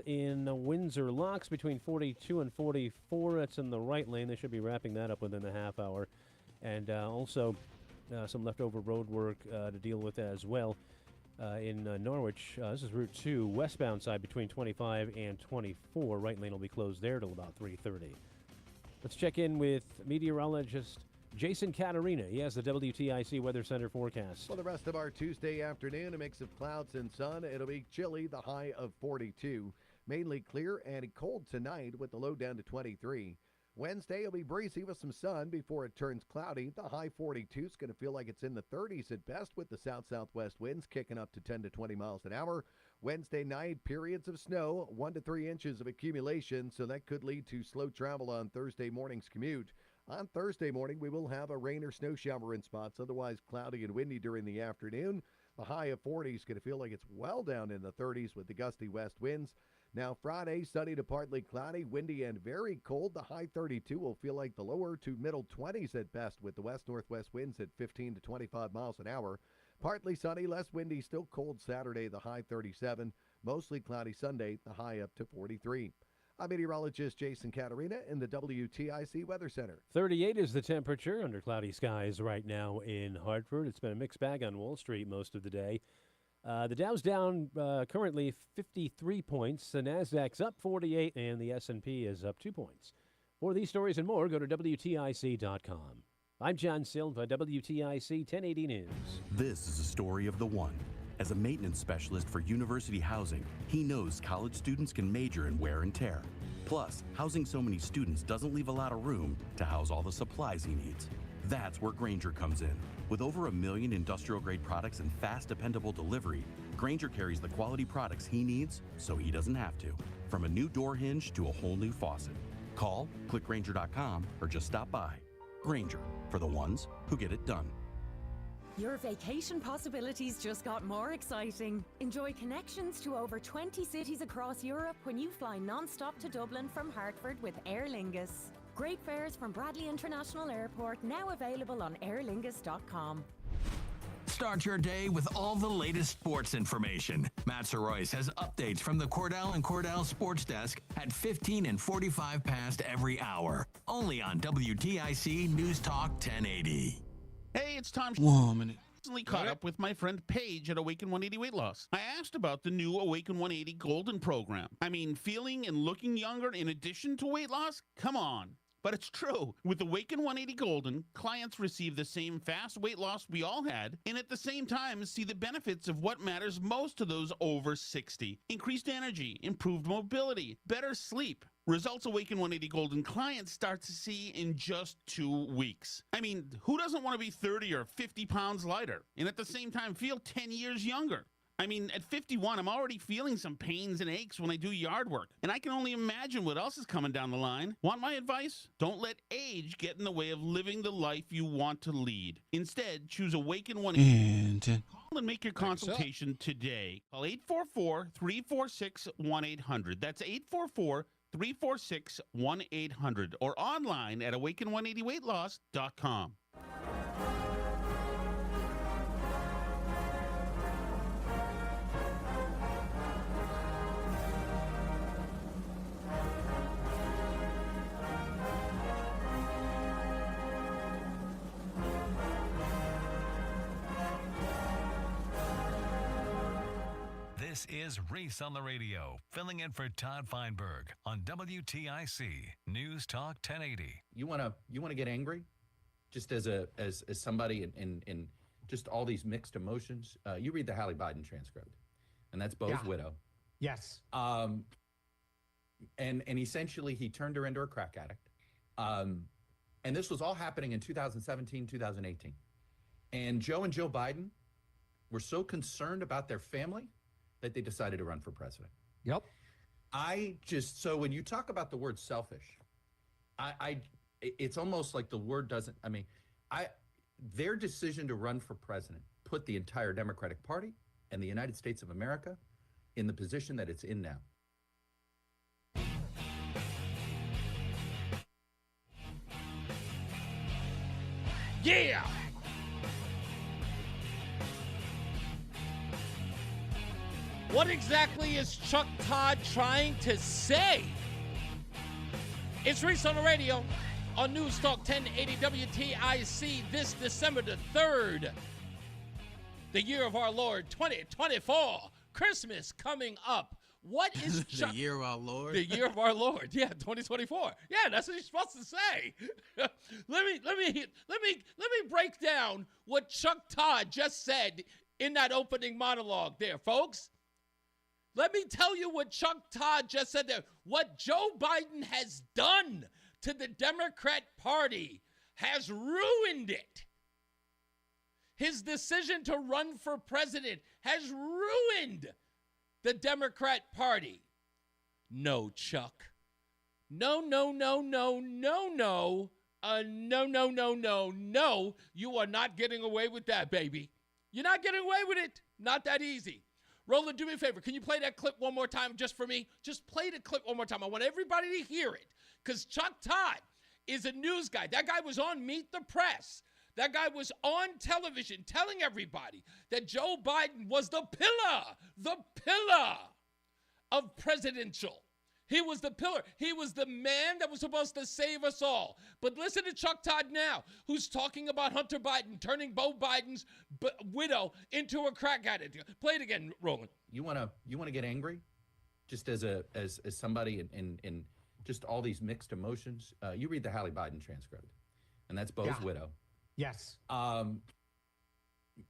in Windsor Locks between 42 and 44. That's in the right lane. They should be wrapping that up within the half hour. And also some leftover road work to deal with as well in Norwich. This is Route 2, westbound side between 25 and 24. Right lane will be closed there till about 3:30. Let's check in with meteorologist Jason Caterina. He has the WTIC Weather Center forecast. For the rest of our Tuesday afternoon, a mix of clouds and sun. It'll be chilly, the high of 42. Mainly clear and cold tonight with the low down to 23. Wednesday will be breezy with some sun before it turns cloudy. The high 42 is going to feel like it's in the 30s at best with the south-southwest winds kicking up to 10 to 20 miles an hour. Wednesday night, periods of snow, 1 to 3 inches of accumulation, so that could lead to slow travel on Thursday morning's commute. On Thursday morning, we will have a rain or snow shower in spots, otherwise cloudy and windy during the afternoon. The high of 40 is going to feel like it's well down in the 30s with the gusty west winds. Now, Friday, sunny to partly cloudy, windy, and very cold. The high 32 will feel like the lower to middle 20s at best with the west-northwest winds at 15 to 25 miles an hour. Partly sunny, less windy, still cold Saturday, the high 37. Mostly cloudy Sunday, the high up to 43. I'm meteorologist Jason Caterina in the WTIC Weather Center. 38 is the temperature under cloudy skies right now in Hartford. It's been a mixed bag on Wall Street most of the day. The Dow's down currently 53 points. The Nasdaq's up 48, and the S&P is up 2 points. For these stories and more, go to WTIC.com. I'm John Silva, WTIC 1080 News. This is a story of the one. As a maintenance specialist for university housing, he knows college students can major in wear and tear. Plus, housing so many students doesn't leave a lot of room to house all the supplies he needs. That's where Grainger comes in. With over 1 million industrial-grade products and fast, dependable delivery, Grainger carries the quality products he needs so he doesn't have to. From a new door hinge to a whole new faucet. Call, click Grainger.com, or just stop by. Grainger, for the ones who get it done. Your vacation possibilities just got more exciting. Enjoy connections to over 20 cities across Europe when you fly non-stop to Dublin from Hartford with Aer Lingus. Great fares from Bradley International Airport, now available on airlingus.com. Start your day with all the latest sports information. Matt Soroyce has updates from the Cordell and Cordell Sports Desk at 15 and 45 past every hour. Only on WTIC News Talk 1080. Hey, it's Tom. I recently caught up with my friend Paige at Awaken 180 Weight Loss. I asked about the new Awaken 180 Golden program. I mean, feeling and looking younger in addition to weight loss? Come on. But it's true. With Awaken 180 Golden, clients receive the same fast weight loss we all had, and at the same time see the benefits of what matters most to those over 60. Increased energy, improved mobility, better sleep. Results Awaken 180 Golden clients start to see in just 2 weeks. I mean, who doesn't want to be 30 or 50 pounds lighter, and at the same time feel 10 years younger? I mean, at 51, I'm already feeling some pains and aches when I do yard work, and I can only imagine what else is coming down the line. Want my advice? Don't let age get in the way of living the life you want to lead. Instead, choose Awaken 180. Call and make your consultation today. Call 844-346-1800. That's 844-346-1800 or online at awaken180weightloss.com. This is Reese on the radio, filling in for Todd Feinberg on WTIC News Talk 1080. You want to get angry, just as somebody in just all these mixed emotions. You read the Hallie Biden transcript, and that's Bo's widow. Yes. And essentially he turned her into a crack addict. And this was all happening in 2017, 2018. And Joe and Joe Biden were so concerned about their family that they decided to run for president. Yep. So when you talk about the word selfish, it's almost like the word doesn't, their decision to run for president put the entire Democratic Party and the United States of America in the position that it's in now. Yeah! What exactly is Chuck Todd trying to say? It's Reese on the radio on NewsTalk 1080 WTIC this December the 3rd, the year of our Lord 2024. Christmas coming up. What is Chuck? The year of our Lord. The year of our Lord. Yeah, 2024. Yeah, that's what you're supposed to say. Let me break down what Chuck Todd just said in that opening monologue there, folks. Let me tell you what Chuck Todd just said there. What Joe Biden has done to the Democrat Party has ruined it. His decision to run for president has ruined the Democrat Party. No, Chuck. No. No. You are not getting away with that, baby. You're not getting away with it. Not that easy. Roland, do me a favor. Can you play that clip one more time just for me? Just play the clip one more time. I want everybody to hear it because Chuck Todd is a news guy. That guy was on Meet the Press. That guy was on television telling everybody that Joe Biden was the pillar of presidential. He was the pillar. He was the man that was supposed to save us all. But listen to Chuck Todd now, who's talking about Hunter Biden, turning Beau Biden's widow into a crack addict. Play it again, Roland. You want to get angry, just as somebody in just all these mixed emotions. You read the Hallie Biden transcript, and that's Beau's widow. Yes. And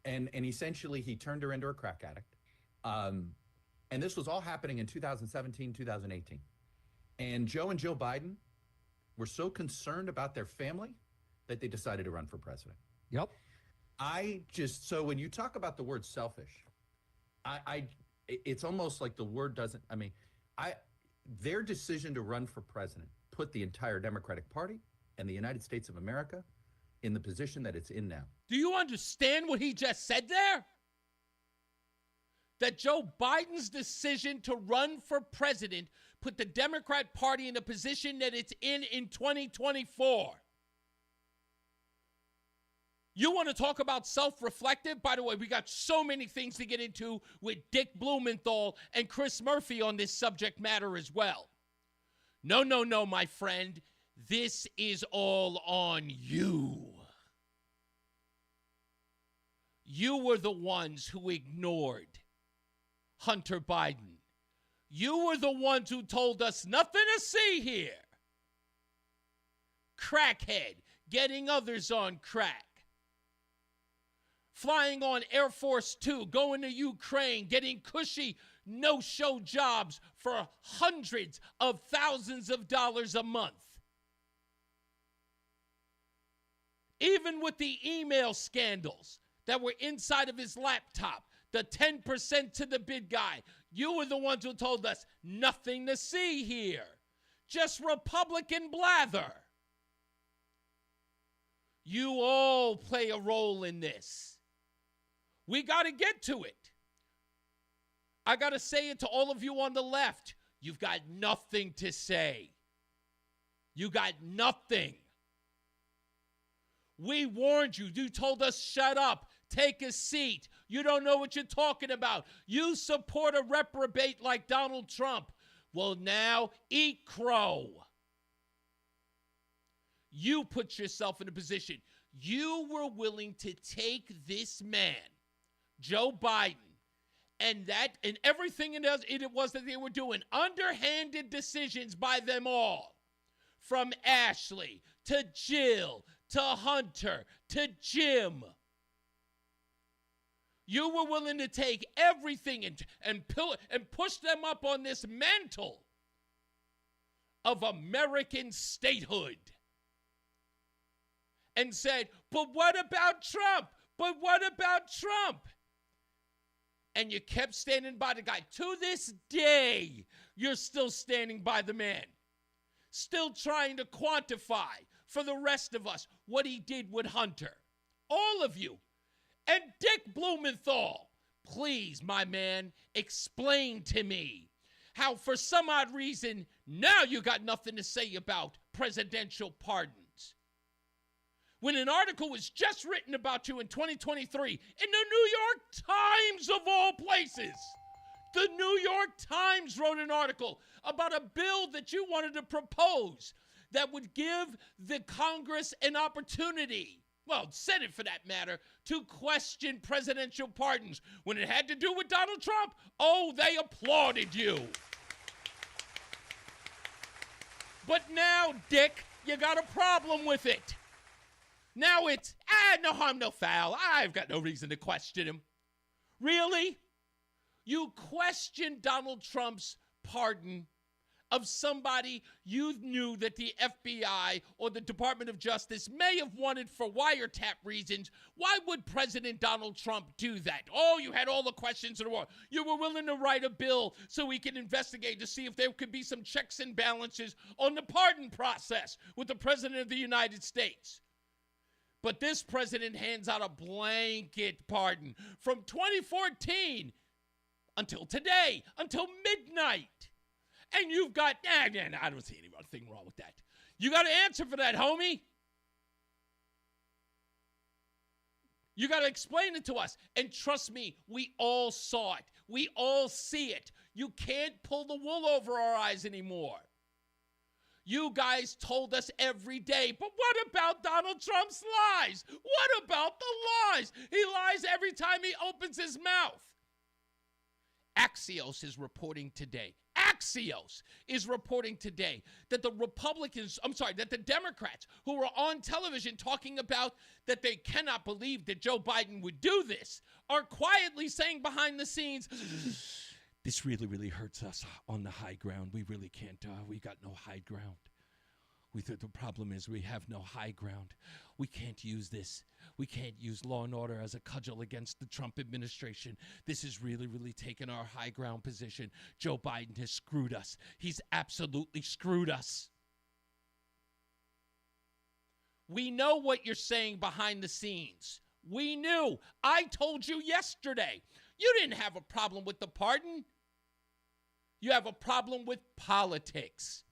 essentially he turned her into a crack addict. And this was all happening in 2017, 2018. And Joe Biden were so concerned about their family that they decided to run for president. Yep. So when you talk about the word selfish, it's almost like the word doesn't, their decision to run for president put the entire Democratic Party and the United States of America in the position that it's in now. Do you understand what he just said there? That Joe Biden's decision to run for president put the Democrat Party in the position that it's in 2024. You want to talk about self-reflective? By the way, we got so many things to get into with Dick Blumenthal and Chris Murphy on this subject matter as well. No, my friend. This is all on you. You were the ones who ignored Hunter Biden. You were the ones who told us nothing to see here. Crackhead, getting others on crack. Flying on Air Force Two, going to Ukraine, getting cushy no-show jobs for hundreds of thousands of dollars a month. Even with the email scandals that were inside of his laptop, the 10% to the bid guy, you were the ones who told us nothing to see here. Just Republican blather. You all play a role in this. We got to get to it. I got to say it to all of you on the left. You've got nothing to say. You got nothing. We warned you. You told us, shut up. Take a seat. You don't know what you're talking about. You support a reprobate like Donald Trump. Well, now eat crow. You put yourself in a position. You were willing to take this man, Joe Biden, and everything it was that they were doing, underhanded decisions by them all, from Ashley to Jill to Hunter to Jim. You were willing to take everything and push them up on this mantle of American statehood. And said, but what about Trump? But what about Trump? And you kept standing by the guy. To this day, you're still standing by the man. Still trying to quantify for the rest of us what he did with Hunter. All of you. And Dick Blumenthal, please, my man, explain to me how for some odd reason now you got nothing to say about presidential pardons. When an article was just written about you in 2023 in the New York Times of all places, The New York Times wrote an article about a bill that you wanted to propose that would give the Congress an opportunity, well, Senate for that matter, to question presidential pardons. When it had to do with Donald Trump, oh, they applauded you. But now, Dick, you got a problem with it. Now it's, no harm, no foul. I've got no reason to question him. Really? You question Donald Trump's pardon of somebody you knew that the FBI or the Department of Justice may have wanted for wiretap reasons. Why would President Donald Trump do that? Oh, you had all the questions in the world. You were willing to write a bill so we can investigate to see if there could be some checks and balances on the pardon process with the President of the United States. But this president hands out a blanket pardon from 2014 until today, until midnight. And you've got, I don't see anything wrong with that. You got to answer for that, homie. You got to explain it to us. And trust me, we all saw it. We all see it. You can't pull the wool over our eyes anymore. You guys told us every day, but what about Donald Trump's lies? What about the lies? He lies every time he opens his mouth. Axios is reporting today that that the Democrats who were on television talking about that they cannot believe that Joe Biden would do this are quietly saying behind the scenes, this really, really hurts us on the high ground. We really can't, we got no high ground. The problem is we have no high ground. We can't use this. We can't use law and order as a cudgel against the Trump administration. This is really, really taking our high ground position. Joe Biden has screwed us. He's absolutely screwed us. We know what you're saying behind the scenes. We knew. I told you yesterday. You didn't have a problem with the pardon. You have a problem with politics.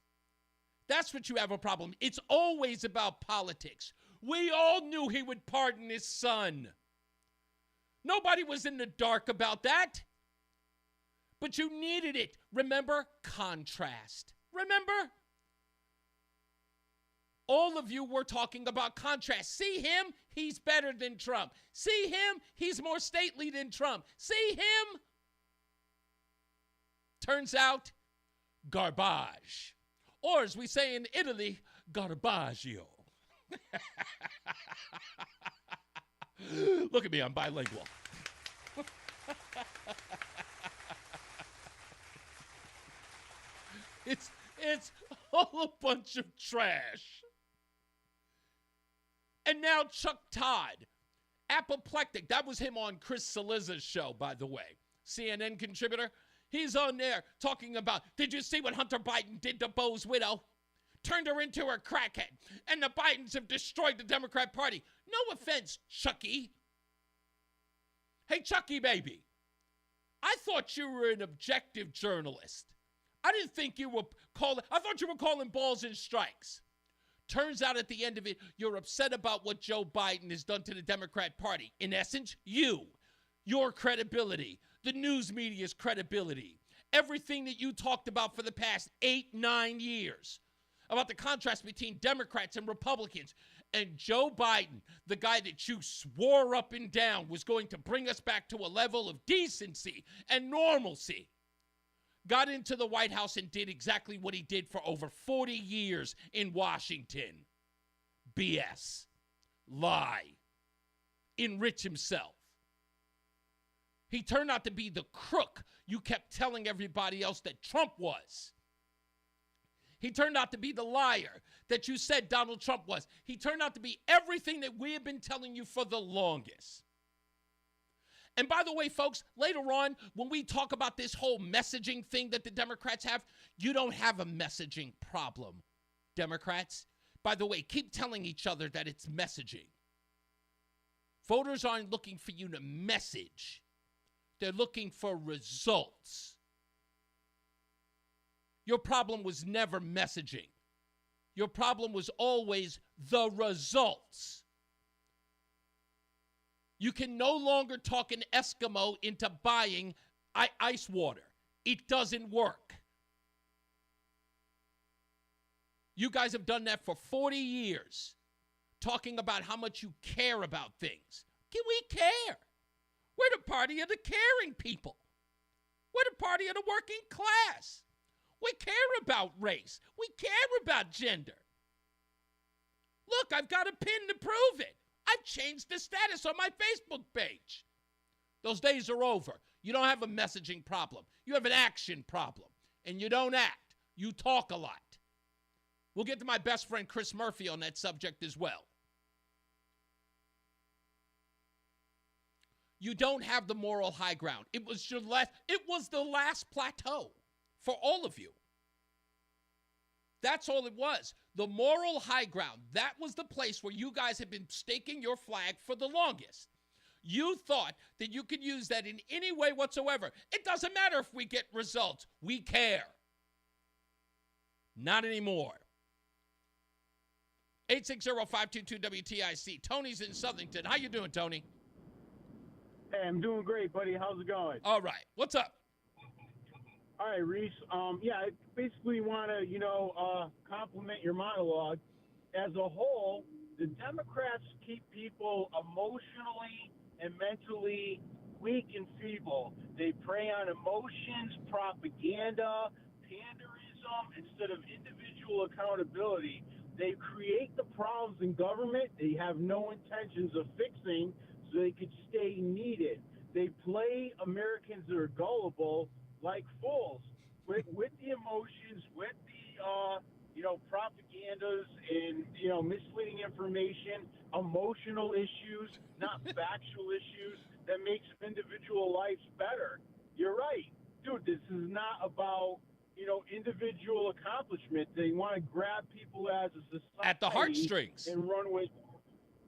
That's what you have a problem. It's always about politics. We all knew he would pardon his son. Nobody was in the dark about that. But you needed it. Remember? Contrast. Remember? All of you were talking about contrast. See him? He's better than Trump. See him? He's more stately than Trump. See him? Turns out, garbage. Or as we say in Italy, garbaggio. Look at me, I'm bilingual. It's all a bunch of trash. And now Chuck Todd, apoplectic. That was him on Chris Cillizza's show, by the way. CNN contributor. He's on there talking about, did you see what Hunter Biden did to Bo's widow? Turned her into a crackhead. And the Bidens have destroyed the Democrat Party. No offense, Chucky. Hey, Chucky, baby. I thought you were an objective journalist. I didn't think you were I thought you were calling balls and strikes. Turns out at the end of it, you're upset about what Joe Biden has done to the Democrat Party. In essence, your credibility, the news media's credibility, everything that you talked about for the past 8-9 years about the contrast between Democrats and Republicans, and Joe Biden, the guy that you swore up and down was going to bring us back to a level of decency and normalcy, got into the White House and did exactly what he did for over 40 years in Washington. BS. Lie. Enrich himself. He turned out to be the crook you kept telling everybody else that Trump was. He turned out to be the liar that you said Donald Trump was. He turned out to be everything that we have been telling you for the longest. And by the way, folks, later on, when we talk about this whole messaging thing that the Democrats have, you don't have a messaging problem, Democrats. By the way, keep telling each other that it's messaging. Voters aren't looking for you to message. They're looking for results. Your problem was never messaging. Your problem was always the results. You can no longer talk an Eskimo into buying ice water. It doesn't work. You guys have done that for 40 years, talking about how much you care about things. Can we care? We're the party of the caring people. We're the party of the working class. We care about race. We care about gender. Look, I've got a pin to prove it. I've changed the status on my Facebook page. Those days are over. You don't have a messaging problem. You have an action problem. And you don't act. You talk a lot. We'll get to my best friend Chris Murphy on that subject as well. You don't have the moral high ground. It was the last plateau for all of you. That's all it was. The moral high ground. That was the place where you guys have been staking your flag for the longest. You thought that you could use that in any way whatsoever. It doesn't matter if we get results. We care. Not anymore. 860-522-WTIC. Tony's in Southington. How you doing, Tony? Hey, I'm doing great, buddy. How's it going? All right. What's up? All right, Reese. I basically want to, compliment your monologue. As a whole, the Democrats keep people emotionally and mentally weak and feeble. They prey on emotions, propaganda, panderism, instead of individual accountability. They create the problems in government they have no intentions of fixing so they could stay needed. They play Americans that are gullible like fools with the emotions, with the propagandas and misleading information, emotional issues, not factual issues that makes individual lives better. You're right, dude. This is not about individual accomplishment. They want to grab people as a society at the heartstrings and run with.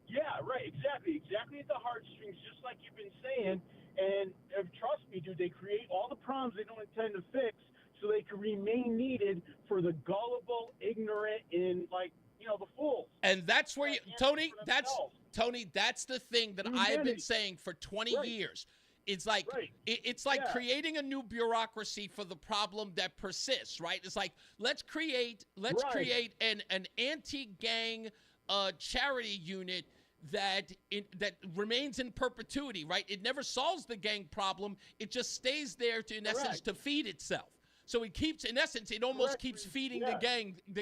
Yeah, right. Exactly at the heartstrings, just like you've been saying. And trust me, dude, they create all the problems they don't intend to fix so they can remain needed for the gullible, ignorant, and the fools. And that's where Tony, that's the thing that I've been saying for 20 years. It's like creating a new bureaucracy for the problem that persists, right? It's like let's create an anti-gang charity unit that remains in perpetuity, right? It never solves the gang problem. It just stays there to, in essence, to feed itself. So it keeps, in essence, it almost keeps feeding the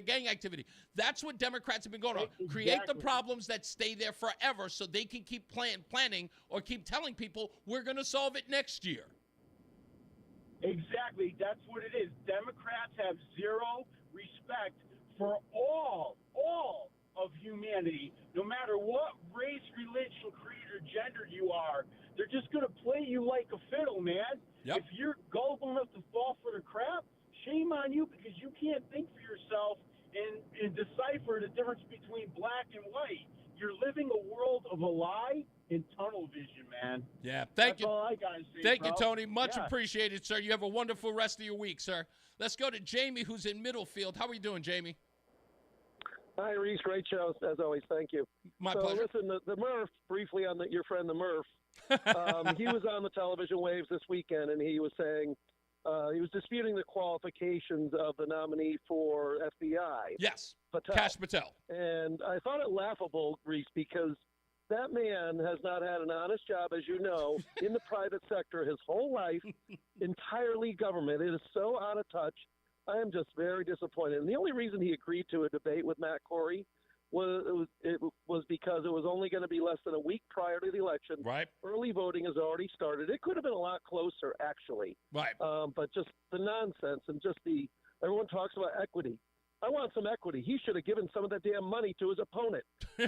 gang activity. That's what Democrats have been going on. Create the problems that stay there forever so they can keep planning or keep telling people we're going to solve it next year. Exactly. That's what it is. Democrats have zero respect for all of humanity, no matter what race, religion, creed, or gender you are. They're just going to play you like a fiddle, man. Yep. If you're gullible enough to fall for the crap, shame on you, because you can't think for yourself and decipher the difference between black and white. You're living a world of a lie and tunnel vision, man. Yeah, thank you. That's all I got to say, Thank bro. you, Tony. Much appreciated, sir. You have a wonderful rest of your week, sir. Let's go to Jamie, who's in Middlefield. How are you doing, Jamie? Hi, Reese. Great show, as always. Thank you. My pleasure. Listen, the Murph, briefly on your friend the Murph, he was on the television waves this weekend, and he was saying he was disputing the qualifications of the nominee for FBI. Yes, Patel. Kash Patel. And I thought it laughable, Reese, because that man has not had an honest job, as you know, in the private sector his whole life, entirely government. It is so out of touch. I am just very disappointed. And the only reason he agreed to a debate with Matt Corey was because it was only going to be less than a week prior to the election. Right. Early voting has already started. It could have been a lot closer, actually. Right. But just the nonsense and just everyone talks about equity. I want some equity. He should have given some of that damn money to his opponent. We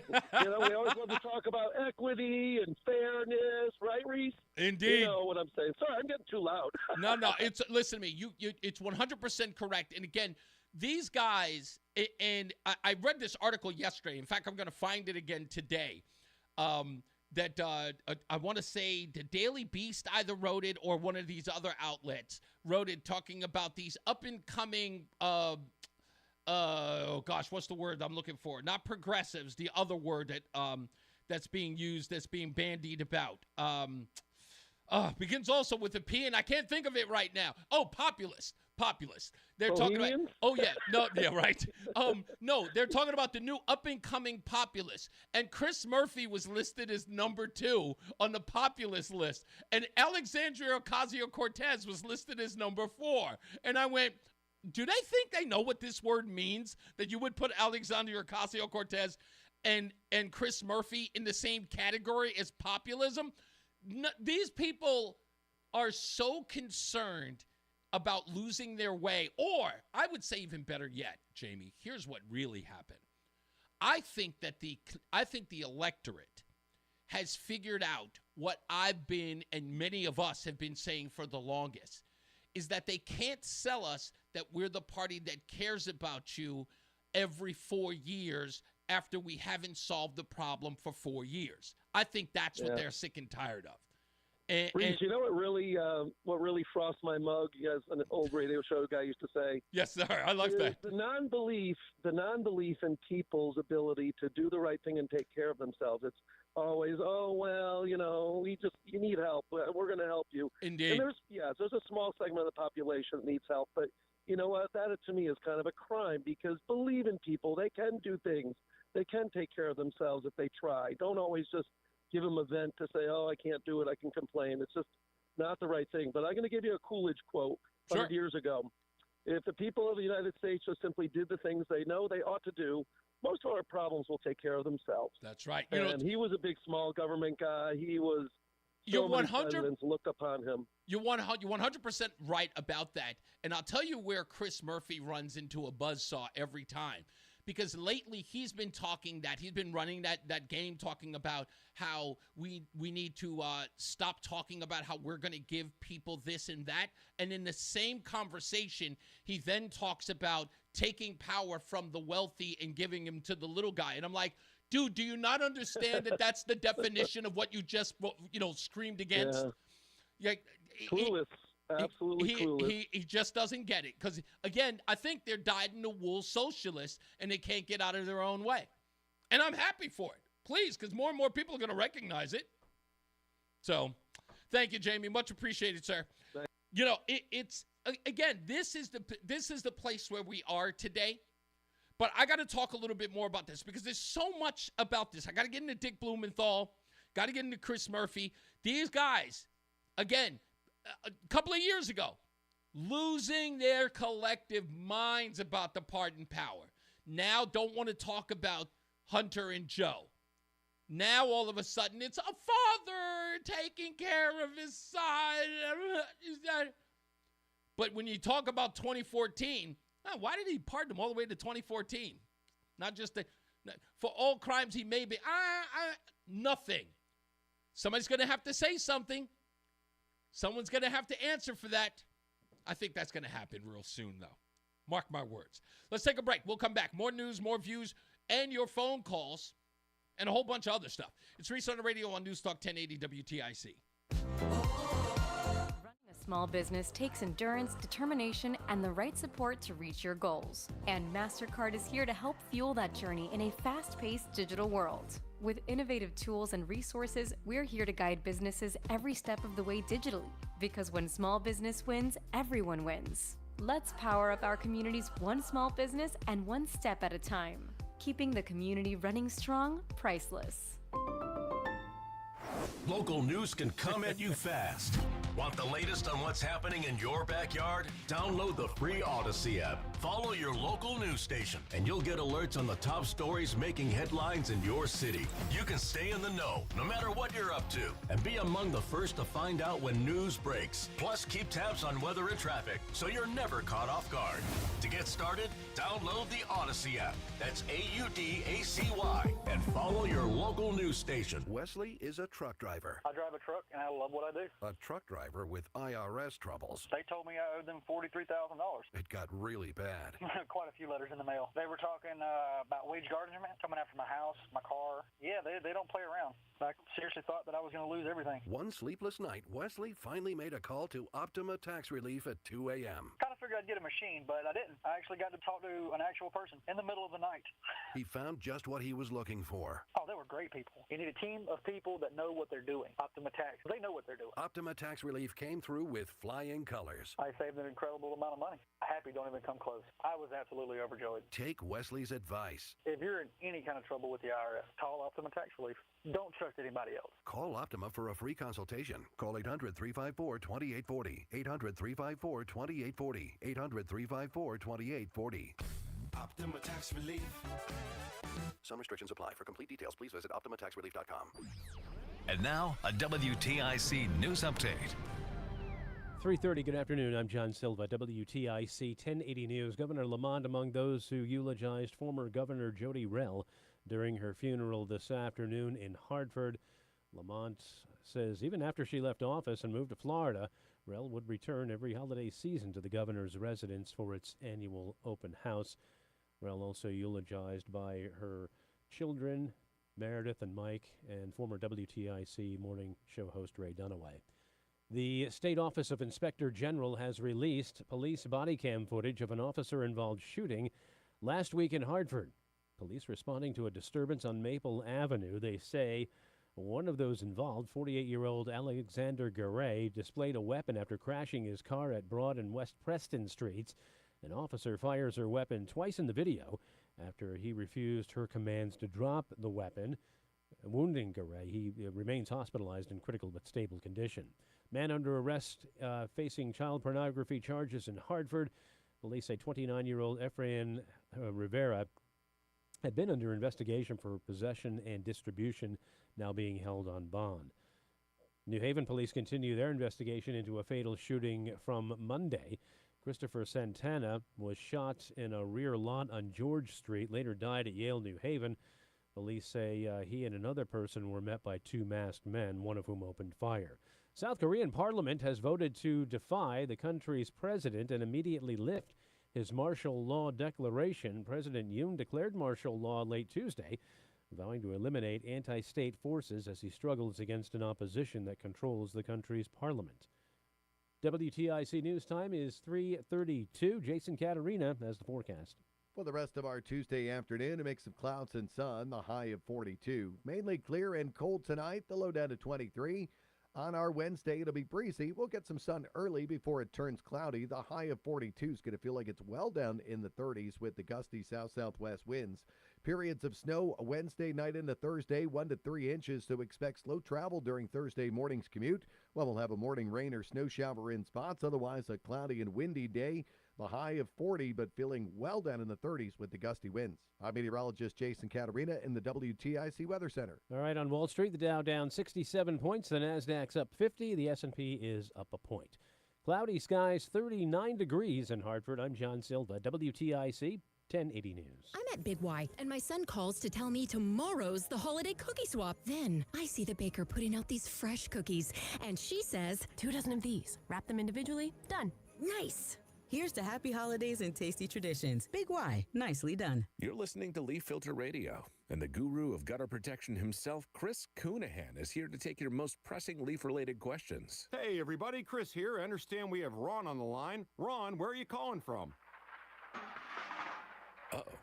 always love to talk about equity and fairness, right, Reese? Indeed. You know what I'm saying. Sorry, I'm getting too loud. No. Listen to me. It's 100% correct. And again, these guys, and I read this article yesterday. In fact, I'm going to find it again today. That I want to say the Daily Beast either wrote it or one of these other outlets wrote it, talking about these up and coming. What's the word I'm looking for? Not progressives. The other word that that's being used, that's being bandied about. Begins also with a P, and I can't think of it right now. Oh, populist. They're talking about. Oh yeah, no, yeah, right. No, they're talking about the new up-and-coming populist, and Chris Murphy was listed as number 2 on the populist list, and Alexandria Ocasio-Cortez was listed as number 4. And I went, do they think they know what this word means? That you would put Alexandria Ocasio-Cortez and Chris Murphy in the same category as populism? No, these people are so concerned about losing their way, or I would say even better yet, Jamie, here's what really happened. I think the electorate has figured out what I've been and many of us have been saying for the longest, is that they can't sell us that we're the party that cares about you every 4 years after we haven't solved the problem for 4 years. I think that's what they're sick and tired of. Reese, you know what really frosts my mug, as an old radio show guy used to say? Yes, sir. I like that. The non-belief in people's ability to do the right thing and take care of themselves. It's always, you need help. We're going to help you. Indeed. And there's a small segment of the population that needs help, but you know what? That to me is kind of a crime, because believe in people. They can do things. They can take care of themselves if they try. Don't always just give them a vent to say, oh, I can't do it, I can complain. It's just not the right thing. But I'm going to give you a Coolidge quote 100 years ago. If the people of the United States just simply did the things they know they ought to do, most of our problems will take care of themselves. That's right. And he was a big small government guy. He was You're 100 looked upon him. You're 100% right about that. And I'll tell you where Chris Murphy runs into a buzzsaw every time. Because lately he's been running that game, talking about how we need to stop talking about how we're going to give people this and that. And in the same conversation, he then talks about taking power from the wealthy and giving him to the little guy. And I'm like, dude, do you not understand that that's the definition of what you just, screamed against? Yeah. Clueless. Absolutely clueless. He just doesn't get it. Because, again, I think they're dyed-in-the-wool socialists, and they can't get out of their own way. And I'm happy for it. Please, because more and more people are going to recognize it. So, thank you, Jamie. Much appreciated, sir. Thanks. It's again, this is the place where we are today. But I got to talk a little bit more about this, because there's so much about this. I got to get into Dick Blumenthal. Got to get into Chris Murphy. These guys, again, a couple of years ago, losing their collective minds about the pardon power. Now don't want to talk about Hunter and Joe. Now all of a sudden it's a father taking care of his son. But when you talk about 2014, why did he pardon him all the way to 2014? Not just for all crimes he may be. Nothing. Somebody's going to have to say something. Someone's going to have to answer for that. I think that's going to happen real soon, though. Mark my words. Let's take a break. We'll come back. More news, more views, and your phone calls, and a whole bunch of other stuff. It's Reese on the radio on NewsTalk 1080 WTIC. Running a small business takes endurance, determination, and the right support to reach your goals. And MasterCard is here to help fuel that journey in a fast-paced digital world. With innovative tools and resources, we're here to guide businesses every step of the way digitally. Because when small business wins, everyone wins. Let's power up our communities one small business and one step at a time. Keeping the community running strong, priceless. Local news can come at you fast. Want the latest on what's happening in your backyard? Download the free Odyssey app. Follow your local news station, and you'll get alerts on the top stories making headlines in your city. You can stay in the know, no matter what you're up to, and be among the first to find out when news breaks. Plus, keep tabs on weather and traffic, so you're never caught off guard. To get started, download the Odyssey app. That's AUDACY, and follow your local news station. Wesley is a truck driver. I drive a truck, and I love what I do. A truck driver with IRS troubles. They told me I owed them $43,000. It got really bad bad. Quite a few letters in the mail. They were talking about wage garnishment coming after my house, my car. Yeah, they don't play around. I seriously thought that I was going to lose everything. One sleepless night, Wesley finally made a call to Optima Tax Relief at 2 a.m. Kind of figured I'd get a machine, but I didn't. I actually got to talk to an actual person in the middle of the night. He found just what he was looking for. Oh, they were great people. You need a team of people that know what they're doing. Optima Tax, they know what they're doing. Optima Tax Relief came through with flying colors. I saved an incredible amount of money. Happy don't even come close. I was absolutely overjoyed. Take Wesley's advice. If you're in any kind of trouble with the IRS, call Optima Tax Relief. Don't trust anybody else. Call Optima for a free consultation. Call 800-354-2840. 800-354-2840. 800-354-2840. Optima Tax Relief. Some restrictions apply. For complete details, please visit OptimaTaxRelief.com. And now, a WTIC news update. 3:30, good afternoon. I'm John Silva, WTIC 1080 News. Governor Lamont among those who eulogized former Governor Jody Rell during her funeral this afternoon in Hartford. Lamont says even after she left office and moved to Florida, Rell would return every holiday season to the governor's residence for its annual open house. Rell also eulogized by her children, Meredith and Mike, and former WTIC morning show host Ray Dunaway. The State Office of Inspector General has released police body cam footage of an officer-involved shooting last week in Hartford. Police responding to a disturbance on Maple Avenue. They say one of those involved, 48-year-old Alexander Garay, displayed a weapon after crashing his car at Broad and West Preston Streets. An officer fires her weapon twice in the video after he refused her commands to drop the weapon, wounding Garay. He remains hospitalized in critical but stable condition. Man under arrest facing child pornography charges in Hartford. Police say 29-year-old Efrain Rivera had been under investigation for possession and distribution, now being held on bond. New Haven police continue their investigation into a fatal shooting from Monday. Christopher Santana was shot in a rear lot on George Street, later died at Yale, New Haven. Police say he and another person were met by two masked men, one of whom opened fire. South Korean parliament has voted to defy the country's president and immediately lift his martial law declaration. President Yoon declared martial law late Tuesday, vowing to eliminate anti-state forces as he struggles against an opposition that controls the country's parliament. WTIC News Time is 3:32. Jason Caterina has the forecast. For the rest of our Tuesday afternoon, a mix of clouds and sun, the high of 42. Mainly clear and cold tonight, the low down to 23. On our Wednesday, it'll be breezy. We'll get some sun early before it turns cloudy. The high of 42 is going to feel like it's well down in the 30s with the gusty south-southwest winds. Periods of snow Wednesday night into Thursday, 1 to 3 inches, so expect slow travel during Thursday morning's commute. Well, we'll have a morning rain or snow shower in spots, otherwise a cloudy and windy day. The high of 40, but feeling well down in the 30s with the gusty winds. I'm meteorologist Jason Caterina in the WTIC Weather Center. All right, on Wall Street, the Dow down 67 points. The Nasdaq's up 50. The S&P is up a point. Cloudy skies, 39 degrees in Hartford. I'm John Silva, WTIC 1080 News. I'm at Big Y, and my son calls to tell me tomorrow's the holiday cookie swap. Then I see the baker putting out these fresh cookies, and she says, 2 dozen of these. Wrap them individually. Done. Nice. Here's to happy holidays and tasty traditions. Big Y, nicely done. You're listening to Leaf Filter Radio, and the guru of gutter protection himself, Chris Coonahan, is here to take your most pressing leaf-related questions. Hey, everybody, Chris here. I understand we have Ron on the line. Ron, where are you calling from? Uh-oh.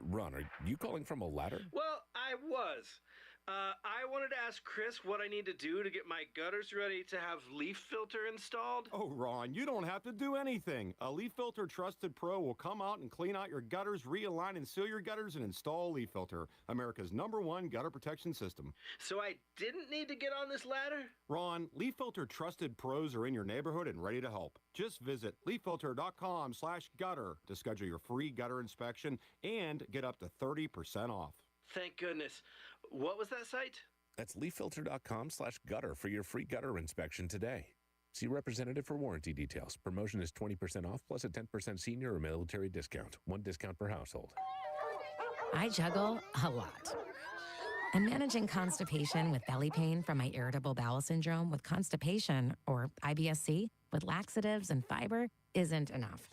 Ron, are you calling from a ladder? Well, I was. I wanted to ask Chris what I need to do to get my gutters ready to have leaf filter installed. Oh, Ron, you don't have to do anything. A Leaf Filter Trusted Pro will come out and clean out your gutters, realign and seal your gutters, and install a Leaf Filter, America's #1 gutter protection system. So I didn't need to get on this ladder? Ron, Leaf Filter Trusted Pros are in your neighborhood and ready to help. Just visit leaffilter.com/gutter to schedule your free gutter inspection and get up to 30% off. Thank goodness. What was that site? That's leaffilter.com/gutter for your free gutter inspection today. See representative for warranty details. Promotion is 20% off plus a 10% senior or military discount. 1 discount per household. I juggle a lot. And managing constipation with belly pain from my irritable bowel syndrome with constipation, or IBS-C, with laxatives and fiber isn't enough.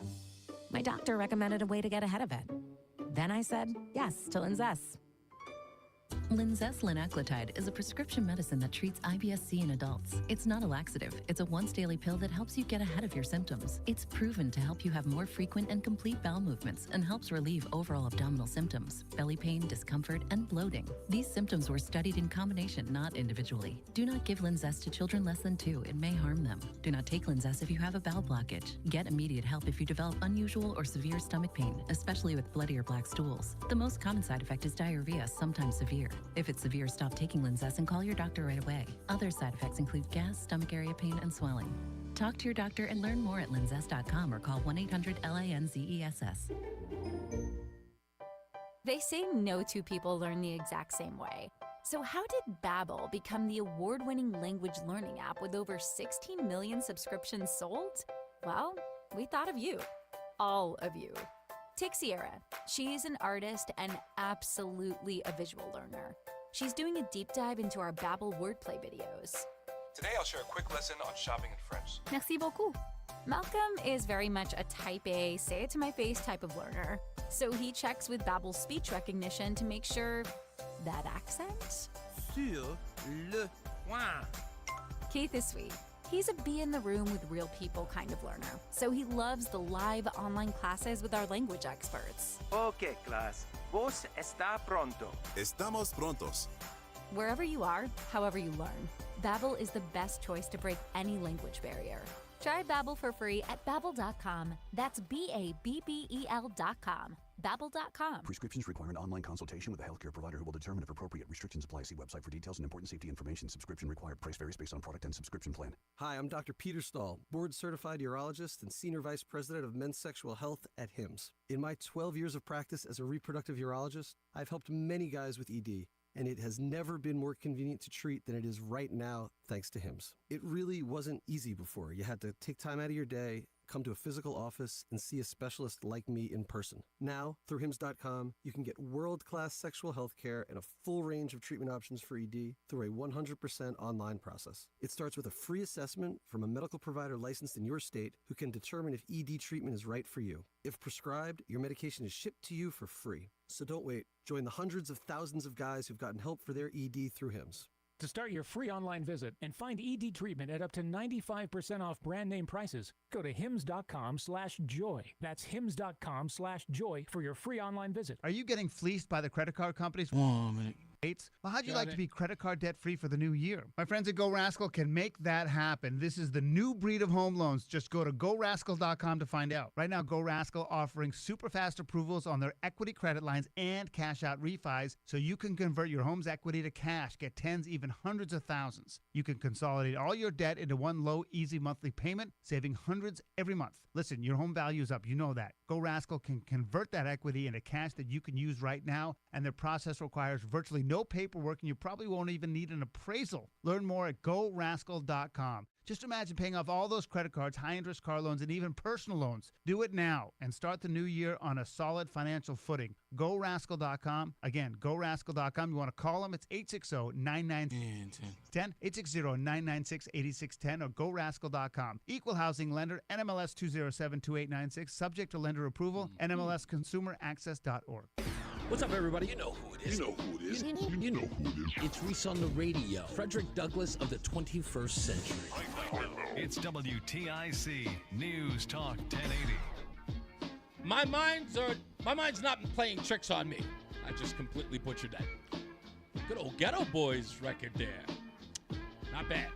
My doctor recommended a way to get ahead of it. Then I said yes to Linzess. Linzess linaclotide is a prescription medicine that treats IBS-C in adults. It's not a laxative. It's a once-daily pill that helps you get ahead of your symptoms. It's proven to help you have more frequent and complete bowel movements and helps relieve overall abdominal symptoms, belly pain, discomfort, and bloating. These symptoms were studied in combination, not individually. Do not give Linzess to children less than 2. It may harm them. Do not take Linzess if you have a bowel blockage. Get immediate help if you develop unusual or severe stomach pain, especially with bloody or black stools. The most common side effect is diarrhea, sometimes severe. If it's severe, stop taking Linzess and call your doctor right away. Other side effects include gas, stomach area pain, and swelling. Talk to your doctor and learn more at linzess.com or call 1-800-LINZESS. They say no two people learn the exact same way. So how did Babbel become the award-winning language learning app with over 16 million subscriptions sold? Well, we thought of you. All of you. Take Sierra. She's an artist and absolutely a visual learner. She's doing a deep dive into our Babbel wordplay videos. Today I'll share a quick lesson on shopping in French. Merci beaucoup. Malcolm is very much a type A, say it to my face type of learner. So he checks with Babbel's speech recognition to make sure that accent. Sur le point. Keith is sweet. He's a be in the room with real people kind of learner. So he loves the live online classes with our language experts. Okay, class. Vos está pronto. Estamos prontos. Wherever you are, however you learn, Babbel is the best choice to break any language barrier. Try Babbel for free at Babbel.com. That's Babbel.com. Babbel.com. Prescriptions require an online consultation with a healthcare provider who will determine if appropriate restrictions apply. See website for details and important safety information. Subscription required. Price varies based on product and subscription plan. Hi, I'm Dr. Peter Stahl, board-certified urologist and senior vice president of men's sexual health at HIMSS. In my 12 years of practice as a reproductive urologist, I've helped many guys with ED, and it has never been more convenient to treat than it is right now, thanks to HIMSS. It really wasn't easy before. You had to take time out of your day, come to a physical office, and see a specialist like me in person. Now, through HIMSS.com, you can get world-class sexual health care and a full range of treatment options for ED through a 100% online process. It starts with a free assessment from a medical provider licensed in your state who can determine if ED treatment is right for you. If prescribed, your medication is shipped to you for free. So don't wait. Join the hundreds of thousands of guys who've gotten help for their ED through HIMSS. To start your free online visit and find ED treatment at up to 95% off brand name prices, go to hims.com/joy. That's hims.com/joy for your free online visit. Are you getting fleeced by the credit card companies? Well, how'd you like to be credit card debt free for the new year? My friends at Go Rascal can make that happen. This is the new breed of home loans. Just go to GoRascal.com to find out. Right now, Go Rascal offering super fast approvals on their equity credit lines and cash out refis, so you can convert your home's equity to cash, get tens, even hundreds of thousands. You can consolidate all your debt into one low, easy monthly payment, saving hundreds every month. Listen, your home value is up. You know that. Go Rascal can convert that equity into cash that you can use right now, and their process requires virtually no paperwork, and you probably won't even need an appraisal. Learn more at GoRascal.com. Just imagine paying off all those credit cards, high-interest car loans, and even personal loans. Do it now and start the new year on a solid financial footing. GoRascal.com. Again, GoRascal.com. You want to call them? It's 860-996-10. 860-996-8610 or GoRascal.com. Equal housing lender, NMLS 2072896. Subject to lender approval, NMLSconsumeraccess.org. What's up, everybody? You know who it is. You know who it is. You know who it is. It's Reese on the radio. Frederick Douglass of the 21st century. It's WTIC News Talk 1080. My mind's not playing tricks on me. I just completely butchered that. Good old Ghetto Boys record there. Not bad.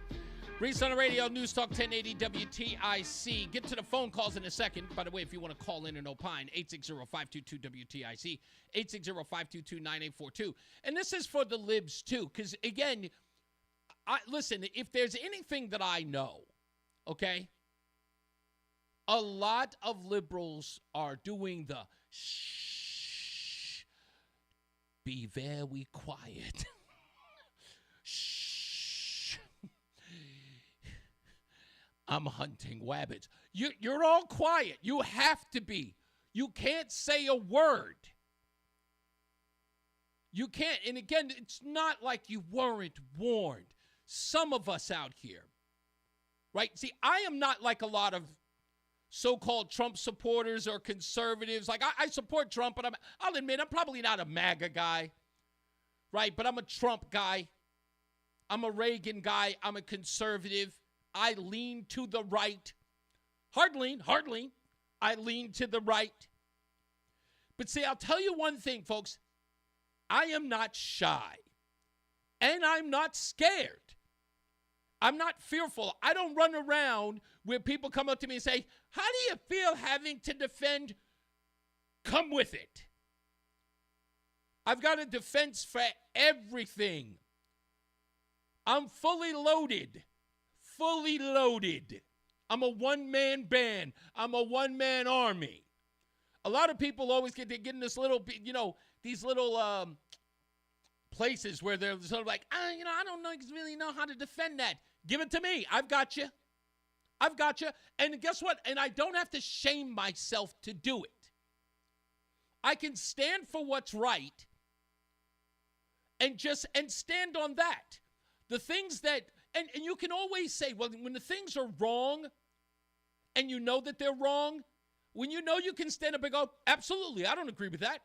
Reese on the radio, News Talk 1080 WTIC. Get to the phone calls in a second. By the way, if you want to call in and opine, 860-522-WTIC, 860-522-9842. And this is for the libs, too, because, again, listen, if there's anything that I know, okay, a lot of liberals are doing the shh, be very quiet. Shh. I'm hunting rabbits. You're all quiet. You have to be. You can't say a word. You can't. And again, it's not like you weren't warned. Some of us out here, right? See, I am not like a lot of so-called Trump supporters or conservatives. Like, I support Trump, but I'll admit I'm probably not a MAGA guy, right? But I'm a Trump guy. I'm a Reagan guy. I'm a conservative. I lean to the right. Hard lean. I lean to the right. But see, I'll tell you one thing, folks. I am not shy. And I'm not scared. I'm not fearful. I don't run around where people come up to me and say, how do you feel having to defend? Come with it. I've got a defense for everything. I'm fully loaded. Fully loaded. I'm a one-man band. I'm a one-man army. A lot of people always get in this little, these little places where they're sort of like, I don't really know how to defend that. Give it to me. I've got you. And guess what? And I don't have to shame myself to do it. I can stand for what's right and stand on that. The things that, and you can always say, well, when the things are wrong and you know that they're wrong, when you know you can stand up and go, absolutely, I don't agree with that.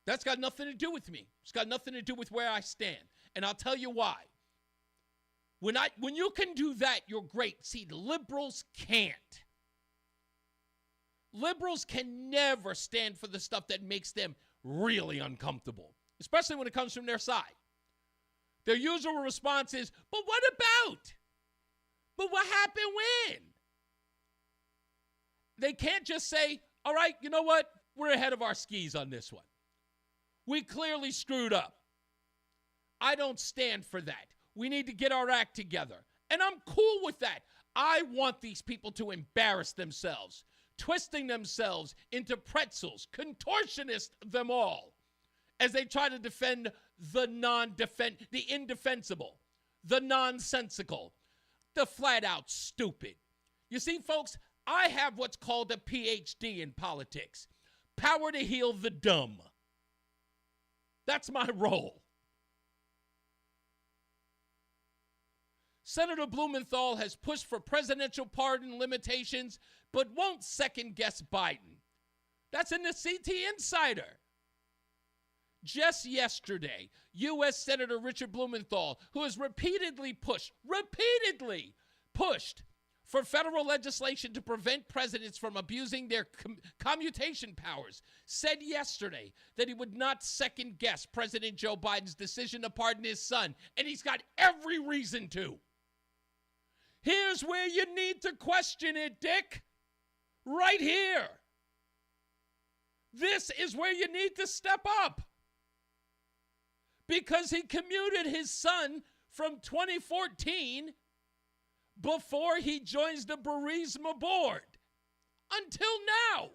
That's got nothing to do with me. It's got nothing to do with where I stand. And I'll tell you why. When you can do that, you're great. See, liberals can't. Liberals can never stand for the stuff that makes them really uncomfortable, especially when it comes from their side. Their usual response is, but what about? But what happened when? They can't just say, all right, you know what? We're ahead of our skis on this one. We clearly screwed up. I don't stand for that. We need to get our act together. And I'm cool with that. I want these people to embarrass themselves, twisting themselves into pretzels, contortionist them all, as they try to defend the indefensible, the nonsensical, the flat-out stupid. You see, folks, I have what's called a PhD in politics. Power to heal the dumb. That's my role. Senator Blumenthal has pushed for presidential pardon limitations, but won't second-guess Biden. That's in the CT Insider. Just yesterday, U.S. Senator Richard Blumenthal, who has repeatedly pushed for federal legislation to prevent presidents from abusing their commutation powers, said yesterday that he would not second-guess President Joe Biden's decision to pardon his son, and he's got every reason to. Here's where you need to question it, Dick. Right here. This is where you need to step up. Because he commuted his son from 2014 before he joins the Burisma board. Until now.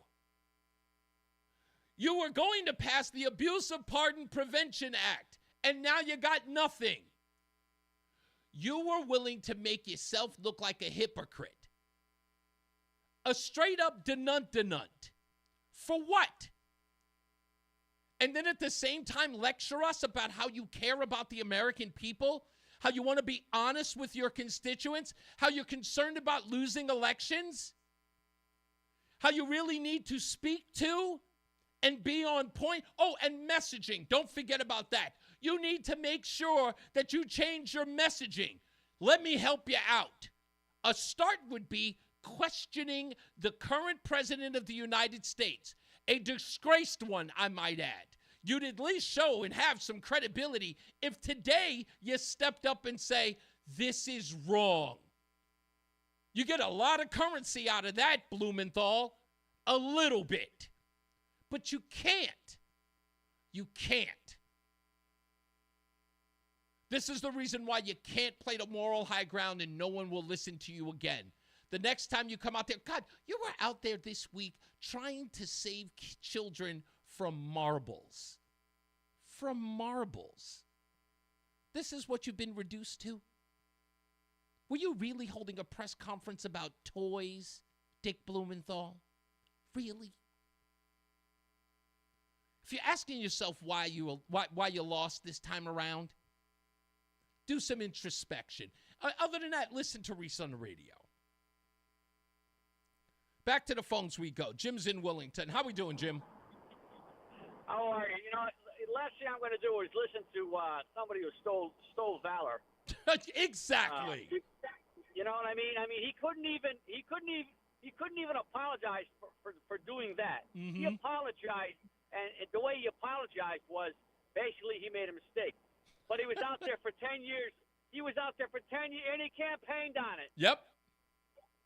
You were going to pass the Abuse of Pardon Prevention Act, and now you got nothing. You were willing to make yourself look like a hypocrite. A straight-up denunt. For what? And then at the same time lecture us about how you care about the American people, how you want to be honest with your constituents, how you're concerned about losing elections, how you really need to speak to and be on point. Oh, and messaging. Don't forget about that. You need to make sure that you change your messaging. Let me help you out. A start would be questioning the current president of the United States, a disgraced one, I might add. You'd at least show and have some credibility if today you stepped up and say, this is wrong. You get a lot of currency out of that, Blumenthal. A little bit. But you can't. You can't. This is the reason why you can't play the moral high ground and no one will listen to you again. The next time you come out there, God, you were out there this week trying to save children from marbles. From marbles. This is what you've been reduced to? Were you really holding a press conference about toys, Dick Blumenthal? Really? If you're asking yourself why you lost this time around, do some introspection. Other than that, listen to Reese on the radio. Back to the phones we go. Jim's in Wellington. How we doing, Jim? How are you? You know, last thing I'm going to do is listen to somebody who stole valor. Exactly. You know what I mean? I mean, he couldn't even apologize for doing that. Mm-hmm. He apologized, and the way he apologized was basically he made a mistake. But he was out there for 10 years. He was out there for 10 years, and he campaigned on it. Yep.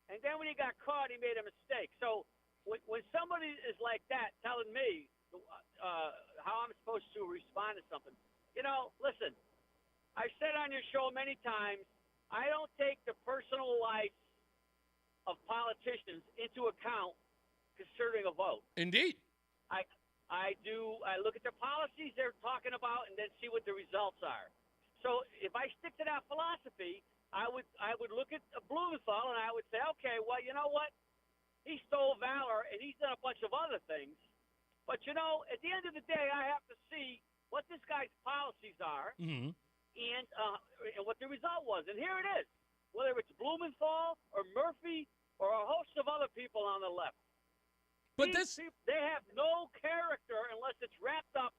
And then when he got caught, he made a mistake. So when somebody is like that telling me how I'm supposed to respond to something, you know, listen, I've said on your show many times, I don't take the personal life of politicians into account concerning a vote. Indeed. I look at the policies they're talking about and then see what the results are. So if I stick to that philosophy, I would look at Blumenthal and I would say, okay, well, you know what? He stole valor and he's done a bunch of other things. But, you know, at the end of the day, I have to see what this guy's policies are Mm-hmm. and what the result was. And here it is, whether it's Blumenthal or Murphy or a host of other people on the left. But they have no character unless it's wrapped up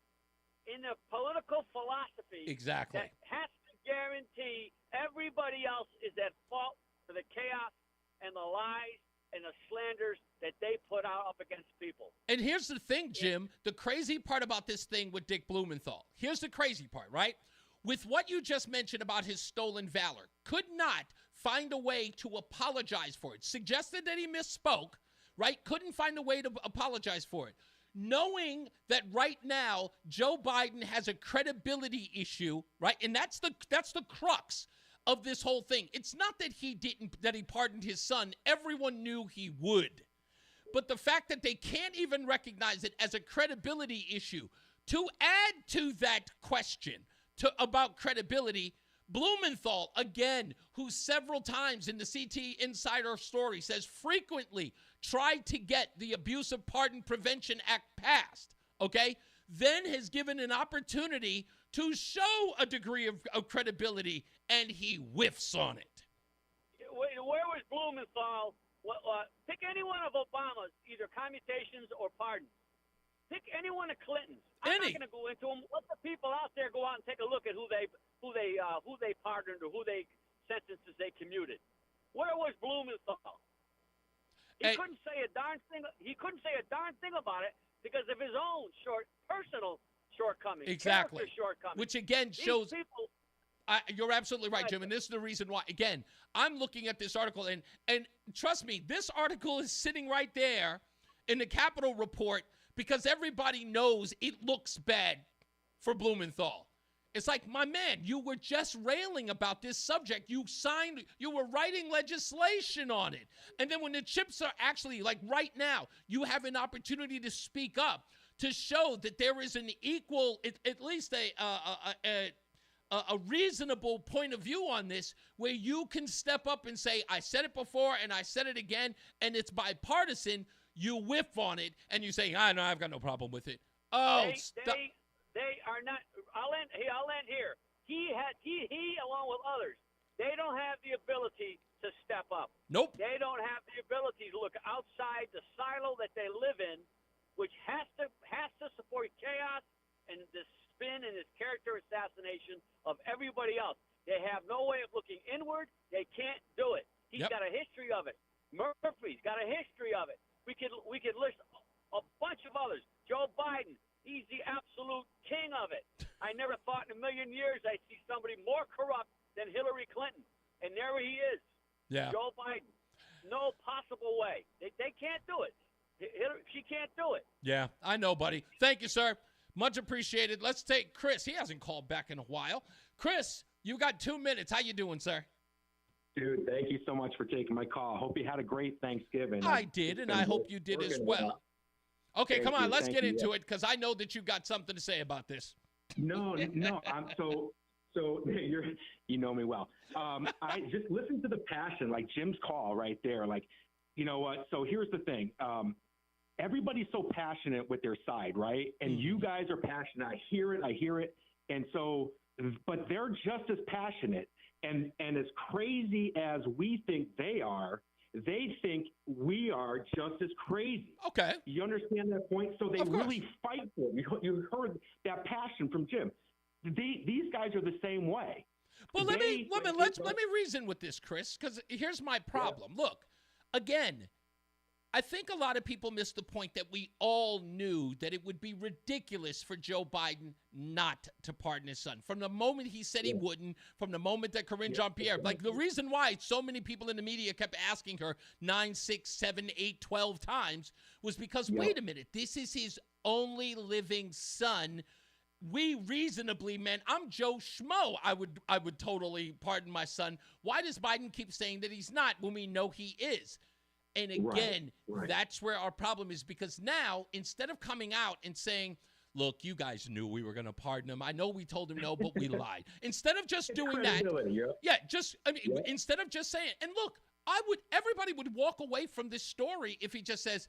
in a political philosophy. Exactly. That has to guarantee everybody else is at fault for the chaos and the lies and the slanders that they put out up against people. And here's the thing, Jim. The crazy part about this thing with Dick Blumenthal. Here's the crazy part, right? With what you just mentioned about his stolen valor, could not find a way to apologize for it. Suggested that he misspoke, right? Couldn't find a way to apologize for it. Knowing that right now Joe Biden has a credibility issue, right? And that's the crux of this whole thing. It's not that he pardoned his son. Everyone knew he would. But the fact that they can't even recognize it as a credibility issue, to add to that question about credibility, Blumenthal, again, who several times in the CT Insider story says frequently tried to get the Abusive Pardon Prevention Act passed, okay, then has given an opportunity to show a degree of credibility, and he whiffs on it. Where was Blumenthal? Pick any one of Obama's, either commutations or pardons. Pick any one of Clinton's. I'm not going to go into them. Let the people out there go out and take a look at who they pardoned or who they sentences they commuted. Where was Blumenthal? He couldn't say a darn thing. He couldn't say a darn thing about it because of his own personal shortcomings. Exactly. Shortcomings. Which again shows. You're absolutely right, Jim, Right. and this is the reason why. Again, I'm looking at this article, and trust me, this article is sitting right there in the Capitol report because everybody knows it looks bad for Blumenthal. It's like, my man, you were just railing about this subject. You were writing legislation on it. And then when the chips are actually, like right now, you have an opportunity to speak up, to show that there is an equal, at least a reasonable point of view on this, where you can step up and say, I said it before and I said it again, and it's bipartisan. You whiff on it and you say, I know, I've got no problem with it. Oh, They are not. I'll end here. He along with others, they don't have the ability to step up. Nope. They don't have the ability to look outside the silo that they live in, which has to support chaos and the spin and this character assassination of everybody else. They have no way of looking inward. They can't do it. He's got a history of it. Murphy's got a history of it. We could list a bunch of others. Joe Biden, he's the absolute king of it. I never thought in a million years I'd see somebody more corrupt than Hillary Clinton. And there he is. Yeah. Joe Biden. No possible way. They can't do it. She can't do it. Yeah, I know, buddy. Thank you, sir. Much appreciated. Let's take Chris. He hasn't called back in a while. Chris, you got 2 minutes. How you doing, sir? Dude, thank you so much for taking my call. Hope you had a great Thanksgiving. I did, and I hope you did as well. Okay, come on, let's get into it, because I know that you got something to say about this. No, I'm so you know me well. I just listen to the passion, like Jim's call right there. Like, you know what? So here's the thing. Everybody's so passionate with their side, right? And you guys are passionate. I hear it. And so, but they're just as passionate. And as crazy as we think they are, they think we are just as crazy. Okay. You understand that point? So they really fight for it. You heard that passion from Jim. These guys are the same way. Well, let me reason with this, Chris, because here's my problem. Yeah. Look, again, I think a lot of people miss the point that we all knew that it would be ridiculous for Joe Biden not to pardon his son. From the moment he said he wouldn't, from the moment that Karine Jean-Pierre, like the reason why so many people in the media kept asking her 9, 6, 7, 8, 12 times was because, wait a minute, this is his only living son. We reasonably, man, I'm Joe Schmo. I would totally pardon my son. Why does Biden keep saying that he's not when we know he is? And again, that's where our problem is, because now, instead of coming out and saying, look, you guys knew we were going to pardon him. I know we told him no, but we lied. Instead of just doing that, instead of just saying, and look, everybody would walk away from this story if he just says,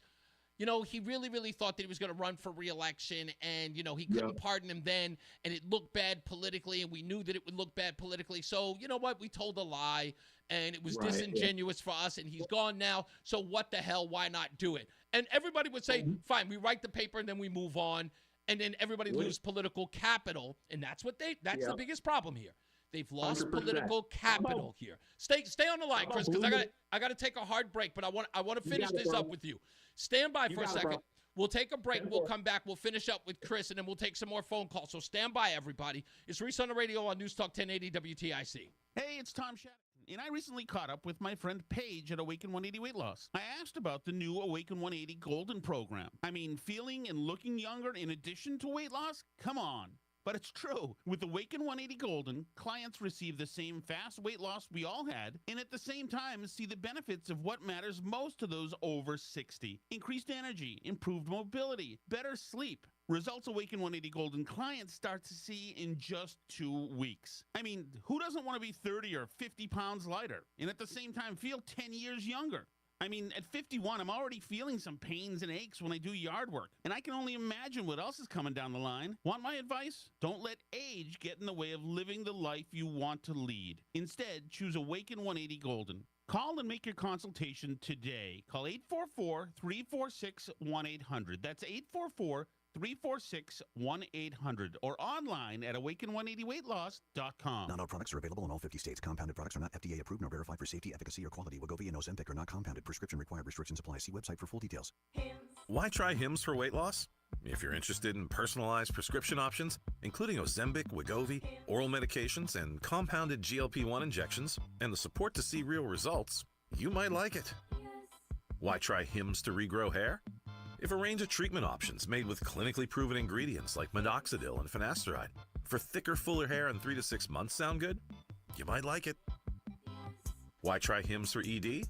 you know, he really, really thought that he was going to run for re-election, and, you know, he couldn't pardon him then, and it looked bad politically, and we knew that it would look bad politically. So, you know what? We told a lie, and it was disingenuous for us, and he's gone now. So what the hell? Why not do it? And everybody would say, fine, we write the paper, and then we move on, and then everybody lose political capital, and that's the biggest problem here. They've lost 100%. Political capital here. Stay on the line, Chris, because I got to take a hard break, but I want to finish this up with you. Stand by for a second. We'll take a break. We'll come back. We'll finish up with Chris, and then we'll take some more phone calls. So stand by, everybody. It's Reese on the radio on NewsTalk 1080 WTIC. Hey, it's Tom Shattuck, and I recently caught up with my friend Paige at Awaken 180 Weight Loss. I asked about the new Awaken 180 Golden program. I mean, feeling and looking younger in addition to weight loss? Come on. But it's true. With Awaken 180 Golden, clients receive the same fast weight loss we all had, and at the same time see the benefits of what matters most to those over 60. Increased energy, improved mobility, better sleep. Results Awaken 180 Golden clients start to see in just 2 weeks. I mean, who doesn't want to be 30 or 50 pounds lighter, and at the same time feel 10 years younger? I mean, at 51, I'm already feeling some pains and aches when I do yard work, and I can only imagine what else is coming down the line. Want my advice? Don't let age get in the way of living the life you want to lead. Instead, choose Awaken 180 Golden. Call and make your consultation today. Call 844-346-1800. That's 844-346-1800 or online at awaken180weightloss.com. Not all products are available in all 50 states. Compounded products are not FDA approved nor verified for safety, efficacy, or quality. Wegovy and Ozempic are not compounded. Prescription required. Restrictions apply. See website for full details. Why try Hims for weight loss? If you're interested in personalized prescription options, including Ozempic, Wegovy, oral medications, and compounded GLP-1 injections, and the support to see real results, you might like it. Why try Hims to regrow hair? If a range of treatment options made with clinically proven ingredients like minoxidil and finasteride for thicker, fuller hair in 3 to 6 months sound good, you might like it. Why try Hims for ED?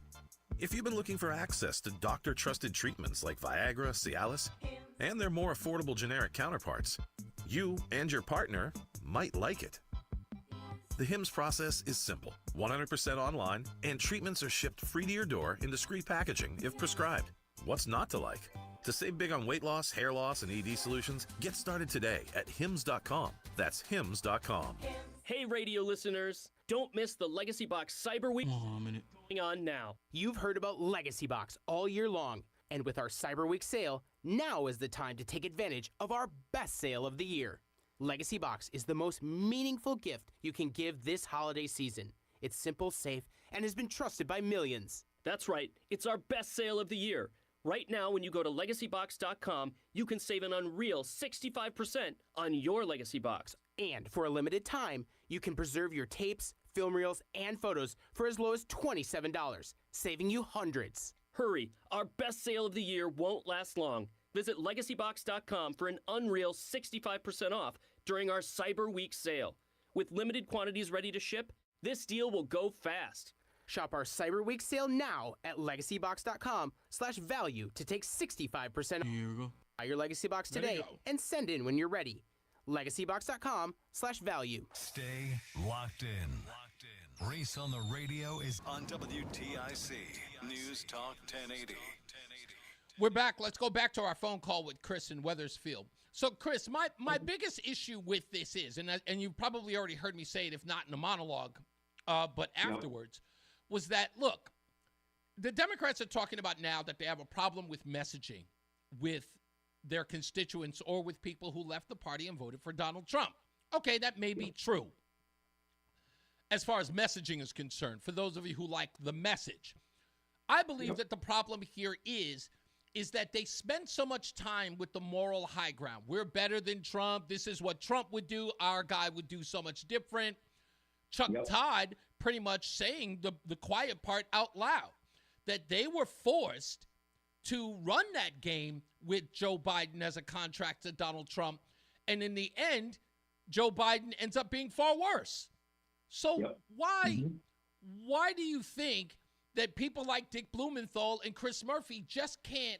If you've been looking for access to doctor-trusted treatments like Viagra, Cialis, and their more affordable generic counterparts, you and your partner might like it. The Hims process is simple, 100% online, and treatments are shipped free to your door in discreet packaging if prescribed. What's not to like? To save big on weight loss, hair loss, and ED solutions, get started today at Hims.com. That's Hims.com. Hey, radio listeners, don't miss the Legacy Box Cyber Week on now. You've heard about Legacy Box all year long, and with our Cyber Week sale, now is the time to take advantage of our best sale of the year. Legacy Box is the most meaningful gift you can give this holiday season. It's simple, safe, and has been trusted by millions. That's right, it's our best sale of the year. Right now, when you go to LegacyBox.com, you can save an unreal 65% on your Legacy Box. And for a limited time, you can preserve your tapes, film reels, and photos for as low as $27, saving you hundreds. Hurry, our best sale of the year won't last long. Visit LegacyBox.com for an unreal 65% off during our Cyber Week sale. With limited quantities ready to ship, this deal will go fast. Shop our Cyber Week sale now at LegacyBox.com/value to take 65% off. Buy your Legacy Box today and send in when you're ready. LegacyBox.com/value. Stay locked in. Reese on the radio is on WTIC News Talk 1080. We're back. Let's go back to our phone call with Chris in Wethersfield. So, Chris, my biggest issue with this is, and you probably already heard me say it, if not in the monologue, but afterwards, was that, look, the Democrats are talking about now that they have a problem with messaging with their constituents or with people who left the party and voted for Donald Trump. Okay, that may be true as far as messaging is concerned, for those of you who like the message. I believe that the problem here is that they spend so much time with the moral high ground. We're better than Trump. This is what Trump would do. Our guy would do so much different. Chuck Todd pretty much saying the quiet part out loud, that they were forced to run that game with Joe Biden as a contract to Donald Trump. And in the end, Joe Biden ends up being far worse. So why do you think that people like Dick Blumenthal and Chris Murphy just can't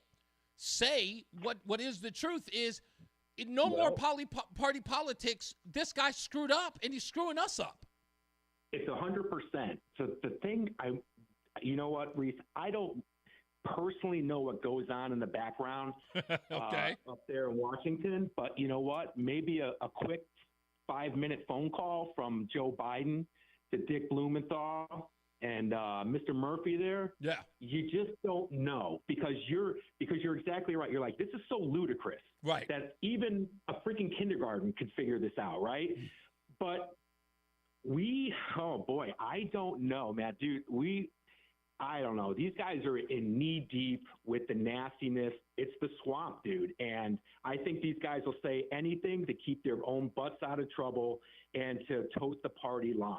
say what is the truth is? No more party politics. This guy screwed up, and he's screwing us up. It's 100%. So the thing, you know what, Reese? I don't personally know what goes on in the background up there in Washington, but you know what? Maybe a quick 5-minute phone call from Joe Biden to Dick Blumenthal and Mr. Murphy there. Yeah. You just don't know because you're exactly right. You're like, this is so ludicrous. Right. That even a freaking kindergarten could figure this out, right? But oh boy, I don't know, man. Dude, I don't know. These guys are in knee deep with the nastiness. It's the swamp, dude. And I think these guys will say anything to keep their own butts out of trouble and to tote the party line.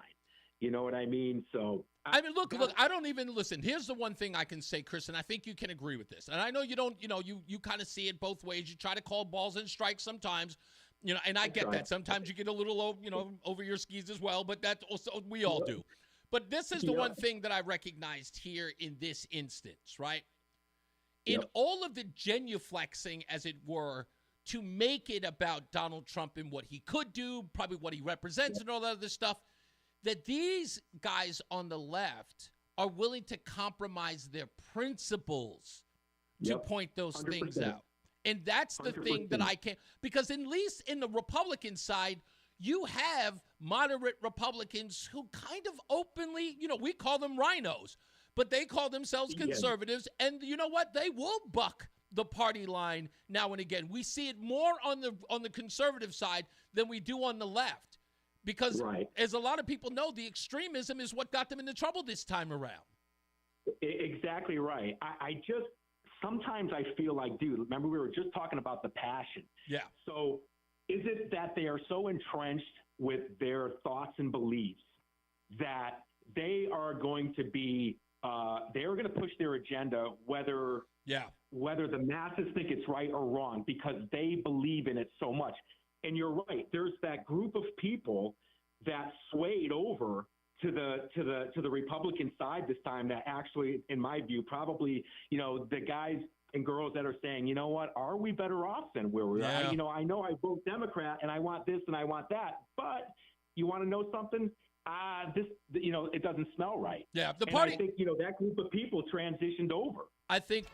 You know what I mean? So I mean, look, I don't even listen. Here's the one thing I can say, Chris, and I think you can agree with this. And I know you don't, you kind of see it both ways. You try to call balls and strikes sometimes, and I get that. Sometimes you get a little, over your skis as well, but that's also, we all do. But this is the one thing that I recognized here in this instance, right? In all of the genuflexing, as it were, to make it about Donald Trump and what he could do, probably what he represents and all that other stuff, that these guys on the left are willing to compromise their principles to point those things out. And that's the 100%. Thing that I can't, because at least in the Republican side, you have moderate Republicans who kind of openly, we call them rhinos, but they call themselves conservatives. And you know what? They will buck the party line now and again. We see it more on the conservative side than we do on the left. Because as a lot of people know, the extremism is what got them into trouble this time around. Exactly right. I just, sometimes I feel like, dude, remember we were just talking about the passion. Yeah. So is it that they are so entrenched with their thoughts and beliefs that they are going to be, they are going to push their agenda whether the masses think it's right or wrong because they believe in it so much. And you're right. There's that group of people that swayed over to the Republican side this time that actually, in my view, probably, the guys and girls that are saying, you know what, are we better off than where we are? I know I vote Democrat and I want this and I want that, but you want to know something? It doesn't smell right. Yeah, the party. And I think, that group of people transitioned over. I think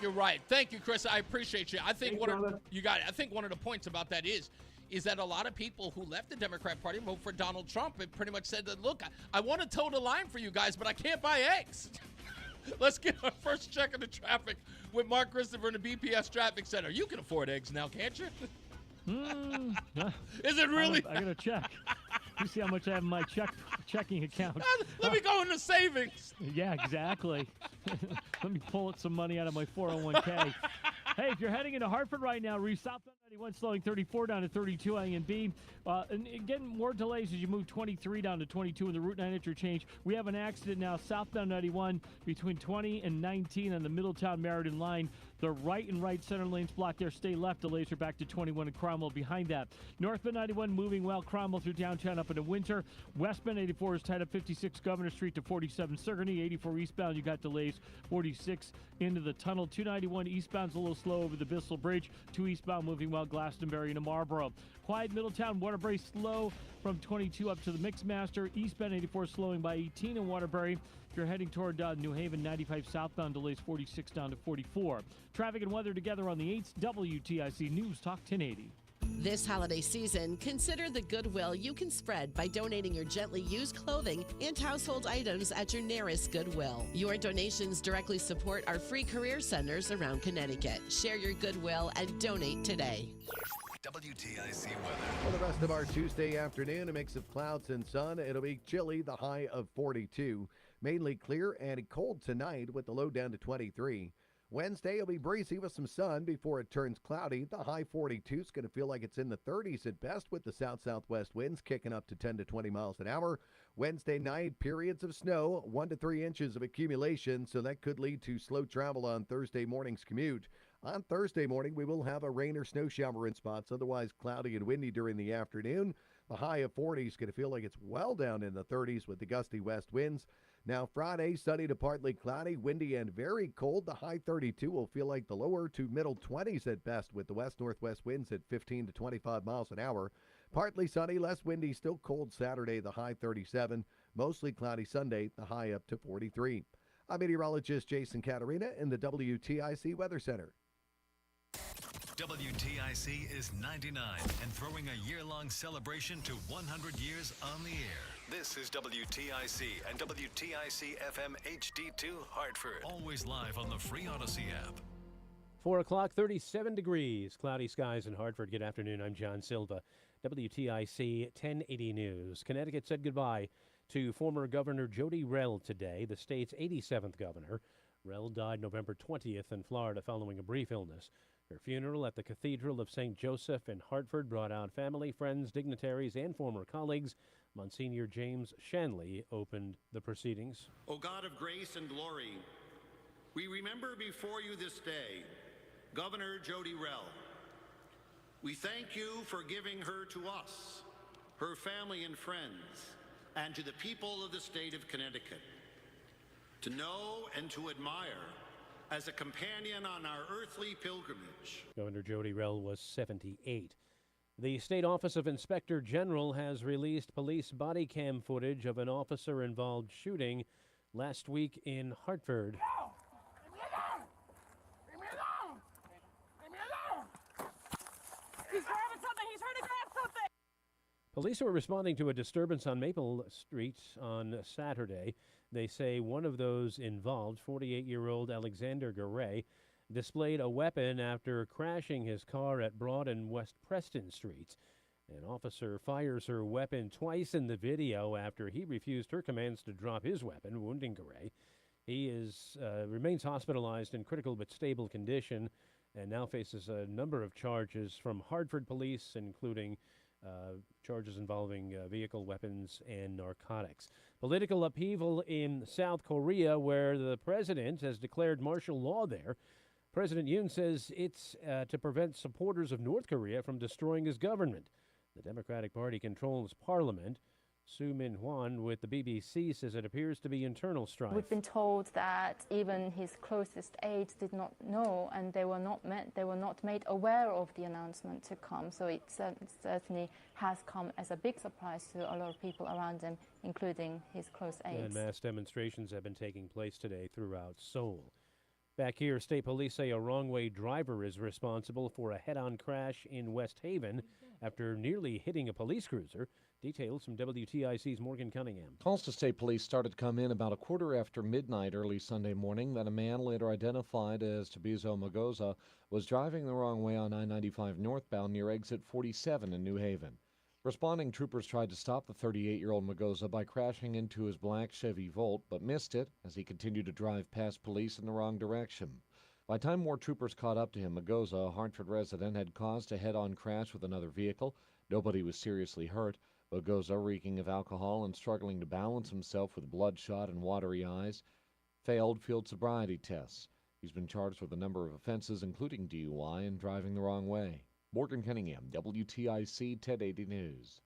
you're right. Thank you, Chris. I appreciate you. I think I think one of the points about that is that a lot of people who left the Democrat Party and voted for Donald Trump have pretty much said that, look, I want to toe the line for you guys, but I can't buy eggs. Let's get our first check of the traffic with Mark Christopher in the BPS Traffic Center. You can afford eggs now, can't you? Is it really? I got to check. You see how much I have in my checking account. Let me go into savings. Yeah, exactly. Let me pull some money out of my 401k. Hey, if you're heading into Hartford right now, Reese, southbound 91 slowing 34 down to 32 A and B. And getting more delays as you move 23 down to 22 in the Route 9 interchange. We have an accident now southbound 91 between 20 and 19 on the Middletown-Meriden line. The right and right center lanes blocked there. Stay left. Delays are back to 21 and Cromwell behind that. Northbound 91 moving well. Cromwell through downtown up into Winter. Westbound 84 is tied up 56 Governor Street to 47 Sigourney. 84 eastbound, you got delays. 46 into the tunnel. 291 eastbound's a little slow over the Bissell Bridge. 2 eastbound moving well. Glastonbury into Marlboro. Quiet Middletown. Waterbury slow from 22 up to the Mixmaster. Eastbound 84 slowing by 18 in Waterbury. If you're heading toward New Haven, 95 southbound delays 46 down to 44. Traffic and weather together on the 8th WTIC News Talk 1080. This holiday season, consider the goodwill you can spread by donating your gently used clothing and household items at your nearest Goodwill. Your donations directly support our free career centers around Connecticut. Share your goodwill and donate today. WTIC weather. For the rest of our Tuesday afternoon, a mix of clouds and sun. It'll be chilly, the high of 42. Mainly clear and cold tonight with the low down to 23. Wednesday will be breezy with some sun before it turns cloudy. The high 42 is going to feel like it's in the 30s at best with the south-southwest winds kicking up to 10 to 20 miles an hour. Wednesday night, periods of snow, 1 to 3 inches of accumulation, so that could lead to slow travel on Thursday morning's commute. On Thursday morning, we will have a rain or snow shower in spots, otherwise cloudy and windy during the afternoon. The high of 40 is going to feel like it's well down in the 30s with the gusty west winds. Now Friday, sunny to partly cloudy, windy and very cold. The high 32 will feel like the lower to middle 20s at best with the west-northwest winds at 15 to 25 miles an hour. Partly sunny, less windy, still cold Saturday, the high 37. Mostly cloudy Sunday, the high up to 43. I'm meteorologist Jason Caterina in the WTIC Weather Center. WTIC is 99 and throwing a year-long celebration to 100 years on the air. This is WTIC and WTIC FM HD2 Hartford. Always live on the free Odyssey app. 4 o'clock, 37 degrees. Cloudy skies in Hartford. Good afternoon. I'm John Silva. WTIC 1080 News. Connecticut said goodbye to former Governor Jody Rell today, the state's 87th governor. Rell died November 20th in Florida following a brief illness. Her funeral at the Cathedral of St. Joseph in Hartford brought out family, friends, dignitaries, and former colleagues. Monsignor James Shanley opened the proceedings. O God of grace and glory, we remember before you this day Governor Jody Rell. We thank you for giving her to us, her family and friends, and to the people of the state of Connecticut. To know and to admire as a companion on our earthly pilgrimage. Governor Jody Rell was 78. The State Office of Inspector General has released police body cam footage of an officer-involved shooting last week in Hartford. He's grabbing something. He's trying to grab something. Police were responding to a disturbance on Maple Street on Saturday. They say one of those involved, 48-year-old Alexander Garay, displayed a weapon after crashing his car at Broad and West Preston Streets. An officer fires her weapon twice in the video after he refused her commands to drop his weapon, wounding Garay. He remains hospitalized in critical but stable condition and now faces a number of charges from Hartford police, including charges involving vehicle weapons and narcotics. Political upheaval in South Korea, where the president has declared martial law there. President Yoon says it's to prevent supporters of North Korea from destroying his government. The Democratic Party controls parliament. Sue Min-hwan with the BBC says it appears to be internal strife. We've been told that even his closest aides did not know, and they were not made aware of the announcement to come. So it certainly has come as a big surprise to a lot of people around him, including his close aides. And mass demonstrations have been taking place today throughout Seoul. Back here, state police say a wrong-way driver is responsible for a head-on crash in West Haven after nearly hitting a police cruiser. Details from WTIC's Morgan Cunningham. Calls to state police started to come in about a quarter after midnight early Sunday morning that a man later identified as Tabizo Magoza was driving the wrong way on I-95 northbound near exit 47 in New Haven. Responding troopers tried to stop the 38-year-old Magoza by crashing into his black Chevy Volt, but missed it as he continued to drive past police in the wrong direction. By the time more troopers caught up to him, Magoza, a Hartford resident, had caused a head-on crash with another vehicle. Nobody was seriously hurt. Magoza, reeking of alcohol and struggling to balance himself with bloodshot and watery eyes, failed field sobriety tests. He's been charged with a number of offenses, including DUI and driving the wrong way. Morgan Cunningham, WTIC 1080 News.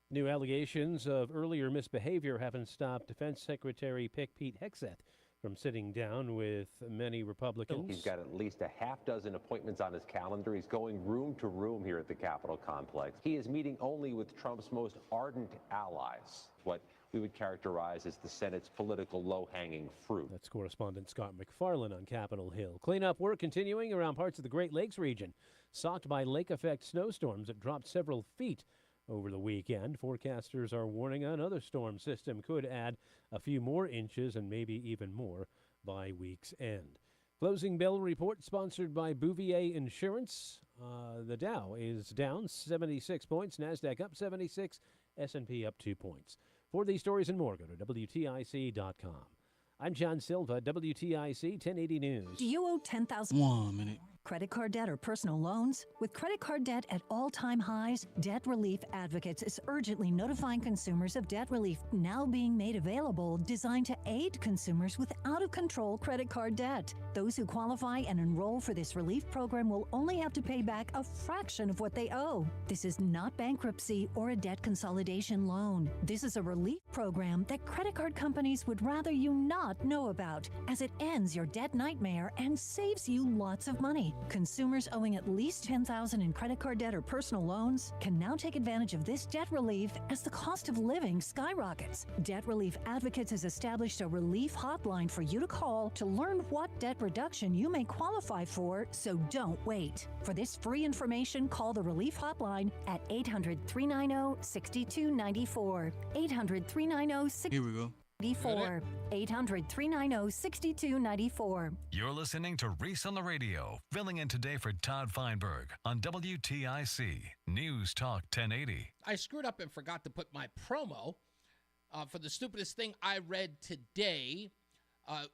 New allegations of earlier misbehavior haven't stopped Defense Secretary Pete Hegseth from sitting down with many Republicans. He's got at least a half dozen appointments on his calendar. He's going room to room here at the Capitol complex. He is meeting only with Trump's most ardent allies, what we would characterize as the Senate's political low-hanging fruit. That's correspondent Scott McFarland on Capitol Hill. Cleanup work continuing around parts of the Great Lakes region. socked by lake effect snowstorms that dropped several feet over the weekend. Forecasters are warning another storm system could add a few more inches and maybe even more by week's end. Closing bell report sponsored by Bouvier Insurance. The Dow is down 76 points, NASDAQ up 76, S&P up 2 points. For these stories and more, go to WTIC.com. I'm John Silva, WTIC 1080 News. Do you owe $10,000? 1 minute. Credit card debt or personal loans? With credit card debt at all-time highs, Debt Relief Advocates is urgently notifying consumers of debt relief now being made available, designed to aid consumers with out-of-control credit card debt. Those who qualify and enroll for this relief program will only have to pay back a fraction of what they owe. This is not bankruptcy or a debt consolidation loan. This is a relief program that credit card companies would rather you not know about, as it ends your debt nightmare and saves you lots of money. Consumers owing at least $10,000 in credit card debt or personal loans can now take advantage of this debt relief as the cost of living skyrockets. Debt Relief Advocates has established a relief hotline for you to call to learn what debt reduction you may qualify for, so don't wait. For this free information, call the relief hotline at 800-390-6294. 800-390-6294. Here we go. 800-390-6294. You're listening to Reese on the Radio, filling in today for Todd Feinberg on WTIC News Talk 1080. I screwed up and forgot to put my promo for the stupidest thing I read today,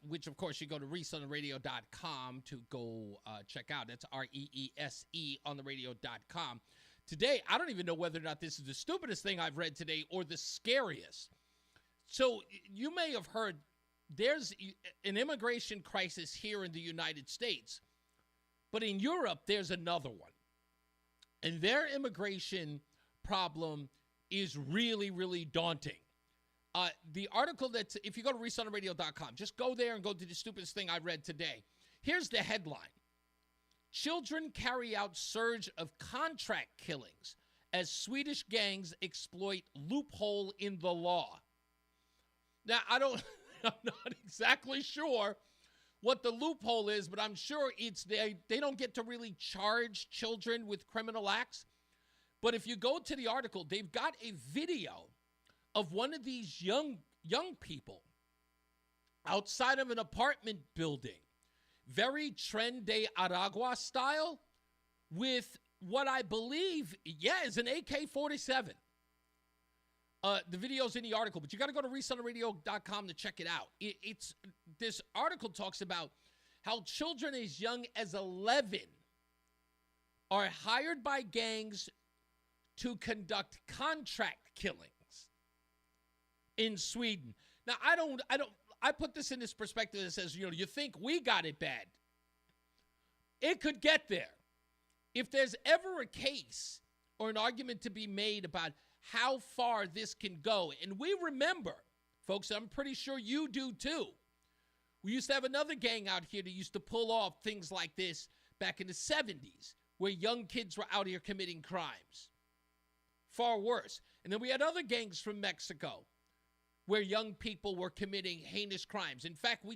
which, of course, you go to reeseontheradio.com to go check out. That's REESE on the radio.com. Today, I don't even know whether or not this is the stupidest thing I've read today or the scariest. So you may have heard there's an immigration crisis here in the United States, but in Europe, there's another one. And their immigration problem is really, really daunting. The article that's, if you go to reeseontheradio.com, just go there and go to the stupidest thing I read today. Here's the headline. Children carry out surge of contract killings as Swedish gangs exploit loophole in the law. Now, I'm not exactly sure what the loophole is, but I'm sure it's they don't get to really charge children with criminal acts. But if you go to the article, they've got a video of one of these young people outside of an apartment building, very Tren de Aragua style, with what I believe, is an AK-47. The video's in the article, but you got to go to reeseontheradio.com to check it out. This article talks about how children as young as 11 are hired by gangs to conduct contract killings in Sweden. Now, I put this in this perspective that says, you think we got it bad. It could get there. If there's ever a case or an argument to be made about how far this can go. And we remember, folks, I'm pretty sure you do too. We used to have another gang out here that used to pull off things like this back in the 70s, where young kids were out here committing crimes. Far worse. And then we had other gangs from Mexico where young people were committing heinous crimes. In fact,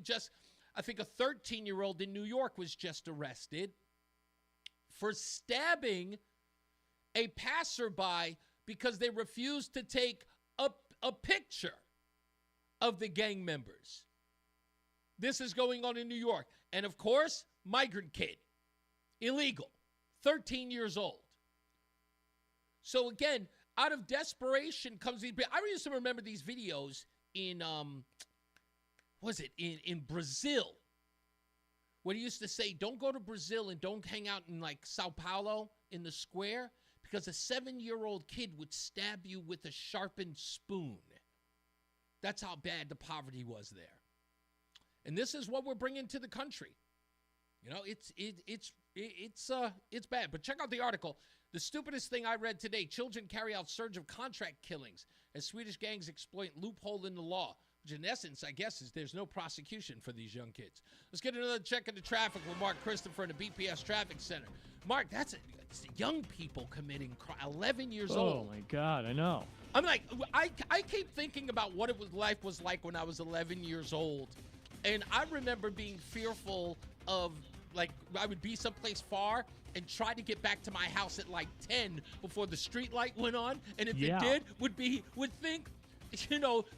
I think a 13-year-old in New York was just arrested for stabbing a passerby because they refused to take a picture of the gang members. This is going on in New York. And, of course, migrant kid, illegal, 13 years old. So, again, out of desperation comes these. I used to remember these videos in, in Brazil, where he used to say, don't go to Brazil and don't hang out in, like, Sao Paulo in the square, because a 7-year-old kid would stab you with a sharpened spoon. That's how bad the poverty was there. And this is what we're bringing to the country. It's bad. But check out the article. The stupidest thing I read today, children carry out surge of contract killings as Swedish gangs exploit loophole in the law, which in essence, I guess, is there's no prosecution for these young kids. Let's get another check of the traffic with Mark Christopher in the BPS Traffic Center. Mark, it's young people committing crime, 11 years old. Oh, my God, I know. I'm like, I keep thinking about what life was like when I was 11 years old. And I remember being fearful of, like, I would be someplace far and tried to get back to my house at like 10 before the street light went on. And if Yeah. it did, would think,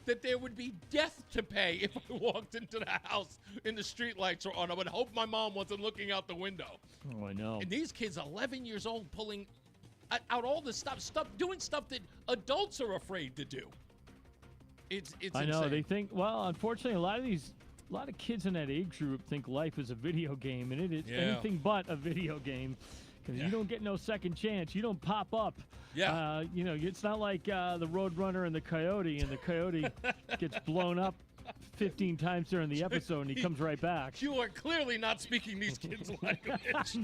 that there would be death to pay if I walked into the house and the street lights were on. I would hope my mom wasn't looking out the window. Oh, I know. And these kids, 11 years old, pulling out all this stuff, doing stuff that adults are afraid to do. It's I know. insane. They think, well, unfortunately, a lot of kids in that age group think life is a video game, and it is anything but a video game. Because you don't get no second chance. You don't pop up. Yeah. It's not like the Roadrunner and the Coyote gets blown up 15 times during the episode, and he comes right back. You are clearly not speaking these kids' language.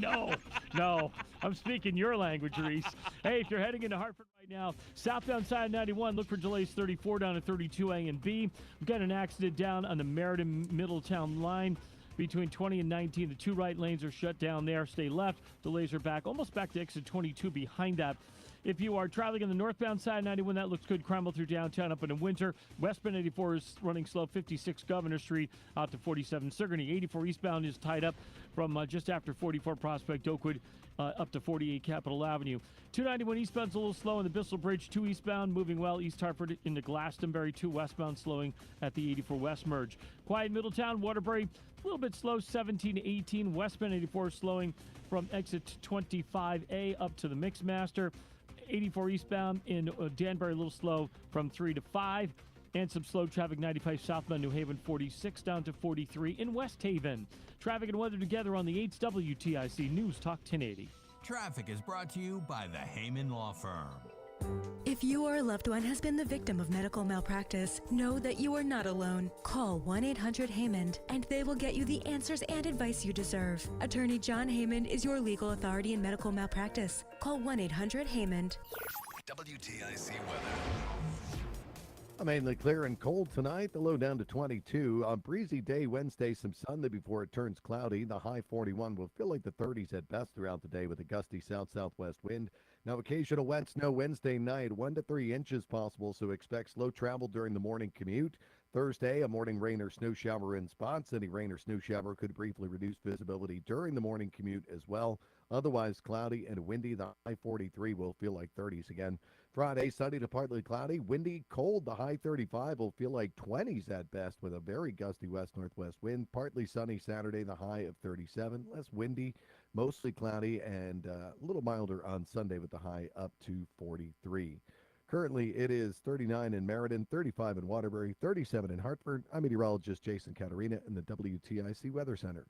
No. I'm speaking your language, Reese. Hey, if you're heading into Hartford right now, southbound side of 91, look for delays 34 down to 32 A and B. We've got an accident down on the Meriden-Middletown line. Between 20 and 19, the two right lanes are shut down there. Stay left. Delays are almost back to exit 22 behind that. If you are traveling on the northbound side of 91, that looks good. Crumble through downtown up into Winter. Westbound 84 is running slow. 56 Governor Street out to 47 Sigourney. 84 eastbound is tied up from just after 44 Prospect Oakwood up to 48 Capitol Avenue. 291 eastbound's a little slow on the Bissell Bridge. 2 eastbound moving well. East Hartford into Glastonbury. 2 westbound slowing at the 84 West merge. Quiet Middletown, Waterbury, a little bit slow. 17 to 18. Westbound 84 slowing from exit 25A up to the Mixmaster. 84 eastbound in Danbury, a little slow from 3 to 5. And some slow traffic 95 southbound New Haven, 46 down to 43 in West Haven. Traffic and weather together on the 8th WTIC News Talk 1080. Traffic is brought to you by the Heyman Law Firm. If you or a loved one has been the victim of medical malpractice, know that you are not alone. Call 1-800-HEYMAN and they will get you the answers and advice you deserve. Attorney John Heyman is your legal authority in medical malpractice. Call 1-800-HEYMAN. WTIC weather. Mainly clear and cold tonight. The low down to 22. A breezy day Wednesday, some sun before it turns cloudy. The high 41 will feel like the 30s at best throughout the day with a gusty south-southwest wind. Now occasional wet snow Wednesday night, 1 to 3 inches possible, so expect slow travel during the morning commute. Thursday, a morning rain or snow shower in spots. Any rain or snow shower could briefly reduce visibility during the morning commute as well. Otherwise cloudy and windy. The high 43 will feel like 30s again. Friday, sunny to partly cloudy, windy, cold. The high 35 will feel like 20s at best with a very gusty west-northwest wind. Partly sunny Saturday, the high of 37. Less windy, mostly cloudy, and a little milder on Sunday with the high up to 43. Currently, it is 39 in Meriden, 35 in Waterbury, 37 in Hartford. I'm meteorologist Jason Caterina in the WTIC Weather Center.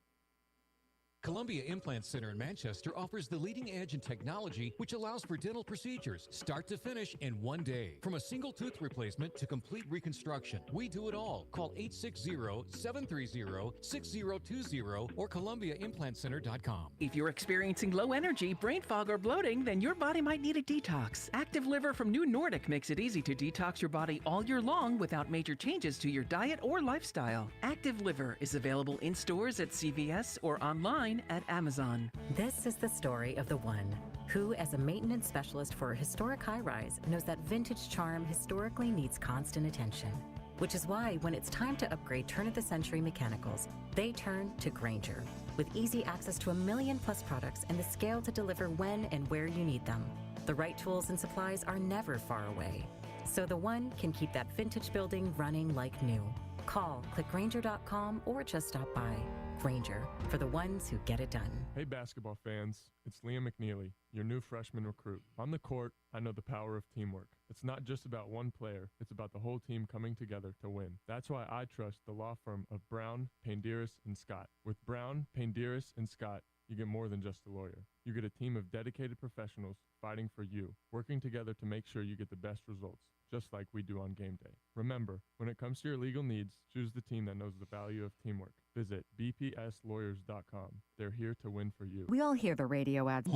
Columbia Implant Center in Manchester offers the leading edge in technology which allows for dental procedures start to finish in one day. From a single tooth replacement to complete reconstruction, we do it all. Call 860-730-6020 or ColumbiaImplantCenter.com. If you're experiencing low energy, brain fog, or bloating, then your body might need a detox. Active Liver from New Nordic makes it easy to detox your body all year long without major changes to your diet or lifestyle. Active Liver is available in stores at CVS or online at Amazon. This is the story of the one who, as a maintenance specialist for a historic high-rise, knows that vintage charm historically needs constant attention. Which is why when it's time to upgrade turn-of-the-century mechanicals, they turn to Grainger. With easy access to 1 million+ products and the scale to deliver when and where you need them. The right tools and supplies are never far away. So the one can keep that vintage building running like new. Call, click Grainger.com, or just stop by. Grainger, for the ones who get it done. Hey basketball fans, it's Liam McNeely, your new freshman recruit. On the court, I know the power of teamwork. It's not just about one player, it's about the whole team coming together to win. That's why I trust the law firm of Brown, Painderis, and Scott. With Brown, Painderis, and Scott, you get more than just a lawyer. You get a team of dedicated professionals fighting for you, working together to make sure you get the best results, just like we do on game day. Remember, when it comes to your legal needs, choose the team that knows the value of teamwork. Visit bpslawyers.com. They're here to win for you. We all hear the radio ads.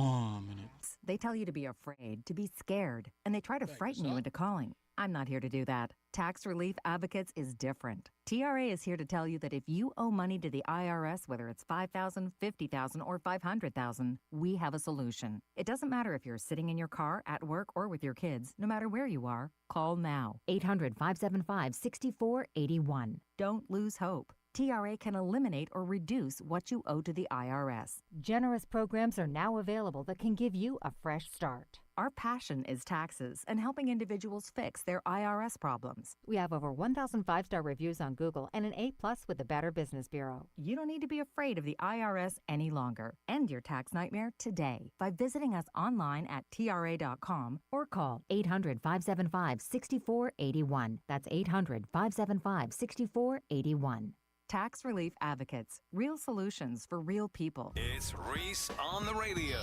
They tell you to be afraid, to be scared, and they try to frighten you into calling. I'm not here to do that. Tax Relief Advocates is different. TRA is here to tell you that if you owe money to the IRS, whether it's $5,000, $50,000, or $500,000, we have a solution. It doesn't matter if you're sitting in your car, at work, or with your kids. No matter where you are, call now. 800-575-6481. Don't lose hope. TRA can eliminate or reduce what you owe to the IRS. Generous programs are now available that can give you a fresh start. Our passion is taxes and helping individuals fix their IRS problems. We have over 1,000 5-star reviews on Google and an A+ with the Better Business Bureau. You don't need to be afraid of the IRS any longer. End your tax nightmare today by visiting us online at TRA.com or call 800-575-6481. That's 800-575-6481. Tax Relief Advocates. Real solutions for real people. It's Reese on the radio.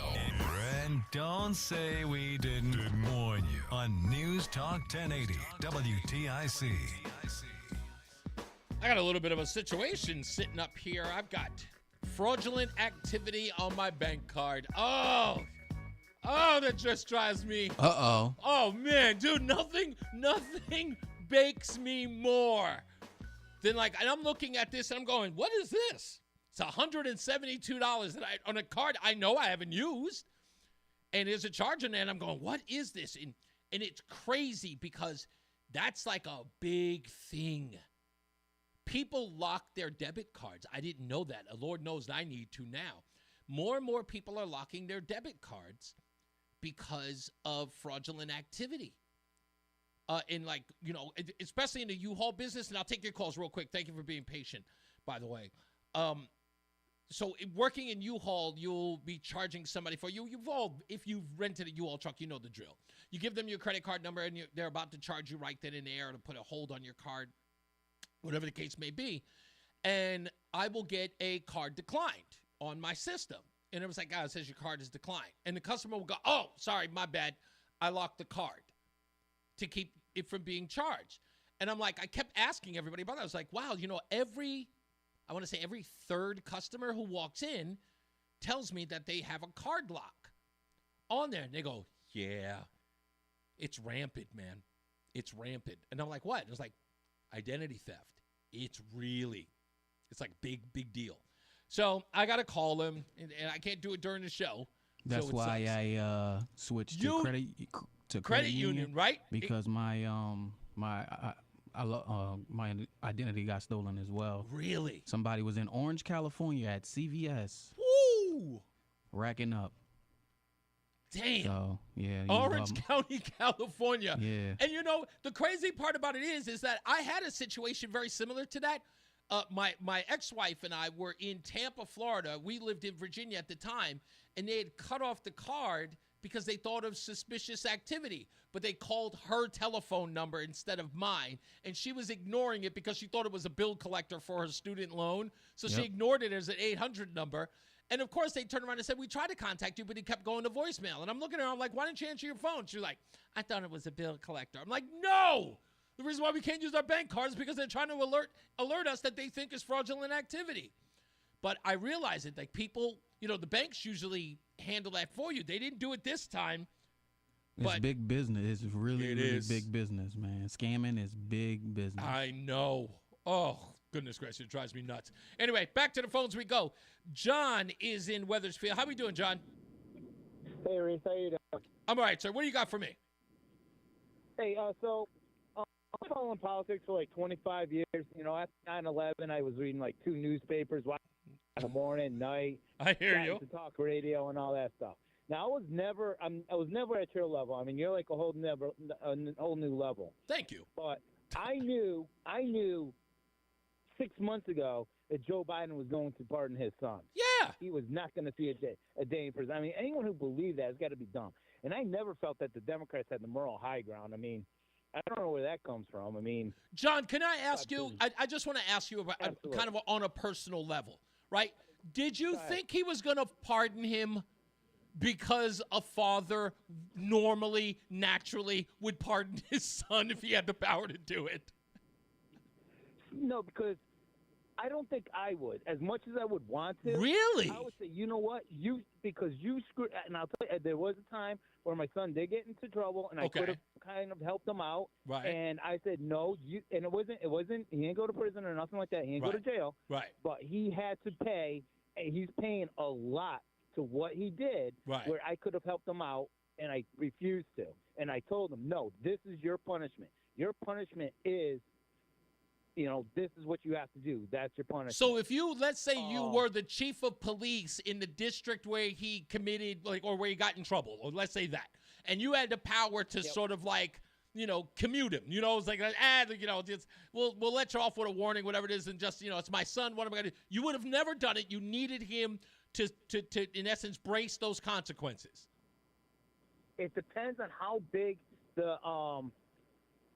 And don't say we didn't warn you on News Talk 1080 WTIC. I got a little bit of a situation sitting up here. I've got fraudulent activity on my bank card. Oh, that just drives me. Uh-oh. Oh, man, dude, nothing bakes me more than and I'm looking at this and I'm going, what is this? It's $172 that on a card I know I haven't used. And there's a charge in there, and I'm going, what is this? And it's crazy because that's like a big thing. People lock their debit cards. I didn't know that. Lord knows I need to now. More and more people are locking their debit cards because of fraudulent activity. Especially in the U-Haul business, and I'll take your calls real quick. Thank you for being patient, by the way. So working in U-Haul, you'll be charging somebody for you. If you've rented a U-Haul truck, you know the drill. You give them your credit card number, and they're about to charge you right then and there to put a hold on your card, whatever the case may be. And I will get a card declined on my system. And it was like, it says your card is declined. And the customer will go, oh, sorry, my bad. I locked the card to keep it from being charged. And I'm like, I kept asking everybody about that. I was like, wow, every third customer who walks in tells me that they have a card lock on there. And they go, yeah, it's rampant, man. It's rampant. And I'm like, what? It was like identity theft. It's like big deal. So I got to call him, and I can't do it during the show. That's so why I switched to credit union, right? Because my identity got stolen as well. Really? Somebody was in Orange, California at CVS. Woo! Racking up. Damn. So, yeah. Orange County, California. Yeah. And the crazy part about it is that I had a situation very similar to that. My ex-wife and I were in Tampa, Florida. We lived in Virginia at the time, and they had cut off the card because they thought of suspicious activity, but they called her telephone number instead of mine, and she was ignoring it because she thought it was a bill collector for her student loan, so she ignored it as an 800 number. And, of course, they turned around and said, we tried to contact you, but he kept going to voicemail. And I'm looking at her, I'm like, why didn't you answer your phone? She's like, I thought it was a bill collector. I'm like, no! The reason why we can't use our bank cards is because they're trying to alert us that they think is fraudulent activity. But I realize it, people, the banks usually handle that for you. They didn't do it this time. It's big business. It's really big business, man. Scamming is big business. I know. Oh, goodness gracious, it drives me nuts. Anyway, back to the phones we go. John is in Wethersfield. How we doing, John? Hey, Reese. How you doing? I'm all right, sir. What do you got for me? Hey, I'm following politics for 25 years. After 9/11, I was reading 2 newspapers, watching in the morning, night. I hear you. To talk radio and all that stuff. Now, I was never at your level. I mean, you're a whole new level. Thank you. But I knew 6 months ago that Joe Biden was going to pardon his son. Yeah. He was not going to see a day in prison. I mean, anyone who believed that has got to be dumb. And I never felt that the Democrats had the moral high ground. I mean, I don't know where that comes from. I mean, John, can I ask you? I just want to ask you about kind of on a personal level, right? Did you think he was going to pardon him because a father normally, naturally would pardon his son if he had the power to do it? No, because I don't think I would. As much as I would want to. Really? I would say, you know what? Because you screwed. And I'll tell you, there was a time where my son did get into trouble, and I could have kind of helped him out. Right. And I said, no, and it wasn't, he didn't go to prison or nothing like that. He didn't go to jail. Right. But he had to pay, and he's paying a lot to what he did, where I could have helped him out, and I refused to. And I told him, no, this is your punishment. Your punishment is this is what you have to do. That's your punishment. So if let's say you were the chief of police in the district where he committed, or where he got in trouble, or let's say that, and you had the power to sort of commute him, it's like, just, we'll let you off with a warning, whatever it is, and just, it's my son, what am I going to do? You would have never done it. You needed him to in essence, brace those consequences. It depends on how big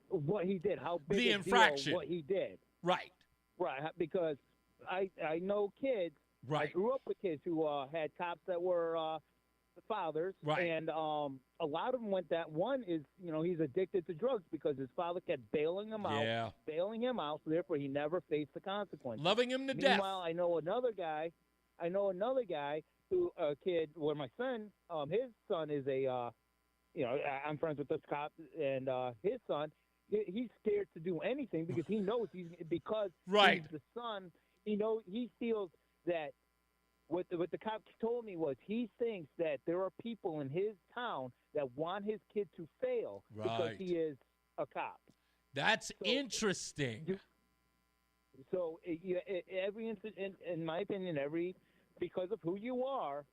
what he did, how big the a infraction, deal what he did. Right. Because I know kids. Right. I grew up with kids who had cops that were fathers. Right. And a lot of them went that. One is, he's addicted to drugs because his father kept bailing him out. So therefore he never faced the consequences. Loving him to death. Meanwhile, I know another guy who a kid where my son, his son is I'm friends with this cop, and his son, he's scared to do anything because he knows he's the son. He feels that what the cop told me was he thinks that there are people in his town that want his kid to fail because he is a cop. That's interesting. So every incident, in my opinion, because of who you are,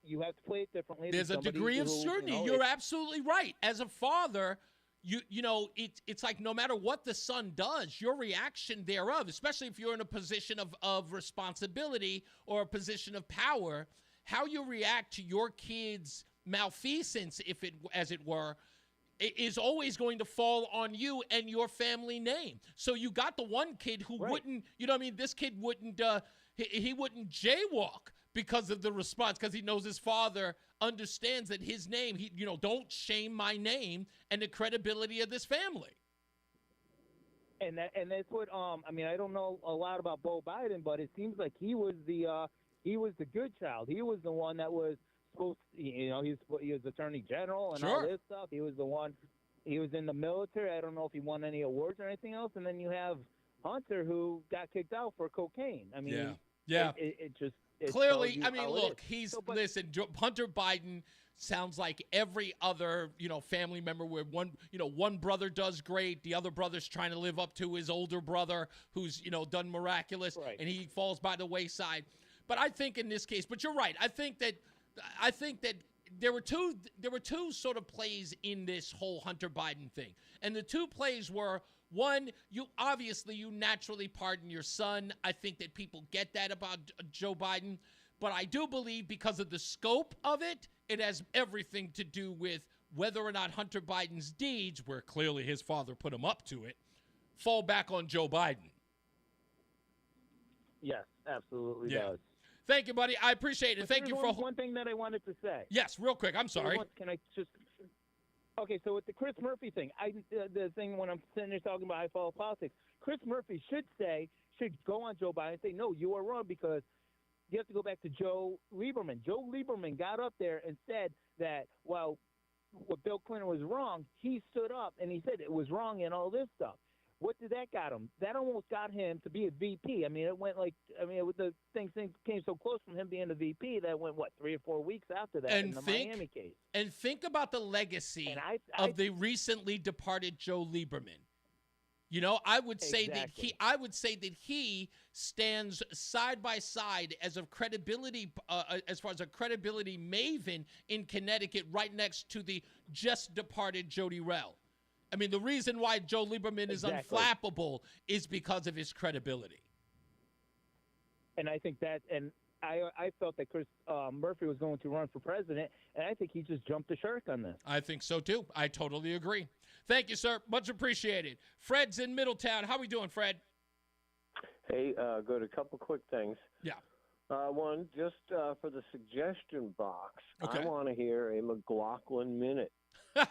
you have to play it differently. There's a degree of scrutiny. You're absolutely right. As a father, it's like no matter what the son does, your reaction thereof, especially if you're in a position of responsibility or a position of power, how you react to your kid's malfeasance, as it were, is always going to fall on you and your family name. So you got the one kid who wouldn't, this kid wouldn't, he wouldn't jaywalk because of the response, because he knows his father understands that his name, don't shame my name and the credibility of this family. And that's what I don't know a lot about Beau Biden, but it seems like he was the good child. He was the one that was supposed to, he was Attorney General and all this stuff. He was the one. He was in the military. I don't know if he won any awards or anything else. And then you have Hunter, who got kicked out for cocaine. I mean, it just. Clearly, look, listen, Hunter Biden sounds like every other, family member where one brother does great, the other brother's trying to live up to his older brother who's, done miraculous, and he falls by the wayside. But I think in this case, but you're right. I think that there were two sort of plays in this whole Hunter Biden thing. And the two plays were, one, you naturally pardon your son. I think that people get that about Joe Biden. But I do believe because of the scope of it, it has everything to do with whether or not Hunter Biden's deeds, where clearly his father put him up to it, fall back on Joe Biden. Yes, absolutely does. Thank you, buddy. I appreciate it. But Thank you for one thing that I wanted to say. Yes, real quick. I'm sorry. Can I just? Okay, so with the Chris Murphy thing, the thing when I'm sitting there talking about I follow politics, Chris Murphy should go on Joe Biden and say, no, you are wrong, because you have to go back to Joe Lieberman. Joe Lieberman got up there and said that, well, what Bill Clinton was wrong, he stood up and he said it was wrong and all this stuff. What did that got him? That almost got him to be a VP. It went the thing came so close from him being a VP that went, 3 or 4 weeks after that in the Miami case. And think about the legacy of the recently departed Joe Lieberman. I would say that he stands side by side as a credibility, as far as a credibility maven in Connecticut, right next to the just departed Jody Rell. The reason why Joe Lieberman is unflappable is because of his credibility. And I think that, and I felt that Chris Murphy was going to run for president, and I think he just jumped the shark on this. I think so, too. I totally agree. Thank you, sir. Much appreciated. Fred's in Middletown. How we doing, Fred? Hey, good. A couple quick things. Yeah. One, just for the suggestion box, okay. I want to hear a McLaughlin minute.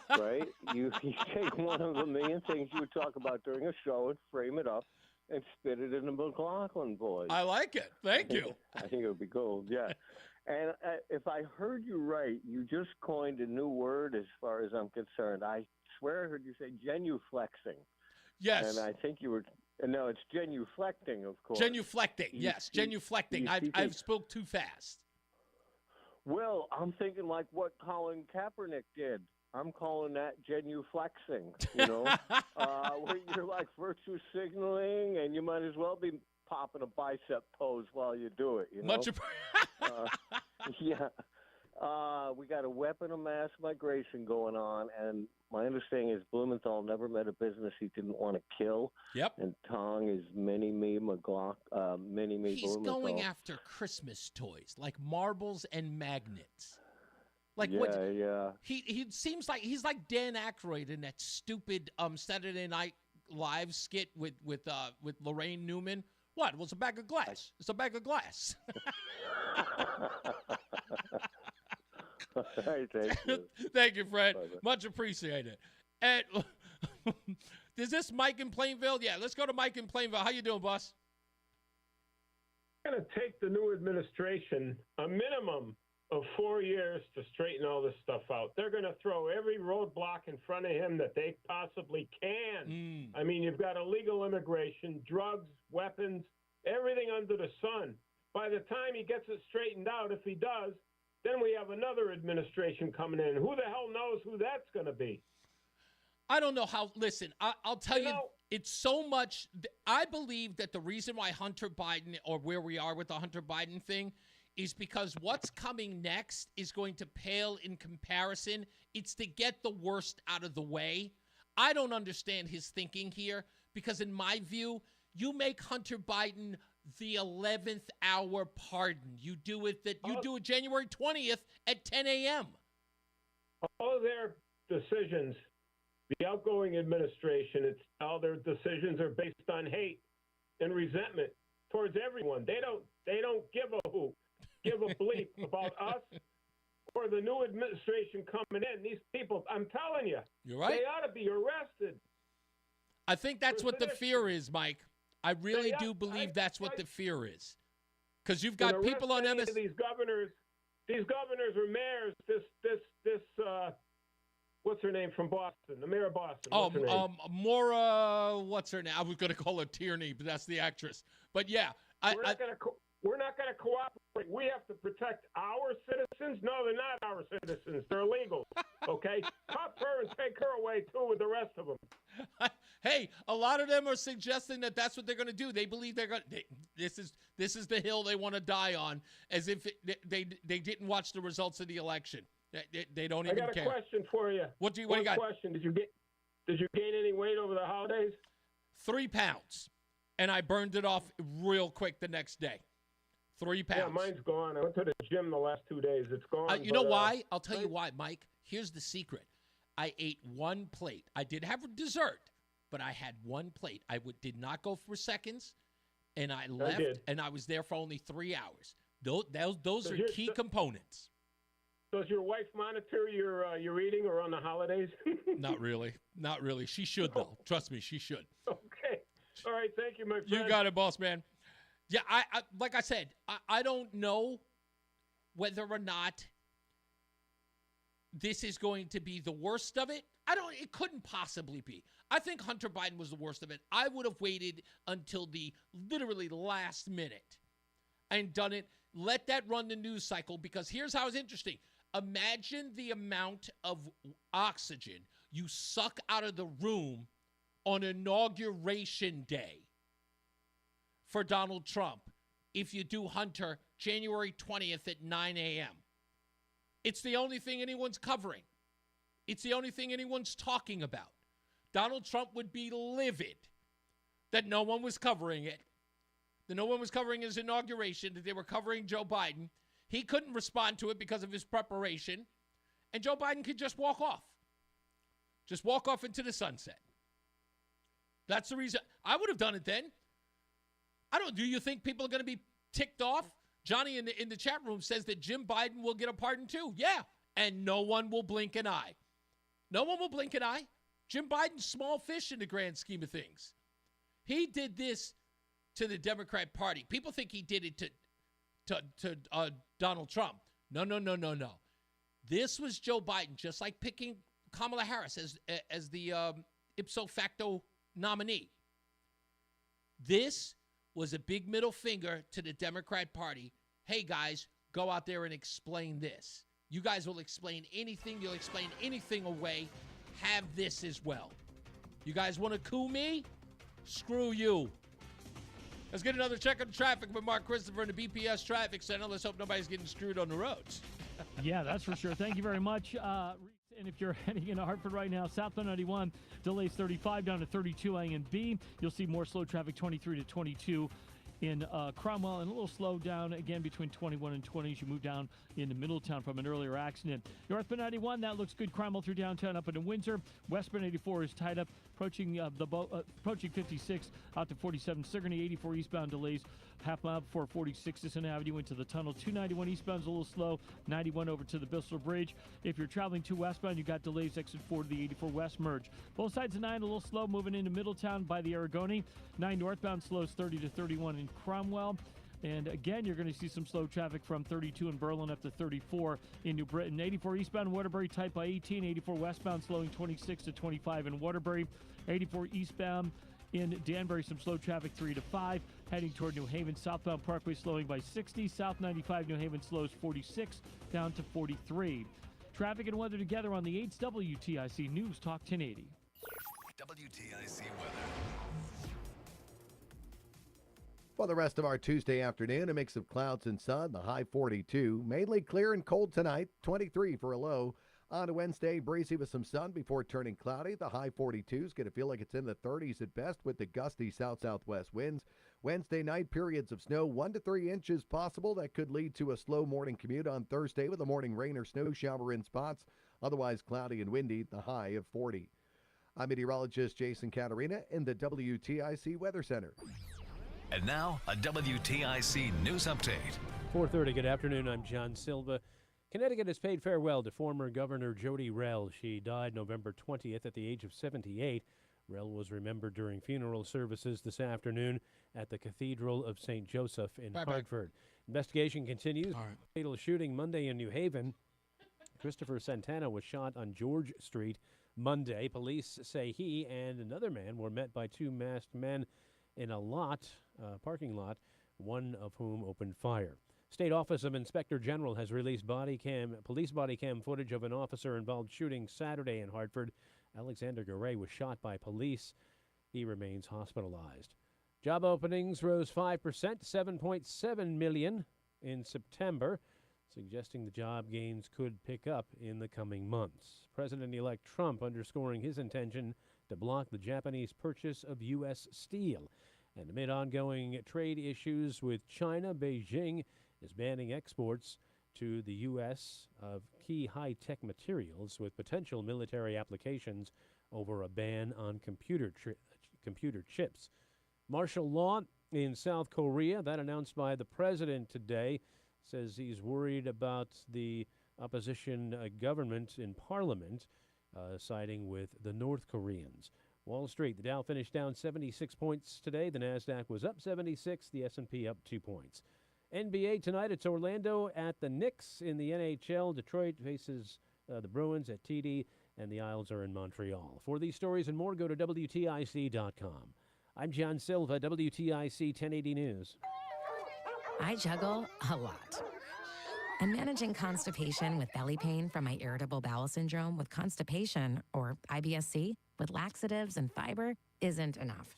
Right? You take one of the million things you would talk about during a show and frame it up and spit it in the McLaughlin voice. I like it. Thank you. I think it would be gold, yeah. And if I heard you right, you just coined a new word as far as I'm concerned. I swear I heard you say genuflexing. Yes. And I think you were – no, it's genuflecting, of course. Genuflecting, yes, genuflecting. I've spoke too fast. Well, I'm thinking like what Colin Kaepernick did I'm calling that genuflexing, where you're like virtue signaling, and you might as well be popping a bicep pose while you do it, Much yeah. We got a weapon of mass migration going on, and my understanding is Blumenthal never met a business he didn't want to kill. Yep. And Tong is Mini-Me Blumenthal. He's going after Christmas toys, like marbles and magnets. Like yeah. He seems like he's like Dan Aykroyd in that stupid Saturday Night Live skit with Lorraine Newman. What? Well, it's a bag of glass. It's a bag of glass. Thank you. Thank you, Fred. Much appreciated. And is this Mike in Plainville? Yeah, let's go to Mike in Plainville. How you doing, boss? I'm going to take the new administration a minimum of 4 years to straighten all this stuff out. They're going to throw every roadblock in front of him that they possibly can. I mean, you've got illegal immigration, drugs, weapons, everything under the sun. By the time he gets it straightened out, if he does, then we have another administration coming in. Who the hell knows who that's going to be? I don't know how. Listen, I'll tell you, it's so much. I believe that the reason why Hunter Biden, or where we are with the Hunter Biden thing, is because what's coming next is going to pale in comparison. It's to get the worst out of the way. I don't understand his thinking here because, in my view, you make Hunter Biden the 11th hour pardon. You do it January 20th at 10 a.m. All their decisions, the outgoing administration, all their decisions are based on hate and resentment towards everyone. They don't give a hoot, give a bleep about us or the new administration coming in. These people, I'm telling you, you're right. They ought to be arrested. I think that's what the fear is, Mike. I really do believe that's what the fear is, because you've got people on MS. These governors or mayors. This what's her name from Boston? The mayor of Boston. What's her name? Maura. What's her name? I was going to call her Tierney, but that's the actress. But yeah, we're not going to cooperate. We have to protect our citizens. No, they're not our citizens. They're illegal. Okay, cuff her and take her away too with the rest of them. Hey, a lot of them are suggesting that that's what they're going to do. They believe they're going. This is the hill they want to die on, as if they didn't watch the results of the election. They don't even care. I got a question for you. What do you got? Question: Did you gain any weight over the holidays? 3 pounds, and I burned it off real quick the next day. 3 pounds. Yeah, mine's gone. I went to the gym the last 2 days. It's gone. You know why? I'll tell you why, Mike. Here's the secret. I ate 1 plate. I did have a dessert, but I had 1 plate. I did not go for seconds, and I left, and I was there for only 3 hours. Those are key components. Does your wife monitor your eating or on the holidays? Not really. Not really. She should, though. Trust me, she should. Okay. All right. Thank you, my friend. You got it, boss man. Yeah, I like I said, I don't know whether or not this is going to be the worst of it. It couldn't possibly be. I think Hunter Biden was the worst of it. I would have waited until the literally last minute and done it. Let that run the news cycle, because here's how it's interesting. Imagine the amount of oxygen you suck out of the room on Inauguration Day for Donald Trump if you do Hunter January 20th at 9 a.m. It's the only thing anyone's covering. It's the only thing anyone's talking about. Donald Trump would be livid that no one was covering it, that no one was covering his inauguration, that they were covering Joe Biden. He couldn't respond to it because of his preparation, and Joe Biden could just walk off. Just walk off into the sunset. That's the reason. I would have done it then. Do you think people are going to be ticked off? Johnny in the chat room says that Jim Biden will get a pardon too. Yeah, and no one will blink an eye. No one will blink an eye. Jim Biden's small fish in the grand scheme of things. He did this to the Democrat Party. People think he did it to Donald Trump. No. This was Joe Biden, just like picking Kamala Harris as the ipso facto nominee. This was a big middle finger to the Democrat Party. Hey, guys, go out there and explain this. You guys will explain anything. You'll explain anything away. Have this as well. You guys want to coup me? Screw you. Let's get another check on traffic with Mark Christopher in the BPS Traffic Center. Let's hope nobody's getting screwed on the roads. Yeah, that's for sure. Thank you very much. And if you're heading into Hartford right now, southbound 91, delays 35 down to 32 A and B. You'll see more slow traffic 23 to 22 in Cromwell, and a little slow down again between 21 and 20 as you move down into Middletown from an earlier accident. Northbound 91, that looks good. Cromwell through downtown up into Windsor. Westbound 84 is tied up, approaching 56 out to 47. Sigourney 84 eastbound delays half mile before 46 Sisson Avenue into the tunnel. 291 eastbound is a little slow. 91 over to the Bissell Bridge. If you're traveling to westbound, you got delays exit 4 to the 84 west merge. Both sides of 9 a little slow moving into Middletown by the Aragoni. 9 northbound slows 30 to 31 in Cromwell. And again, you're going to see some slow traffic from 32 in Berlin up to 34 in New Britain. 84 eastbound Waterbury tight by 18. 84 westbound slowing 26 to 25 in Waterbury. 84 eastbound in Danbury, some slow traffic 3 to 5. Heading toward New Haven. Southbound Parkway slowing by 60. South 95 New Haven slows 46 down to 43. Traffic and weather together on the 8's WTIC News Talk 1080. WTIC weather. For the rest of our Tuesday afternoon, a mix of clouds and sun, the high 42. Mainly clear and cold tonight, 23 for a low. On to Wednesday, breezy with some sun before turning cloudy. The high 42s going to feel like it's in the 30s at best with the gusty south-southwest winds. Wednesday night, periods of snow, 1 to 3 inches possible. That could lead to a slow morning commute on Thursday with a morning rain or snow shower in spots. Otherwise cloudy and windy, the high of 40. I'm meteorologist Jason Caterina in the WTIC Weather Center. And now, a WTIC news update. 4:30, good afternoon. I'm John Silva. Connecticut has paid farewell to former Governor Jody Rell. She died November 20th at the age of 78. Rell was remembered during funeral services this afternoon at the Cathedral of St. Joseph in Hartford. Investigation continues. Fatal shooting Monday in New Haven. Christopher Santana was shot on George Street Monday. Police say he and another man were met by 2 masked men in a parking lot, one of whom opened fire. State Office of Inspector General has released police body cam footage of an officer-involved shooting Saturday in Hartford. Alexander Garay was shot by police. He remains hospitalized. Job openings rose 5%, 7.7 million in September, suggesting the job gains could pick up in the coming months. President-elect Trump underscoring his intention to block the Japanese purchase of U.S. steel. And amid ongoing trade issues with China, Beijing is banning exports to the U.S. of key high-tech materials with potential military applications over a ban on computer chips. Martial law in South Korea, that announced by the president today, says he's worried about the opposition government in parliament siding with the North Koreans. Wall Street, the Dow finished down 76 points today. The NASDAQ was up 76, the S&P up 2 points. NBA tonight, it's Orlando at the Knicks in the NHL. Detroit faces the Bruins at TD, and the Isles are in Montreal. For these stories and more, go to WTIC.com. I'm John Silva, WTIC 1080 News. I juggle a lot. And managing constipation with belly pain from my irritable bowel syndrome with constipation, or IBS-C, with laxatives and fiber isn't enough.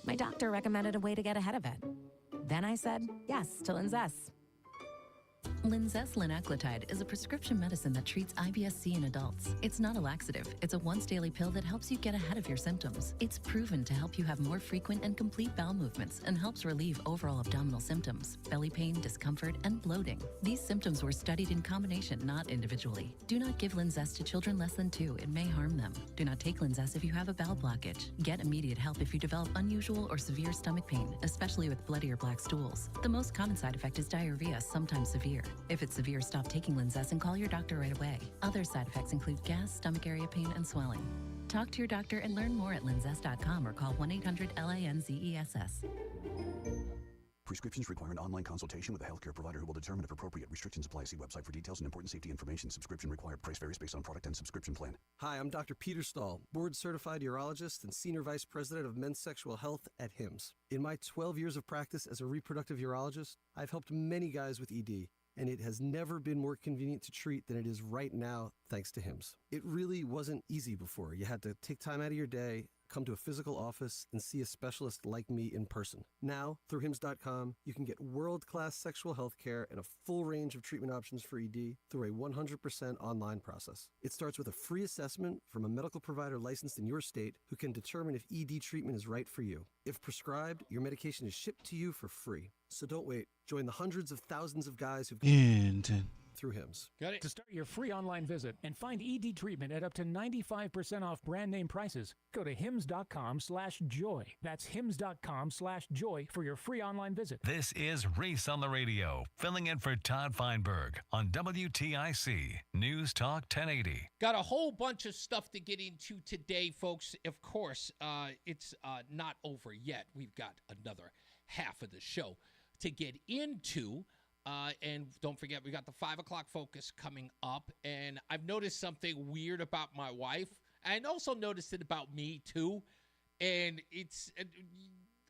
My doctor recommended a way to get ahead of it. Then I said yes to Linzess. Linzess linaclotide is a prescription medicine that treats IBS-C in adults. It's not a laxative. It's a once-daily pill that helps you get ahead of your symptoms. It's proven to help you have more frequent and complete bowel movements and helps relieve overall abdominal symptoms, belly pain, discomfort, and bloating. These symptoms were studied in combination, not individually. Do not give Linzess to children less than 2. It may harm them. Do not take Linzess if you have a bowel blockage. Get immediate help if you develop unusual or severe stomach pain, especially with bloody or black stools. The most common side effect is diarrhea, sometimes severe. If it's severe, stop taking Linzess and call your doctor right away. Other side effects include gas, stomach area pain, and swelling. Talk to your doctor and learn more at linzess.com or call 1-800-LINZESS. Prescriptions require an online consultation with a healthcare provider who will determine if appropriate. Restrictions apply. See website for details and important safety information. Subscription required. Price varies based on product and subscription plan. Hi, I'm Dr. Peter Stahl, board-certified urologist and senior vice president of men's sexual health at HIMSS. In my 12 years of practice as a reproductive urologist, I've helped many guys with ED. and it has never been more convenient to treat than it is right now, thanks to Hims. It really wasn't easy before. You had to take time out of your day, come to a physical office, and see a specialist like me in person. Now, through Hims.com, you can get world-class sexual health care and a full range of treatment options for ED through a 100% online process. It starts with a free assessment from a medical provider licensed in your state who can determine if ED treatment is right for you. If prescribed, your medication is shipped to you for free. So don't wait. Join the hundreds of thousands of guys who've through Hims. Got it. To start your free online visit and find ED treatment at up to 95% off brand name prices, go to hims.com/joy. That's hims.com/joy for your free online visit. This is Reese on the radio, filling in for Todd Feinberg on WTIC News Talk 1080. Got a whole bunch of stuff to get into today, folks. Of course, it's not over yet. We've got another half of the show to get into. And don't forget, we got the 5 o'clock focus coming up. And I've noticed something weird about my wife. And also noticed it about me, too. And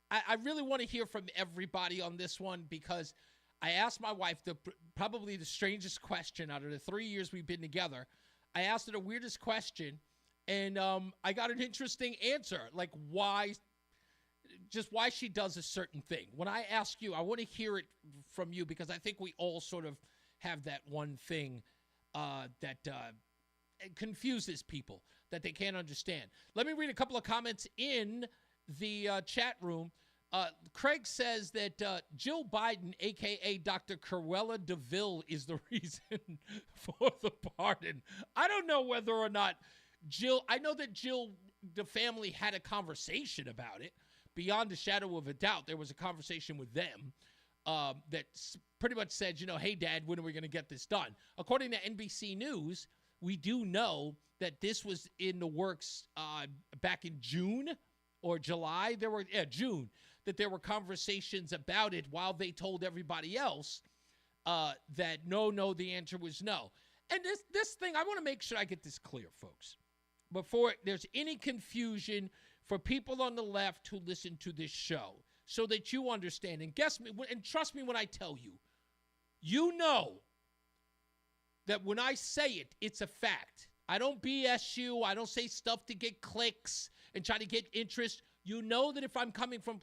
I really want to hear from everybody on this one, because I asked my wife probably the strangest question out of the 3 years we've been together. I asked her the weirdest question, and I got an interesting answer, like why she does a certain thing. When I ask you, I want to hear it from you, because I think we all sort of have that one thing that confuses people, that they can't understand. Let me read a couple of comments in the chat room. Craig says that Jill Biden, a.k.a. Dr. Cruella DeVille, is the reason for the pardon. I don't know whether or not Jill – I know that Jill, the family, had a conversation about it. Beyond a shadow of a doubt, there was a conversation with them that pretty much said, hey, Dad, when are we going to get this done? According to NBC News, we do know that this was in the works back in June or July. June, that there were conversations about it while they told everybody else that no, the answer was no. And this thing, I want to make sure I get this clear, folks, before there's any confusion for people on the left who listen to this show, so that you understand. And guess me, and trust me when I tell you, you know that when I say it, it's a fact. I don't BS you. I don't say stuff to get clicks and try to get interest. You know that if I'm coming from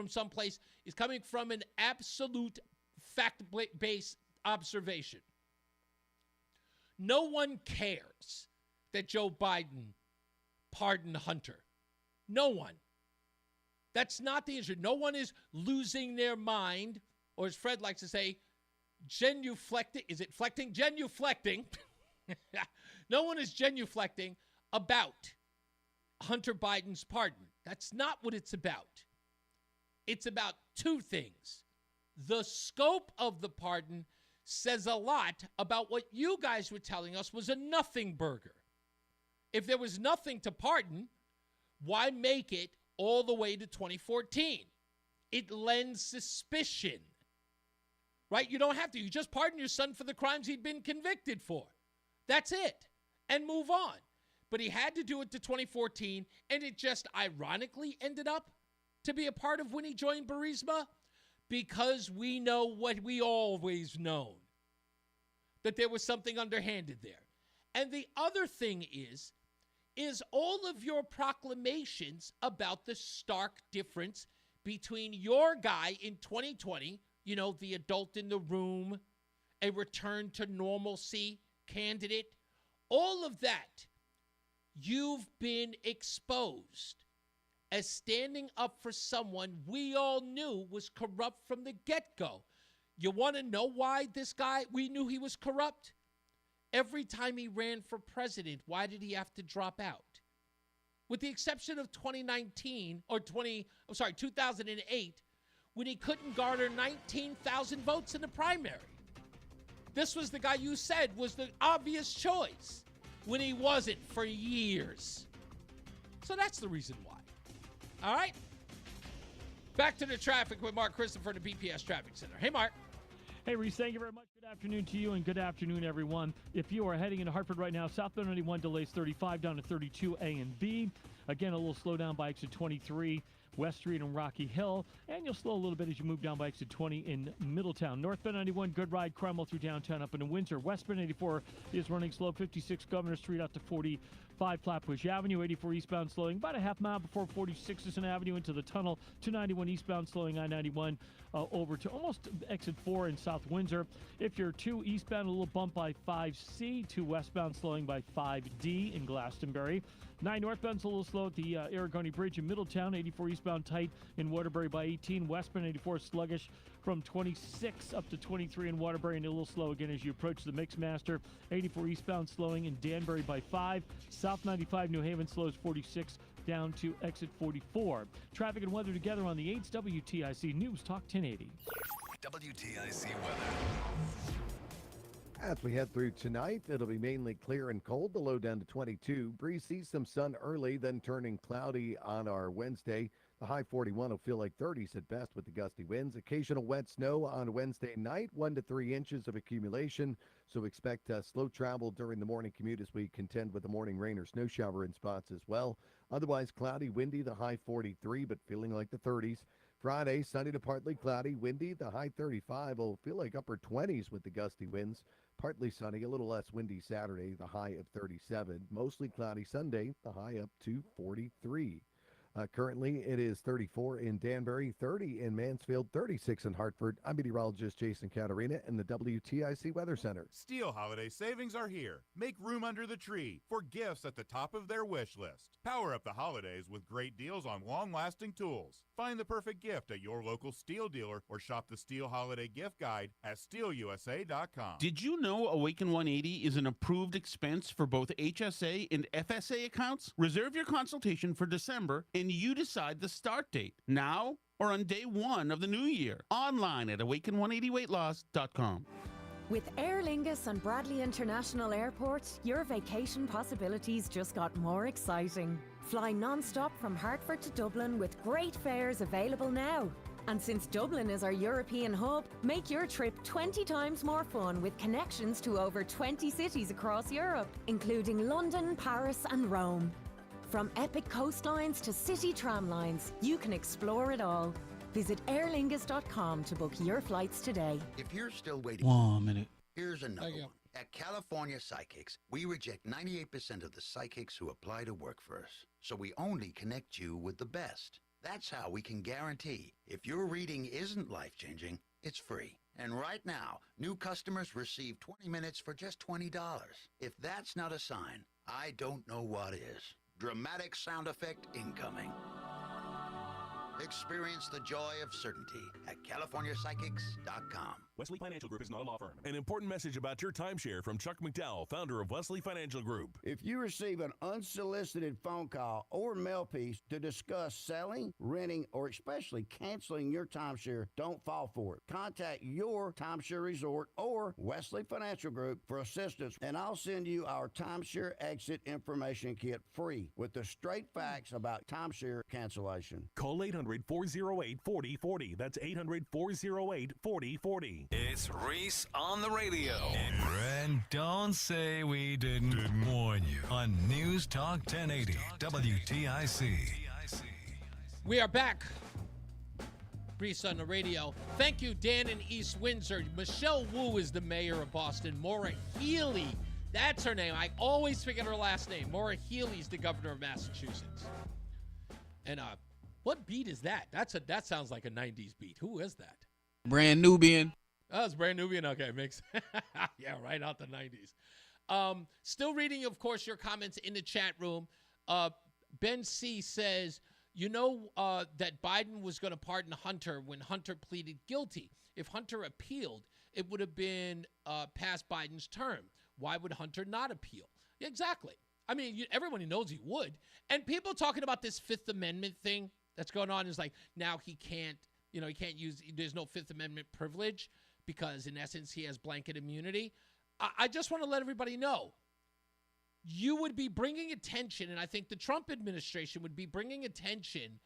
someplace, it's coming from an absolute fact-based observation. No one cares that Joe Biden pardoned Hunter. No one. That's not the issue. No one is losing their mind, or as Fred likes to say, genuflecting. Is it flecting? Genuflecting. No one is genuflecting about Hunter Biden's pardon. That's not what it's about. It's about two things. The scope of the pardon says a lot about what you guys were telling us was a nothing burger. If there was nothing to pardon, why make it all the way to 2014? It lends suspicion, right? You don't have to. You just pardon your son for the crimes he'd been convicted for. That's it. And move on. But he had to do it to 2014, and it just ironically ended up to be a part of when he joined Burisma, because we know what we always known, that there was something underhanded there. And the other thing is all of your proclamations about the stark difference between your guy in 2020, the adult in the room, a return to normalcy candidate, all of that, you've been exposed as standing up for someone we all knew was corrupt from the get-go. You want to know why this guy, we knew he was corrupt? Every time he ran for president, why did he have to drop out? With the exception of 2008, when he couldn't garner 19,000 votes in the primary. This was the guy you said was the obvious choice, when he wasn't for years. So that's the reason why. All right? Back to the traffic with Mark Christopher in the BPS Traffic Center. Hey, Mark. Hey, Reese, thank you very much. Good afternoon to you, and good afternoon, everyone. If you are heading into Hartford right now, southbound 91 delays 35 down to 32A and B. Again, a little slowdown by exit 23 West Street and Rocky Hill. And you'll slow a little bit as you move down by exit 20 in Middletown. Northbound 91, good ride, Cromwell through downtown up into Windsor. Westbound 84 is running slow, 56 Governor Street out to 45 Flatbush Avenue. 84 eastbound slowing about a half mile before 46th Avenue into the tunnel. 291 eastbound slowing I-91 over to almost exit 4 in South Windsor. If you're 2 eastbound, a little bump by 5C. 2 westbound slowing by 5D in Glastonbury. 9 northbound's a little slow at the Aragoni Bridge in Middletown. 84 eastbound tight in Waterbury by 18. Westbound 84 sluggish from 26 up to 23 in Waterbury, and a little slow again as you approach the Mixmaster. 84 eastbound slowing in Danbury by 5. South 95 New Haven slows 46 down to exit 44. Traffic and weather together on the 8's WTIC News Talk 1080. WTIC weather. As we head through tonight, it'll be mainly clear and cold. The low down to 22. Breezy, some sun early, then turning cloudy on our Wednesday. The high 41 will feel like 30s at best with the gusty winds. Occasional wet snow on Wednesday night, 1 to 3 inches of accumulation. So expect slow travel during the morning commute as we contend with the morning rain or snow shower in spots as well. Otherwise cloudy, windy, the high 43, but feeling like the 30s. Friday, sunny to partly cloudy, windy, the high 35 will feel like upper 20s with the gusty winds. Partly sunny, a little less windy Saturday, the high of 37. Mostly cloudy Sunday, the high up to 43. Currently, it is 34 in Danbury, 30 in Mansfield, 36 in Hartford. I'm meteorologist Jason Caterina in the WTIC Weather Center. Steel holiday savings are here. Make room under the tree for gifts at the top of their wish list. Power up the holidays with great deals on long-lasting tools. Find the perfect gift at your local Steel dealer or shop the Steel Holiday Gift Guide at SteelUSA.com. Did you know Awaken 180 is an approved expense for both HSA and FSA accounts? Reserve your consultation for December and you decide the start date, now or on day 1 of the new year. Online at awaken180weightloss.com. With Aer Lingus and Bradley International Airport, your vacation possibilities just got more exciting. Fly non-stop from Hartford to Dublin with great fares available now. And since Dublin is our European hub, make your trip 20 times more fun with connections to over 20 cities across Europe, including London, Paris and Rome. From epic coastlines to city tram lines, you can explore it all. Visit airlingus.com to book your flights today. If you're still waiting, 1 minute. Here's another one. At California Psychics, we reject 98% of the psychics who apply to work for us. So we only connect you with the best. That's how we can guarantee if your reading isn't life-changing, it's free. And right now, new customers receive 20 minutes for just $20. If that's not a sign, I don't know what is. Dramatic sound effect incoming. Experience the joy of certainty at CaliforniaPsychics.com. Wesley Financial Group is not a law firm. An important message about your timeshare from Chuck McDowell, founder of Wesley Financial Group. If you receive an unsolicited phone call or mail piece to discuss selling, renting, or especially canceling your timeshare, don't fall for it. Contact your timeshare resort or Wesley Financial Group for assistance, and I'll send you our timeshare exit information kit free with the straight facts about timeshare cancellation. Call 800-408-4040. That's 800-408-4040. It's Reese on the radio. And don't say we didn't warn you on News Talk 1080 WTIC. We are back. Reese on the radio. Thank you, Dan in East Windsor. Michelle Wu is the mayor of Boston. Maura Healey, that's her name. I always forget her last name. Maura Healey's the governor of Massachusetts. And what beat is that? That sounds like a 90s beat. Who is that? Brand Nubian. Oh, it's Brand Nubian. Okay, makes yeah, right out the 90s. Still reading, of course, your comments in the chat room. Ben C says, you know that Biden was going to pardon Hunter when Hunter pleaded guilty. If Hunter appealed, it would have been past Biden's term. Why would Hunter not appeal? Yeah, exactly. I mean, everyone knows he would. And people talking about this Fifth Amendment thing that's going on is like, now he can't use, there's no Fifth Amendment privilege because in essence he has blanket immunity. I just want to let everybody know, you would be bringing attention, and I think the Trump administration would be bringing attention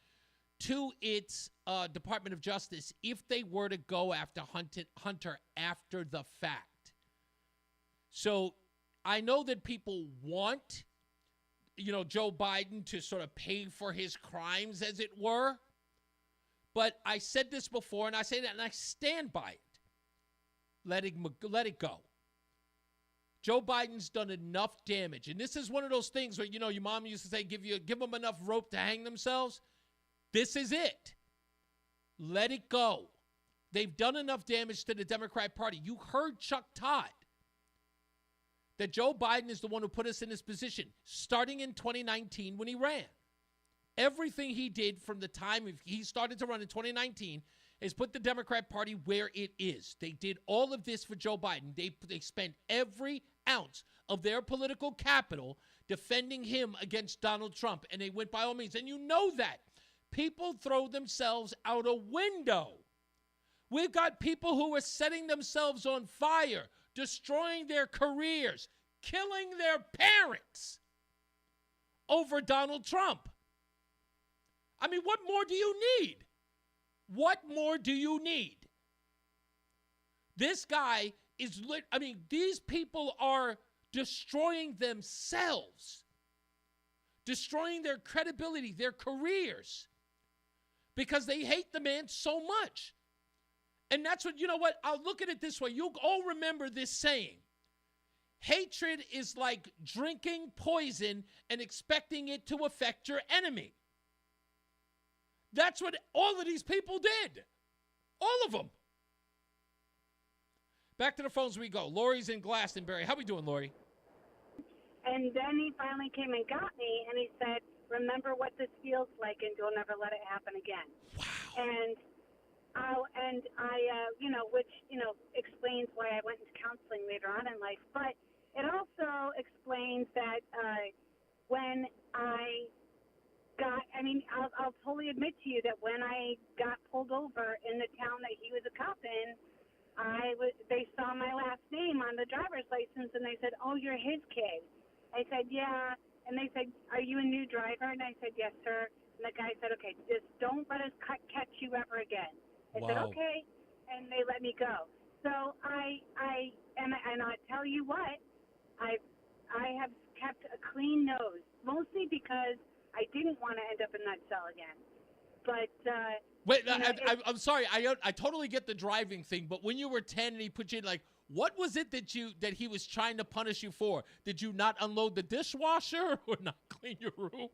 to its Department of Justice if they were to go after Hunter after the fact. So I know that people want, Joe Biden to sort of pay for his crimes, as it were. But I said this before, and I say that, and I stand by it. Let it go. Joe Biden's done enough damage. And this is one of those things where, your mom used to say, give them enough rope to hang themselves. This is it. Let it go. They've done enough damage to the Democrat Party. You heard Chuck Todd that Joe Biden is the one who put us in this position, starting in 2019 when he ran. Everything he did from the time he started to run in 2019 is put the Democrat Party where it is. They did all of this for Joe Biden. They spent every ounce of their political capital defending him against Donald Trump, and they went by all means. And you know that. People throw themselves out a window. We've got people who are setting themselves on fire, destroying their careers, killing their parents over Donald Trump. I mean, what more do you need? What more do you need? This guy is these people are destroying themselves, destroying their credibility, their careers, because they hate the man so much. And that's what, I'll look at it this way. You'll all remember this saying. Hatred is like drinking poison and expecting it to affect your enemy. That's what all of these people did. All of them. Back to the phones we go. Lori's in Glastonbury. How we doing, Lori? And then he finally came and got me, and he said, remember what this feels like, and you'll never let it happen again. Wow. And which explains why I went into counseling later on in life. But it also explains that when I'll totally admit to you that when I got pulled over in the town that he was a cop in, they saw my last name on the driver's license, and they said, "Oh, you're his kid." I said, "Yeah." And they said, "Are you a new driver?" And I said, "Yes, sir." And the guy said, "Okay, just don't let us catch you ever again." I said, "Okay," and they let me go. So I tell you what, I have kept a clean nose, mostly because I didn't want to end up in that cell again. But wait, I'm sorry. I totally get the driving thing, but when you were 10 and he put you in, what was it that he was trying to punish you for? Did you not unload the dishwasher or not clean your room?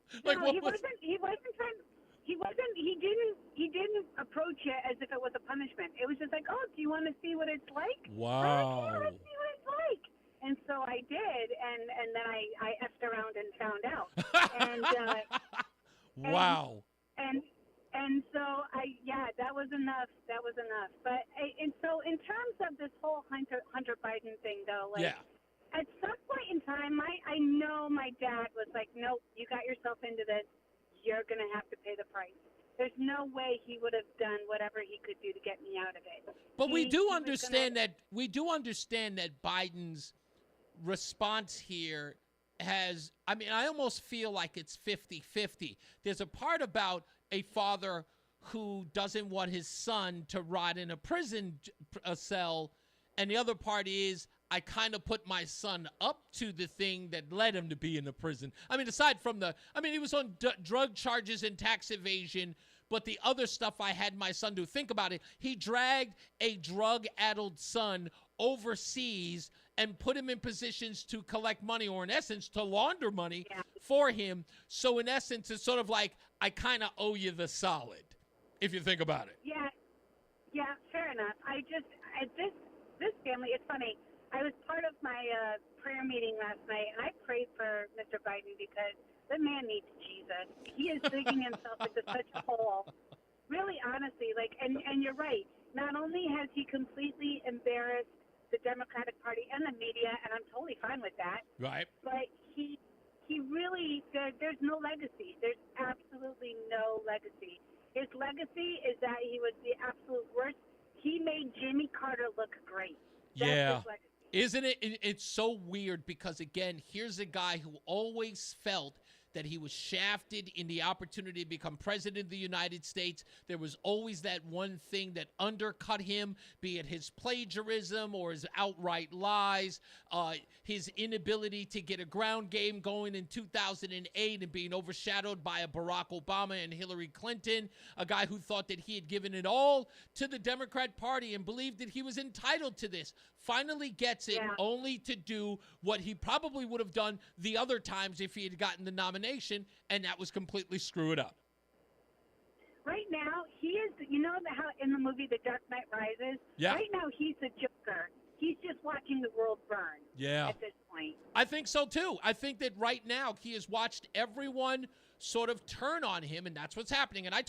He didn't approach it as if it was a punishment. It was just like, "Oh, do you want to see what it's like?" Wow. "Yeah, let's see what it's like." And so I did, and then I effed around and found out. Wow. And so that was enough. That was enough. But so in terms of this whole Hunter Biden thing, though, at some point in time, I know my dad was like, "Nope, you got yourself into this. You're going to have to pay the price." There's no way he would have done whatever he could do to get me out of it. But we do understand that Biden's response here has, I almost feel like it's 50-50. There's a part about a father who doesn't want his son to rot in a prison cell, and the other part is, I kind of put my son up to the thing that led him to be in the prison. Aside from he was on drug charges and tax evasion, but the other stuff I had my son do. Think about it. He dragged a drug-addled son overseas and put him in positions to collect money, or in essence, to launder money for him. So in essence, it's sort of like, I kind of owe you the solid, if you think about it. Yeah, fair enough. This family, it's funny. I was part of my prayer meeting last night, and I prayed for Mr. Biden because the man needs Jesus. He is digging himself into such a hole. Really, honestly, and you're right. Not only has he completely embarrassed the Democratic Party and the media, and I'm totally fine with that. Right. But he really, there's no legacy. There's absolutely no legacy. His legacy is that he was the absolute worst. He made Jimmy Carter look great. That's his legacy. Isn't it? It's so weird because, again, here's a guy who always felt that he was shafted in the opportunity to become president of the United States. There was always that one thing that undercut him, be it his plagiarism or his outright lies, his inability to get a ground game going in 2008 and being overshadowed by a Barack Obama and Hillary Clinton, a guy who thought that he had given it all to the Democrat Party and believed that he was entitled to this. Finally gets it, only to do what he probably would have done the other times if he had gotten the nomination, and that was completely screw it up. Right now, he is, you know how in the movie The Dark Knight Rises? Yeah. Right now, he's the Joker. He's just watching the world burn at this point. I think so, too. I think that right now he has watched everyone sort of turn on him, and that's what's happening. And I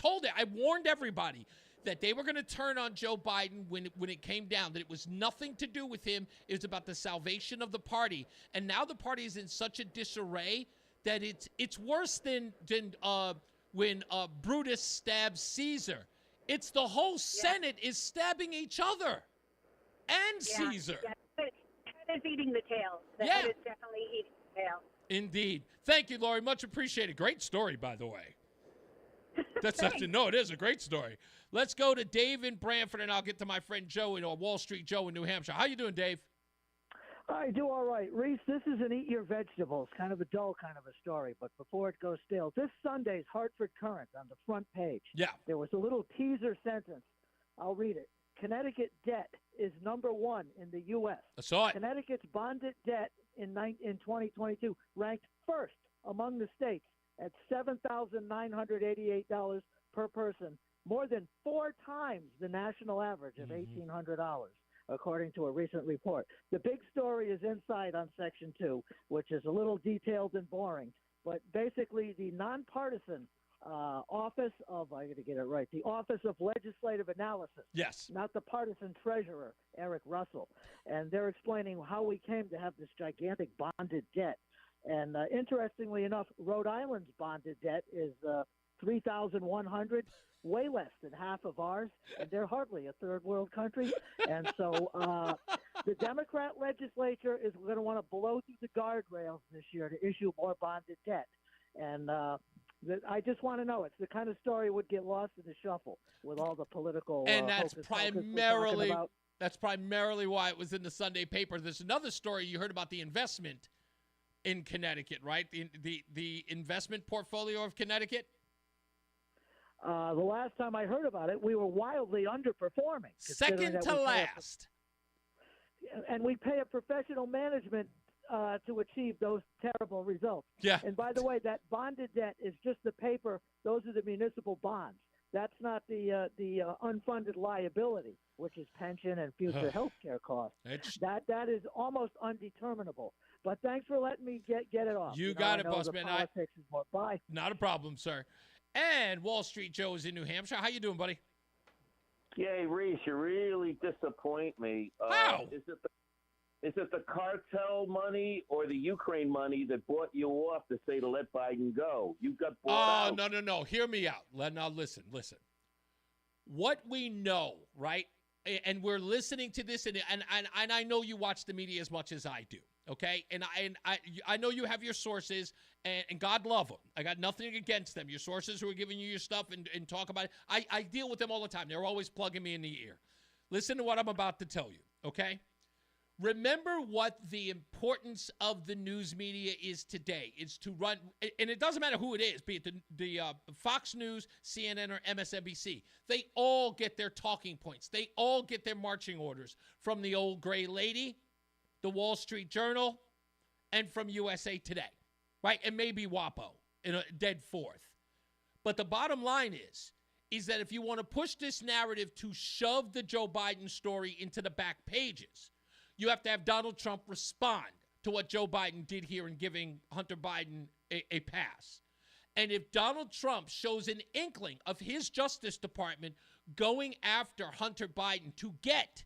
warned everybody that they were going to turn on Joe Biden when it came down, that it was nothing to do with him. It was about the salvation of the party. And now the party is in such a disarray that it's worse than when Brutus stabs Caesar. It's the whole Senate is stabbing each other and Caesar. Yeah, the head is eating the tail. The head is definitely eating the tail. Indeed. Thank you, Lori. Much appreciated. Great story, by the way. That's something. No, it is a great story. Let's go to Dave in Brantford, and I'll get to my friend Joe Wall Street Joe in New Hampshire. How you doing, Dave? I do all right. Reese, this is an Eat Your Vegetables, kind of a dull kind of a story, but before it goes stale, this Sunday's Hartford Courant on the front page, there was a little teaser sentence. I'll read it. Connecticut debt is number one in the U.S. I saw it. Connecticut's bonded debt in 2022 ranked first among the states at $7,988 per person, more than 4 times the national average of $1,800, according to a recent report. The big story is inside on Section 2, which is a little detailed and boring, but basically the nonpartisan Office of, I got to get it right, the Office of Legislative Analysis. Yes. Not the partisan treasurer, Eric Russell. And they're explaining how we came to have this gigantic bonded debt. And interestingly enough, Rhode Island's bonded debt is $3,100, way less than half of ours, and they're hardly a third world country. And so the Democrat legislature is going to want to blow through the guardrails this year to issue more bonded debt. And I just want to know, it's the kind of story would get lost in the shuffle with all the political and that's primarily why it was in the Sunday paper. There's another story you heard about the investment in Connecticut, right? The investment portfolio of Connecticut. The last time I heard about it, we were wildly underperforming. Second to last. And we pay a professional management to achieve those terrible results. Yeah. And by the way, that bonded debt is just the paper. Those are the municipal bonds. That's not the unfunded liability, which is pension and future health care costs. That is almost undeterminable. But thanks for letting me get it off. You got it, boss man. Politics is more. Bye. Not a problem, sir. And Wall Street Joe is in New Hampshire. How you doing, buddy? Yay, Reese, you really disappoint me. How? Is it the cartel money or the Ukraine money that bought you off to say to let Biden go? You got bought out. No. Hear me out. Now listen. What we know, right? And we're listening to this, and I know you watch the media as much as I do. Okay, and I know you have your sources, and God love them. I got nothing against them. Your sources who are giving you your stuff and talk about it. I deal with them all the time. They're always plugging me in the ear. Listen to what I'm about to tell you, okay? Remember what the importance of the news media is today. It's to run, and it doesn't matter who it is, be it the Fox News, CNN, or MSNBC. They all get their talking points. They all get their marching orders from the old gray lady, the Wall Street Journal, and from USA Today, right? And maybe WAPO in a dead fourth. But the bottom line is that if you want to push this narrative to shove the Joe Biden story into the back pages, you have to have Donald Trump respond to what Joe Biden did here in giving Hunter Biden a pass. And if Donald Trump shows an inkling of his Justice Department going after Hunter Biden to get,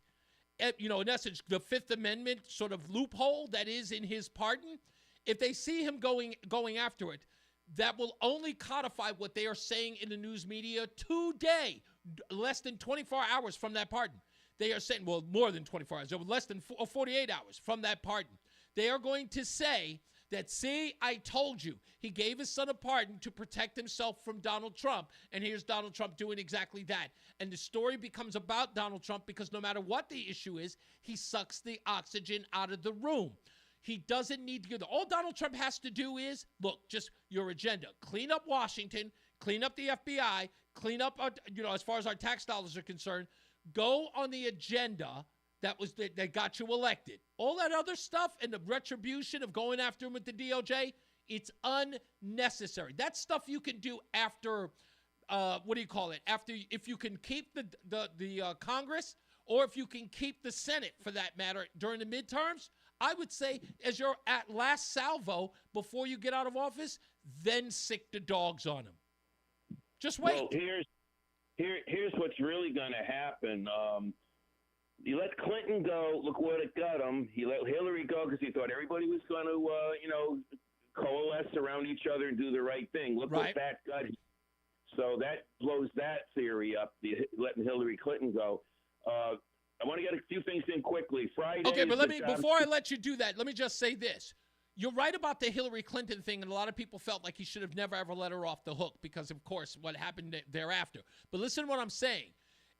in essence, the Fifth Amendment sort of loophole that is in his pardon, if they see him going after it, that will only codify what they are saying in the news media today, less than 24 hours from that pardon. They are saying, well, more than 24 hours, less than 48 hours from that pardon. They are going to say that, see, I told you. He gave his son a pardon to protect himself from Donald Trump, and here's Donald Trump doing exactly that. And the story becomes about Donald Trump because no matter what the issue is, he sucks the oxygen out of the room. He doesn't need to go there. All Donald Trump has to do is, look, just your agenda. Clean up Washington, clean up the FBI, clean up, as far as our tax dollars are concerned. Go on the agenda that got you elected. All that other stuff and the retribution of going after him with the DOJ, it's unnecessary. That's stuff you can do after, after, if you can keep the Congress, or if you can keep the Senate, for that matter, during the midterms. I would say, as your at last salvo before you get out of office, then sick the dogs on him. Just wait. Well, here's what's really going to happen. You let Clinton go. Look what it got him. He let Hillary go because he thought everybody was going to, coalesce around each other and do the right thing. Look what that got him. So that blows that theory up, letting Hillary Clinton go. I want to get a few things in quickly. Friday. Okay, but before I let you do that, let me just say this. You're right about the Hillary Clinton thing, and a lot of people felt like he should have never, ever let her off the hook because, of course, what happened thereafter. But listen to what I'm saying,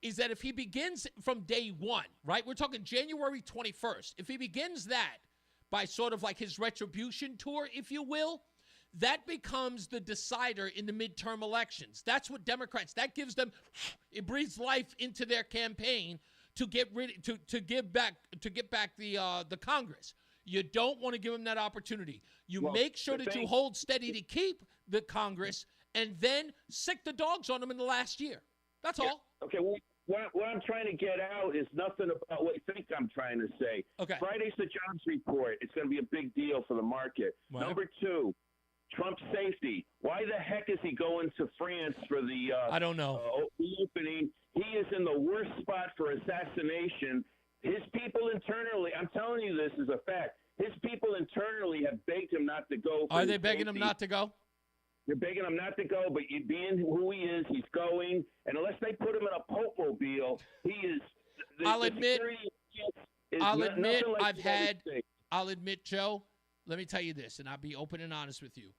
is that if he begins from day one, right, we're talking January 21st, if he begins that by sort of like his retribution tour, if you will, that becomes the decider in the midterm elections. That's what Democrats, that gives them, it breathes life into their campaign to get back the Congress. You don't want to give them that opportunity. You make sure that you hold steady to keep the Congress, and then sick the dogs on them in the last year. That's all. Okay. Well, what I'm trying to get out is nothing about what you think I'm trying to say. Okay. Friday's the jobs report. It's going to be a big deal for the market. Right. Number two, Trump's safety. Why the heck is he going to France for the I don't know. Opening? He is in the worst spot for assassination. His people internally, I'm telling you this is a fact, his people internally have begged him not to go. Are they begging him not to go? They're begging him not to go, but being who he is, he's going. And unless they put him in a Pope-mobile, he is. I'll admit, Joe, let me tell you this, and I'll be open and honest with you.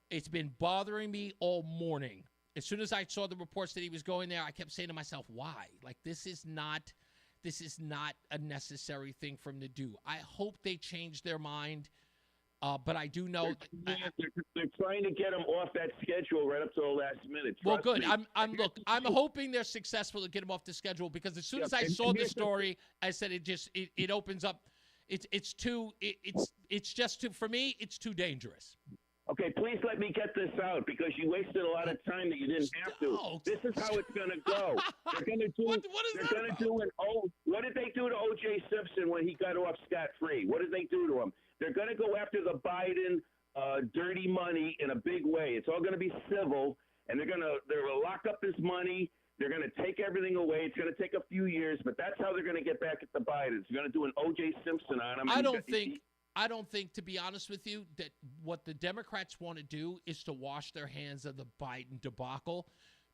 It's been bothering me all morning. As soon as I saw the reports that he was going there, I kept saying to myself, why? Like, this is not a necessary thing for him to do. I hope they change their mind, but I do know they're trying to get him off that schedule right up to the last minute. Well, good. I'm hoping they're successful to get him off the schedule, because as soon as I saw the story, I said it opens up. It's just too, for me, it's too dangerous. Okay, please let me get this out, because you wasted a lot of time that you didn't have to. This is how it's going to go. They're going to do. What did they do to O.J. Simpson when he got off scot-free? What did they do to him? They're going to go after the Biden dirty money in a big way. It's all going to be civil, and they're going to lock up his money. They're going to take everything away. It's going to take a few years, but that's how they're going to get back at the Bidens. They're going to do an O.J. Simpson on him. I don't think, to be honest with you, that what the Democrats want to do is to wash their hands of the Biden debacle,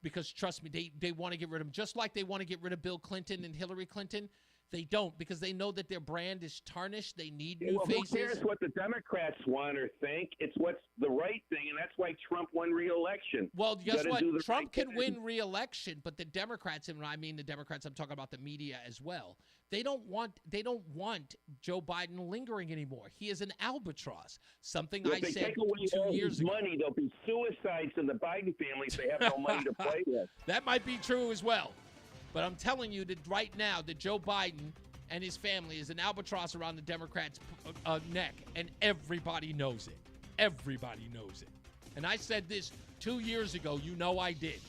because, trust me, they want to get rid of him. Just like they want to get rid of Bill Clinton and Hillary Clinton, they don't, because they know that their brand is tarnished. They need new faces. Who cares what the Democrats want or think? It's what's the right thing, and that's why Trump won re-election. Well, guess what? Trump can win re-election, but the Democrats, and when I mean the Democrats, I'm talking about the media as well. They don't want Joe Biden lingering anymore. He is an albatross. Something I said 2 years ago. Money, there'll be suicides in the Biden family if they have no money to play with. That might be true as well. But I'm telling you that right now that Joe Biden and his family is an albatross around the Democrats' neck, and everybody knows it. Everybody knows it. And I said this 2 years ago. You know I did.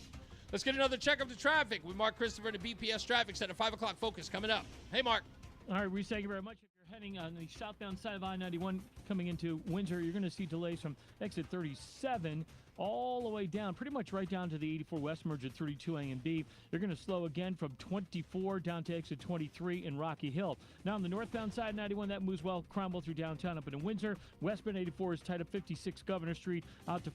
Let's get another check of the traffic with Mark Christopher at the BPS Traffic Center. 5 o'clock focus coming up. Hey, Mark. All right, Reese, thank you very much. If you're heading on the southbound side of I-91 coming into Windsor, you're going to see delays from exit 37 all the way down, pretty much right down to the 84 West merge at 32A and B. You're going to slow again from 24 down to exit 23 in Rocky Hill. Now on the northbound side, 91, that moves well. Cromwell through downtown up in Windsor. Westbound 84 is tight up 56 Governor Street out to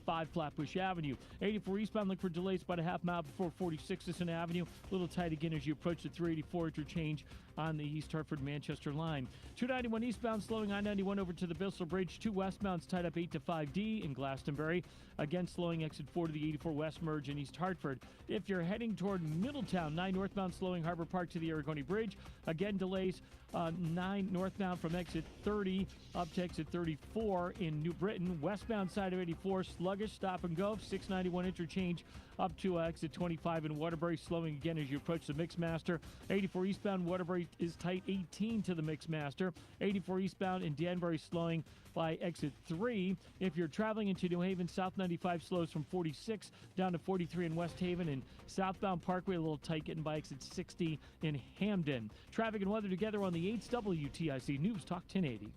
5 Flatbush Avenue. 84 eastbound, look for delays about a half mile before 46 Sisson Avenue. A little tight again as you approach the 384 interchange on the East Hartford-Manchester line. 291 eastbound, slowing I-91 over to the Bissell Bridge. 2 westbounds tied up 8 to 5D in Glastonbury. Again, slowing exit 4 to the 84 West Merge in East Hartford. If you're heading toward Middletown, 9 northbound, slowing Harbor Park to the Aragoni Bridge. Again, delays 9 northbound from exit 30 up to exit 34 in New Britain. Westbound side of 84, sluggish, stop and go. 691 interchange up to exit 25 in Waterbury, slowing again as you approach the Mixmaster. 84 eastbound, Waterbury is tight 18 to the Mixmaster. 84 eastbound in Danbury, slowing by exit 3. If you're traveling into New Haven, South 95 slows from 46 down to 43 in West Haven, and southbound Parkway a little tight getting by exit 60 in Hamden. Traffic and weather together on the 8th WTIC News Talk 1080.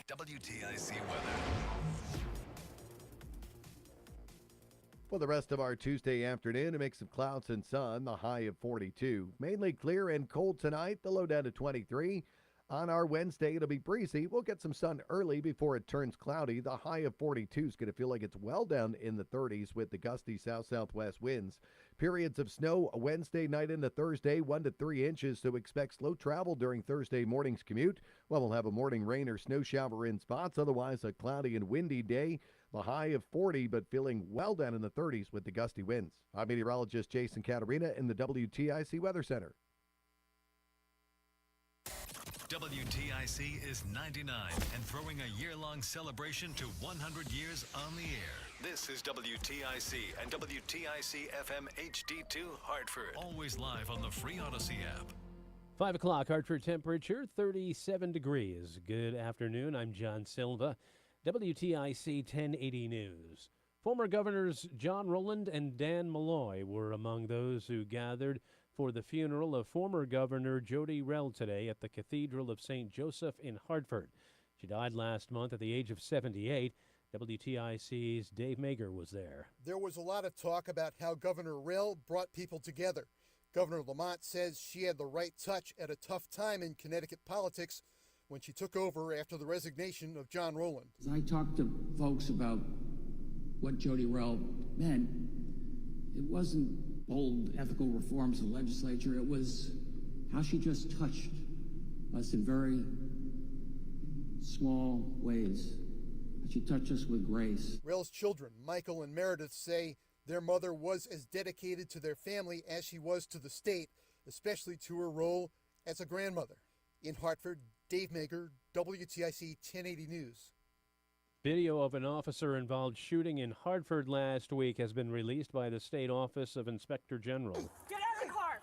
WTIC weather. For the rest of our Tuesday afternoon, a mix of clouds and sun, the high of 42. Mainly clear and cold tonight, the low down to 23. On our Wednesday, it'll be breezy. We'll get some sun early before it turns cloudy. The high of 42 is going to feel like it's well down in the 30s with the gusty south-southwest winds. Periods of snow Wednesday night into Thursday, 1 to 3 inches, so expect slow travel during Thursday morning's commute. Well, we'll have a morning rain or snow shower in spots, otherwise a cloudy and windy day. The high of 40, but feeling well down in the 30s with the gusty winds. I'm meteorologist Jason Caterina in the WTIC Weather Center. WTIC is 99 and throwing a year-long celebration to 100 years on the air. This is WTIC and WTIC FM HD2 Hartford. Always live on the free Odyssey app. 5 o'clock, Hartford temperature, 37 degrees. Good afternoon. I'm John Silva. WTIC 1080 News. Former Governors John Rowland and Dan Malloy were among those who gathered for the funeral of former Governor Jody Rell today at the Cathedral of St. Joseph in Hartford. She died last month at the age of 78. WTIC's Dave Mager was there. There was a lot of talk about how Governor Rell brought people together. Governor Lamont says she had the right touch at a tough time in Connecticut politics when she took over after the resignation of John Rowland. As I talked to folks about what Jody Rell meant, it wasn't bold ethical reforms in the legislature. It was how she just touched us in very small ways. She touched us with grace. Rell's children, Michael and Meredith, say their mother was as dedicated to their family as she was to the state, especially to her role as a grandmother. In Hartford, Dave Mager, WTIC 1080 News. Video of an officer-involved shooting in Hartford last week has been released by the State Office of Inspector General. Get out of the car!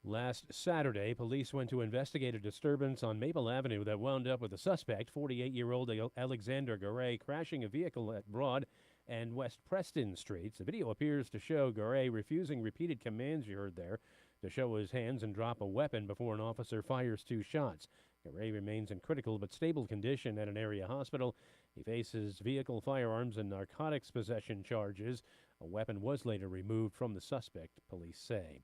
Last Saturday, police went to investigate a disturbance on Maple Avenue that wound up with a suspect, 48-year-old Alexander Garay, crashing a vehicle at Broad and West Preston Streets. The video appears to show Garay refusing repeated commands you heard there to show his hands and drop a weapon before an officer fires 2 shots. Garay remains in critical but stable condition at an area hospital. He faces vehicle, firearms, and narcotics possession charges. A weapon was later removed from the suspect, police say.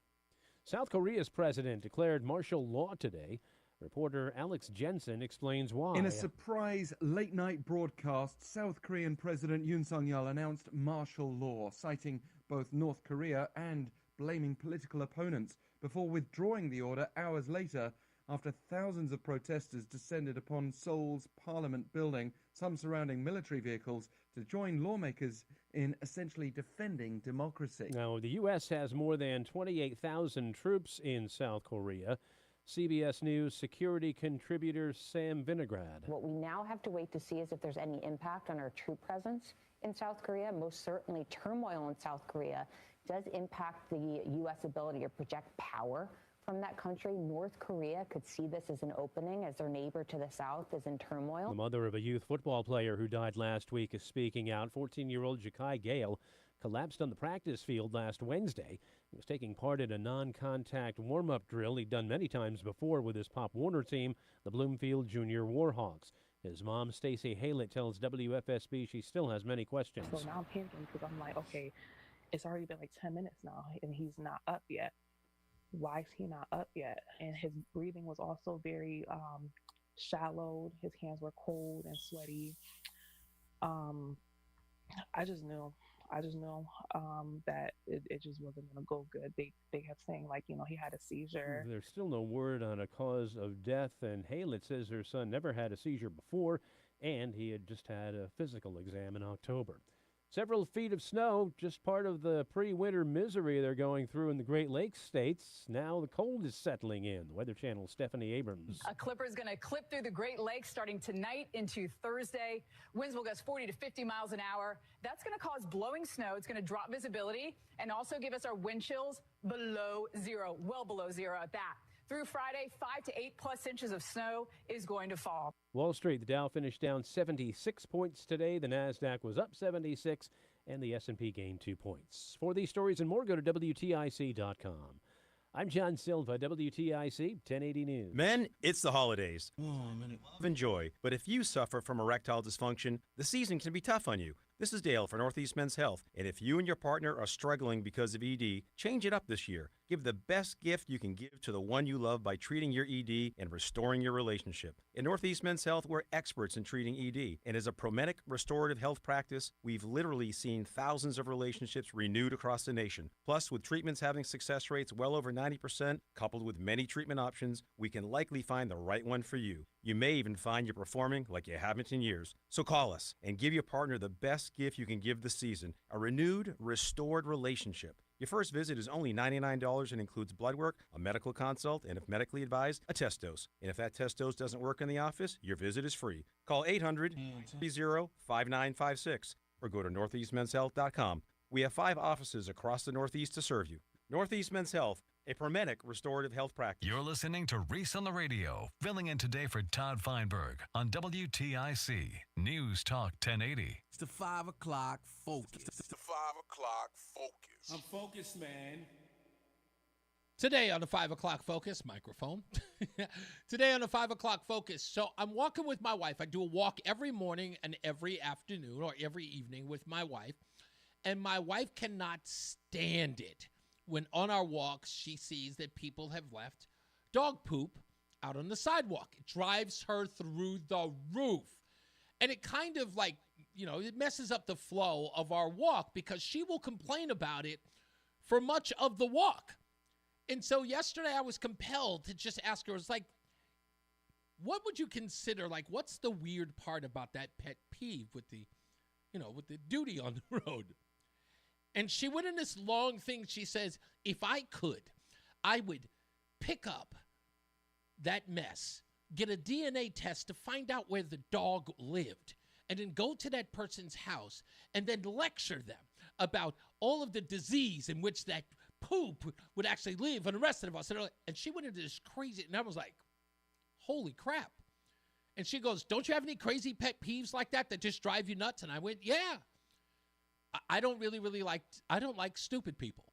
South Korea's president declared martial law today. Reporter Alex Jensen explains why. In a surprise late-night broadcast, South Korean President Yoon Suk-yeol announced martial law, citing both North Korea and blaming political opponents, before withdrawing the order hours later after thousands of protesters descended upon Seoul's parliament building, some surrounding military vehicles, to join lawmakers in essentially defending democracy. Now, the U.S. has more than 28,000 troops in South Korea. CBS News security contributor Sam Vinograd. What we now have to wait to see is if there's any impact on our troop presence in South Korea. Most certainly, turmoil in South Korea does impact the U.S. ability to project power from that country. North Korea could see this as an opening as their neighbor to the south is in turmoil. The mother of a youth football player who died last week is speaking out. 14-year-old Ja'Kai Gale collapsed on the practice field last Wednesday. He was taking part in a non-contact warm-up drill he'd done many times before with his Pop Warner team, the Bloomfield Junior Warhawks. His mom, Stacy Haylett, tells WFSB she still has many questions. So now I'm panicking because I'm like, okay, it's already been like 10 minutes now and he's not up yet. Why is he not up yet? And his breathing was also very shallowed. His hands were cold and sweaty. I just knew that it just wasn't going to go good. They kept saying, like, he had a seizure. There's still no word on a cause of death, and Haylett says her son never had a seizure before, and he had just had a physical exam in October. Several feet of snow, just part of the pre-winter misery they're going through in the Great Lakes states. Now the cold is settling in. The Weather Channel's Stephanie Abrams. A clipper is going to clip through the Great Lakes starting tonight into Thursday. Winds will gust 40 to 50 miles an hour. That's going to cause blowing snow. It's going to drop visibility and also give us our wind chills below zero, well below zero at that. Through Friday, 5 to 8+ inches of snow is going to fall. Wall Street, the Dow finished down 76 points today. The NASDAQ was up 76, and the S&P gained 2 points. For these stories and more, go to WTIC.com. I'm John Silva, WTIC 1080 News. Men, it's the holidays. Enjoy, but if you suffer from erectile dysfunction, the season can be tough on you. This is Dale for Northeast Men's Health, and if you and your partner are struggling because of ED, change it up this year. Give the best gift you can give to the one you love by treating your ED and restoring your relationship. In Northeast Men's Health, we're experts in treating ED, and as a Promedic restorative health practice, we've literally seen thousands of relationships renewed across the nation. Plus, with treatments having success rates well over 90%, coupled with many treatment options, we can likely find the right one for you. You may even find you're performing like you haven't in years. So call us and give your partner the best gift you can give this season, a renewed, restored relationship. Your first visit is only $99 and includes blood work, a medical consult, and if medically advised, a test dose. And if that test dose doesn't work in the office, your visit is free. Call 800-30-5956 or go to northeastmenshealth.com. We have 5 offices across the Northeast to serve you. Northeast Men's Health, a Promedic restorative health practice. You're listening to Reese on the Radio, filling in today for Todd Feinberg on WTIC News Talk 1080. It's the 5 o'clock focus. It's the 5 o'clock focus. I'm focused, man. Today on the 5 o'clock focus, microphone. Today on the 5 o'clock focus. So I'm walking with my wife. I do a walk every morning and every afternoon or every evening with my wife. And my wife cannot stand it when on our walks she sees that people have left dog poop out on the sidewalk. It drives her through the roof. And it kind of like, it messes up the flow of our walk because she will complain about it for much of the walk. And so yesterday I was compelled to just ask her, it's like, what would you consider, like, what's the weird part about that pet peeve with the duty on the road? And she went in this long thing. She says, if I could, I would pick up that mess, get a DNA test to find out where the dog lived, and then go to that person's house and then lecture them about all of the disease in which that poop would actually live and the rest of us. And she went into this crazy, and I was like, holy crap. And she goes, don't you have any crazy pet peeves like that just drive you nuts? And I went, yeah. I don't I don't like stupid people.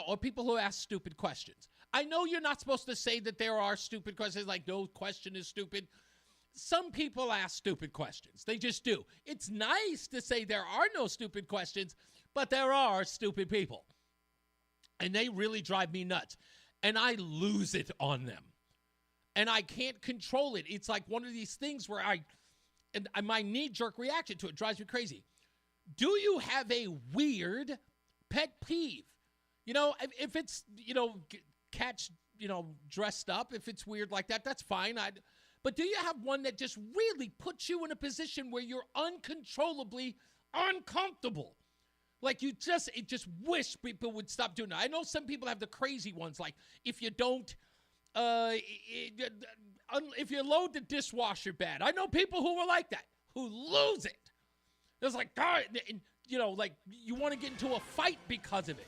Or people who ask stupid questions. I know you're not supposed to say that there are stupid questions, like no question is stupid. Some people ask stupid questions. They just do. It's nice to say there are no stupid questions, but there are stupid people. And they really drive me nuts. And I lose it on them. And I can't control it. It's like one of these things where my knee-jerk reaction to it drives me crazy. Do you have a weird pet peeve? If it's, cats, dressed up, if it's weird like that, that's fine. But do you have one that just really puts you in a position where you're uncontrollably uncomfortable? Like it just wish people would stop doing that. I know some people have the crazy ones, like if you don't, if you load the dishwasher bad. I know people who are like that, who lose it. It's like, God, like you want to get into a fight because of it.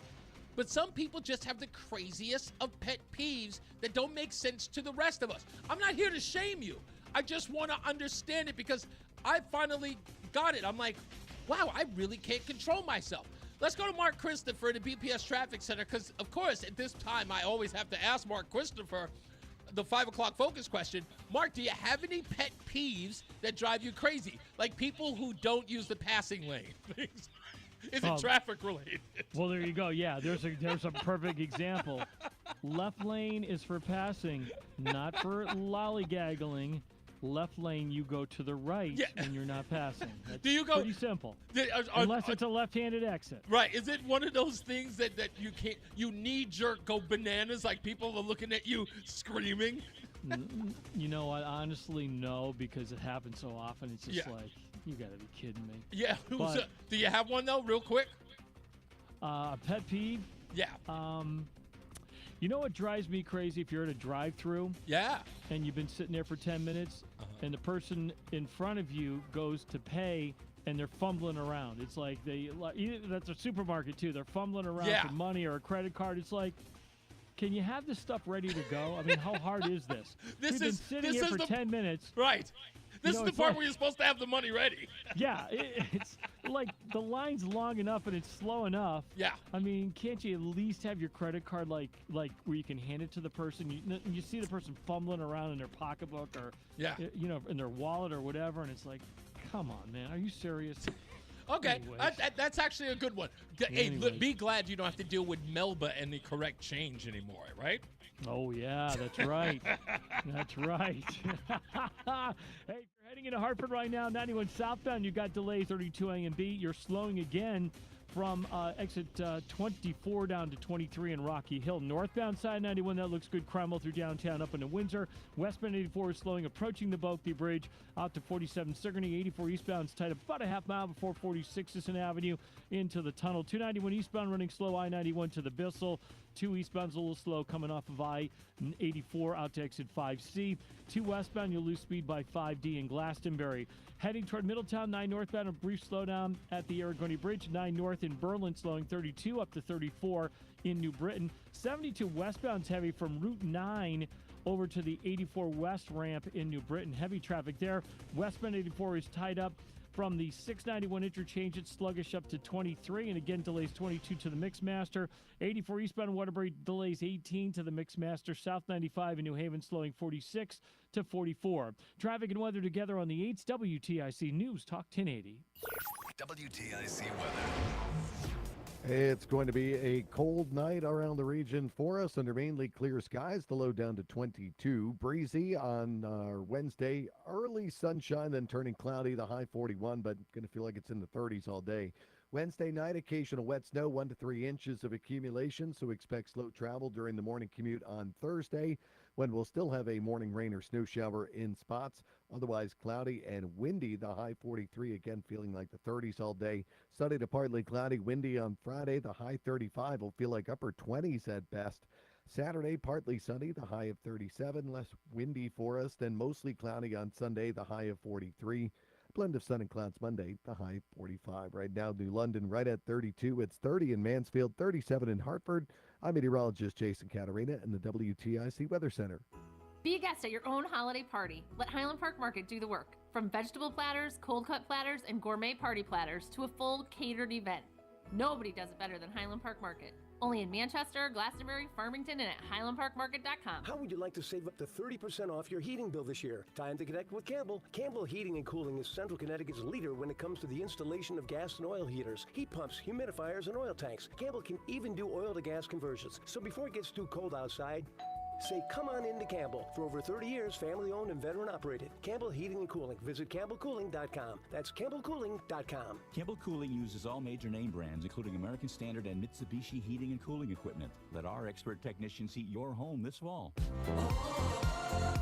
But some people just have the craziest of pet peeves that don't make sense to the rest of us. I'm not here to shame you. I just want to understand it because I finally got it. I'm like, wow, I really can't control myself. Let's go to Mark Christopher at the BPS Traffic Center because, of course, at this time, I always have to ask Mark Christopher the 5 o'clock focus question. Mark, do you have any pet peeves that drive you crazy? Like people who don't use the passing lane. Is it traffic related? Well, there you go. Yeah, there's a perfect example. Left lane is for passing, not for lollygaggling. left lane, you go to the right when you're not passing. That's Do you go pretty simple. Unless it's a left-handed exit. Right. Is it one of those things that you knee-jerk go bananas, like people are looking at you screaming? You know what? Honestly, no, because it happens so often. It's just like, you got to be kidding me. Yeah. But, do you have one, though, real quick? A pet peeve? Yeah. You know what drives me crazy? If you're at a drive-through, and you've been sitting there for 10 minutes, and the person in front of you goes to pay, and they're fumbling around. It's like that's a supermarket too. They're fumbling around for money or a credit card. It's like, can you have this stuff ready to go? I mean, how hard is this? We've been sitting here for 10 minutes. Right. This is the part where you're supposed to have the money ready. Yeah, it's like the line's long enough and it's slow enough. Yeah. I mean, can't you at least have your credit card like where you can hand it to the person? You see the person fumbling around in their pocketbook or in their wallet or whatever, and it's like, come on, man, are you serious? Okay, that's actually a good one. Hey, be glad you don't have to deal with Melba and the correct change anymore, right? Oh, yeah, that's right. That's right. Hey, if you're heading into Hartford right now, 91 southbound, you've got delays 32A and B. You're slowing again from exit 24 down to 23 in Rocky Hill. Northbound side 91, that looks good. Cromwell through downtown up into Windsor. Westbound 84 is slowing, approaching the Bulkley Bridge out to 47 Sigourney. 84 eastbound is tied up about a half mile before 46 Sisson Avenue into the tunnel. 291 eastbound running slow. I-91 to the Bissell. 2 eastbound's a little slow coming off of I-84 out to exit 5C. 2 westbound, you'll lose speed by 5D in Glastonbury. Heading toward Middletown, 9 northbound, a brief slowdown at the Aragoni Bridge. 9 north in Berlin, slowing 32 up to 34 in New Britain. 72 westbound's heavy from Route 9 over to the 84 West ramp in New Britain. Heavy traffic there. Westbound 84 is tied up from the 691 interchange. It's sluggish up to 23, and again delays 22 to the Mixmaster. 84 eastbound in Waterbury delays 18 to the Mixmaster. South 95 in New Haven slowing 46 to 44. Traffic and weather together on the 8s. WTIC News Talk 1080. WTIC weather. It's going to be a cold night around the region for us under mainly clear skies. The low down to 22. Breezy on Wednesday. Early sunshine, then turning cloudy. The high 41, but going to feel like it's in the 30s all day. Wednesday night, occasional wet snow, 1 to 3 inches of accumulation. So expect slow travel during the morning commute on Thursday, when we'll still have a morning rain or snow shower in spots. Otherwise cloudy and windy. The high 43, again feeling like the 30s all day. Sunny to partly cloudy, windy on Friday. The high 35 will feel like upper 20s at best. Saturday, partly sunny, the high of 37. Less windy for us, then mostly cloudy on Sunday, the high of 43. Blend of sun and clouds Monday, the high 45. Right now, New London right at 32. It's 30 in Mansfield, 37 in Hartford. I'm meteorologist Jason Catarina in the WTIC Weather Center. Be a guest at your own holiday party. Let Highland Park Market do the work. From vegetable platters, cold cut platters, and gourmet party platters to a full catered event. Nobody does it better than Highland Park Market. Only in Manchester, Glastonbury, Farmington, and at HighlandParkMarket.com. How would you like to save up to 30% off your heating bill this year? Time to connect with Campbell. Campbell Heating and Cooling is Central Connecticut's leader when it comes to the installation of gas and oil heaters, heat pumps, humidifiers, and oil tanks. Campbell can even do oil to gas conversions. So before it gets too cold outside, say, come on into Campbell. For over 30 years, family-owned and veteran-operated. Campbell Heating and Cooling. Visit CampbellCooling.com. That's CampbellCooling.com. Campbell Cooling uses all major name brands, including American Standard and Mitsubishi heating and cooling equipment. Let our expert technicians heat your home this fall.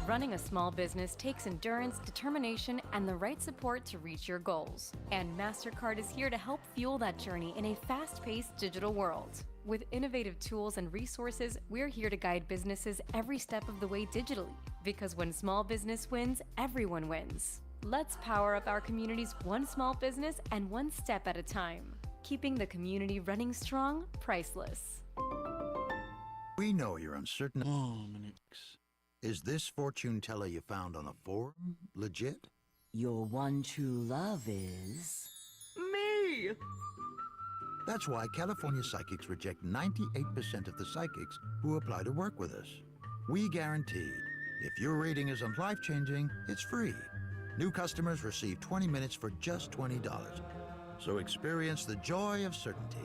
Running a small business takes endurance, determination, and the right support to reach your goals. And MasterCard is here to help fuel that journey in a fast-paced digital world. With innovative tools and resources, we're here to guide businesses every step of the way digitally. Because when small business wins, everyone wins. Let's power up our communities one small business and one step at a time. Keeping the community running strong, priceless. We know you're uncertain. Is this fortune teller you found on a forum legit? Your one true love is... me! That's why California Psychics reject 98% of the psychics who apply to work with us. We guarantee, if your reading isn't life-changing, it's free. New customers receive 20 minutes for just $20. So experience the joy of certainty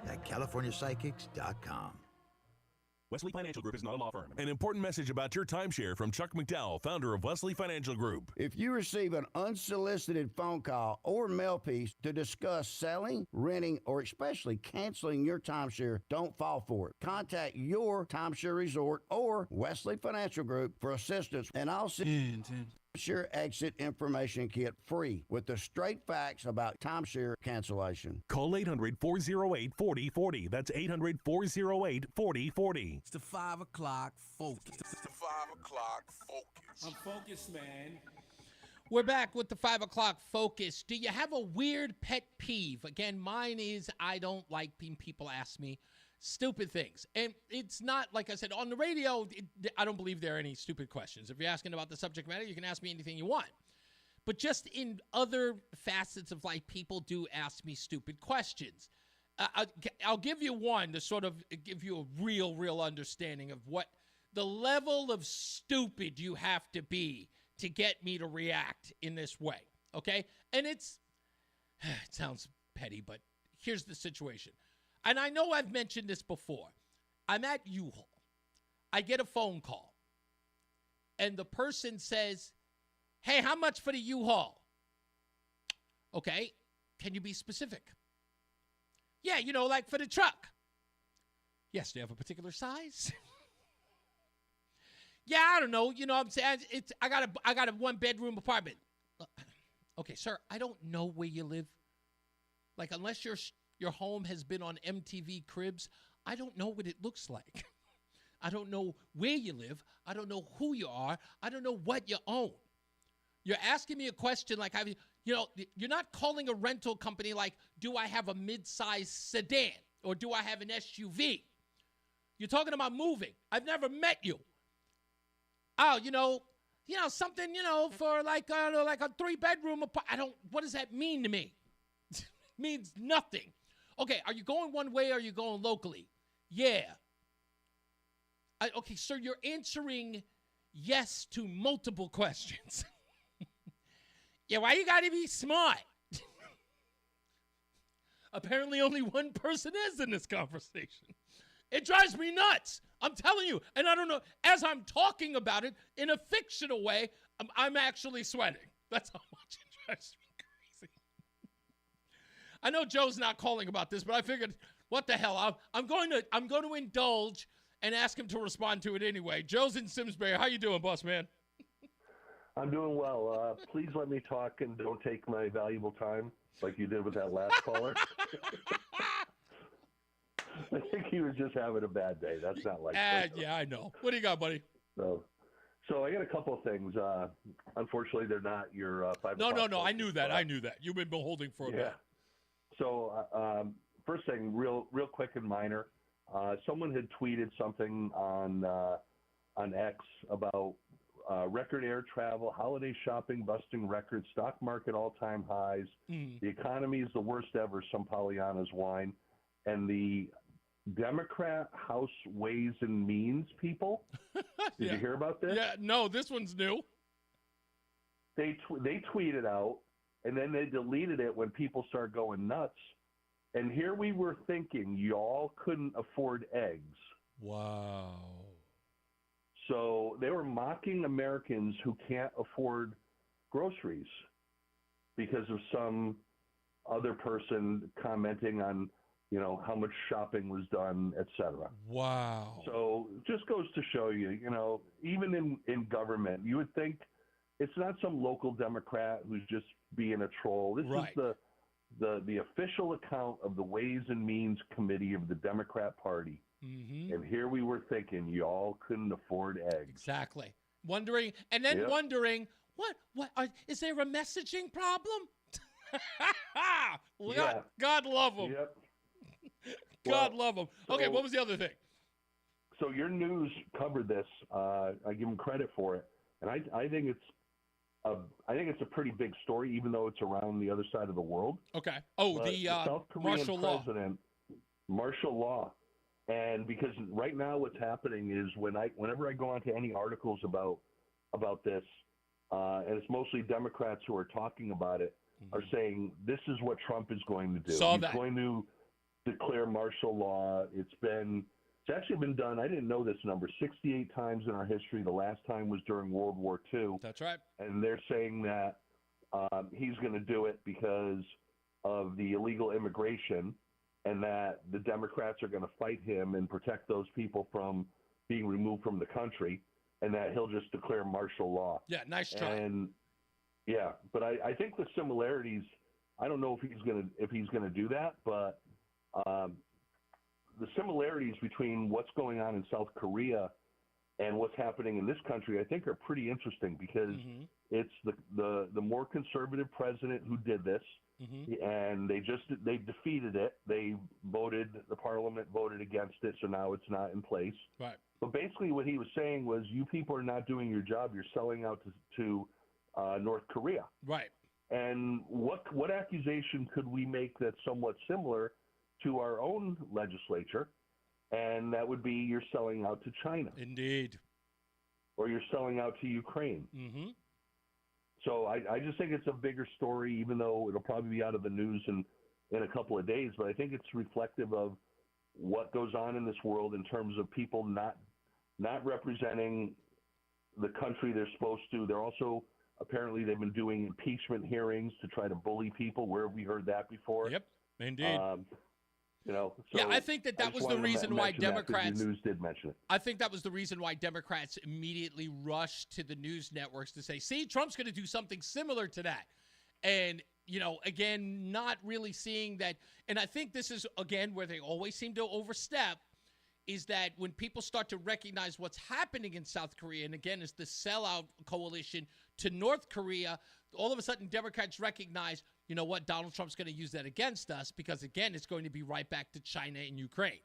at CaliforniaPsychics.com. Wesley Financial Group is not a law firm. An important message about your timeshare from Chuck McDowell, founder of Wesley Financial Group. If you receive an unsolicited phone call or mail piece to discuss selling, renting, or especially canceling your timeshare, don't fall for it. Contact your timeshare resort or Wesley Financial Group for assistance, and I'll send timeshare exit information kit free with the straight facts about timeshare cancellation. Call 800-408-4040. That's 800-408-4040. It's the 5 o'clock focus. It's the 5 o'clock focus. I'm focused, man. We're back with the 5 o'clock focus. Do you have a weird pet peeve? Again, mine is I don't like when people ask me stupid things. And it's not, like I said, on the radio, I don't believe there are any stupid questions. If you're asking about the subject matter, you can ask me anything you want. But just in other facets of life, people do ask me stupid questions. I'll give you one to sort of give you a real understanding of what the level of stupid you have to be to get me to react in this way, okay? And it sounds petty, but here's the situation. And I know I've mentioned this before. I'm at U-Haul. I get a phone call. And the person says, hey, how much for the U-Haul? Okay, can you be specific? Yeah, like for the truck. Yes, do you have a particular size? Yeah, I don't know. What I'm saying? I got a one-bedroom apartment. Okay, sir, I don't know where you live. Like, unless your home has been on MTV Cribs, I don't know what it looks like. I don't know where you live. I don't know who you are. I don't know what you own. You're asking me a question like, you're not calling a rental company like, do I have a mid-size sedan or do I have an SUV? You're talking about moving. I've never met you. Oh, something, for like a 3-bedroom apartment. What does that mean to me? It means nothing. Okay, are you going one way or are you going locally? Yeah. Okay, sir, you're answering yes to multiple questions. Yeah, why you gotta be smart? Apparently only one person is in this conversation. It drives me nuts. I'm telling you. And I don't know, as I'm talking about it in a fictional way, I'm actually sweating. That's how much it drives me crazy. I know Joe's not calling about this, but I figured, what the hell? I'm going to indulge and ask him to respond to it anyway. Joe's in Simsbury. How you doing, boss man? I'm doing well. Please let me talk and don't take my valuable time like you did with that last caller. I think he was just having a bad day. That's not like yeah, I know. What do you got, buddy? So I got a couple of things. Unfortunately, they're not your 5 No. I knew that. You've been beholding for a bit. So first thing, real quick and minor. Someone had tweeted something on X about record air travel, holiday shopping busting records, stock market all-time highs. The economy is the worst ever, some Pollyanna's whine. And the Democrat House Ways and Means people, did you hear about this? Yeah, no, this one's new. They tweeted out, and then they deleted it when people started going nuts. And here we were thinking y'all couldn't afford eggs. Wow. So they were mocking Americans who can't afford groceries because of some other person commenting on, how much shopping was done, etc. Wow. So just goes to show you, even in government, you would think it's not some local Democrat who's just being a troll. This is the official account of the Ways and Means Committee of the Democrat Party. Mm-hmm. And here we were thinking y'all couldn't afford eggs. Exactly. Wondering, is there a messaging problem? God love them. Yep. God love them. Okay, what was the other thing? So your news covered this. I give them credit for it, and I think it's a pretty big story, even though it's around the other side of the world. Okay. Oh, the South Korean martial law. Martial law, and because right now what's happening is whenever I go onto any articles about this, and it's mostly Democrats who are talking about it, are saying this is what Trump is going to do. He's going to declare martial law. It's actually been done. I didn't know this number. 68 times in our history. The last time was during World War II. That's right. And they're saying that he's going to do it because of the illegal immigration, and that the Democrats are going to fight him and protect those people from being removed from the country, and that he'll just declare martial law. Yeah, nice try. And yeah, but I think the similarities. I don't know if he's gonna do that, but the similarities between what's going on in South Korea and what's happening in this country, I think, are pretty interesting because it's the more conservative president who did this, and they defeated it. The parliament voted against it, so now it's not in place. Right. But basically, what he was saying was, you people are not doing your job. You're selling out to North Korea. Right. And what accusation could we make that's somewhat similar to our own legislature? And that would be, you're selling out to China. Indeed. Or you're selling out to Ukraine. Mm-hmm. So I just think it's a bigger story, even though it'll probably be out of the news in a couple of days. But I think it's reflective of what goes on in this world in terms of people not representing the country they're supposed to. They're also, apparently, they've been doing impeachment hearings to try to bully people. Where have we heard that before? Yep, indeed. So yeah, I think that was the reason why Democrats. The news did mention it. I think that was the reason why Democrats immediately rushed to the news networks to say, "See, Trump's going to do something similar to that," and again, not really seeing that. And I think this is again where they always seem to overstep. Is that when people start to recognize what's happening in South Korea, and again, it's the sellout coalition to North Korea, all of a sudden Democrats recognize, you know what, Donald Trump's going to use that against us because, again, it's going to be right back to China and Ukraine.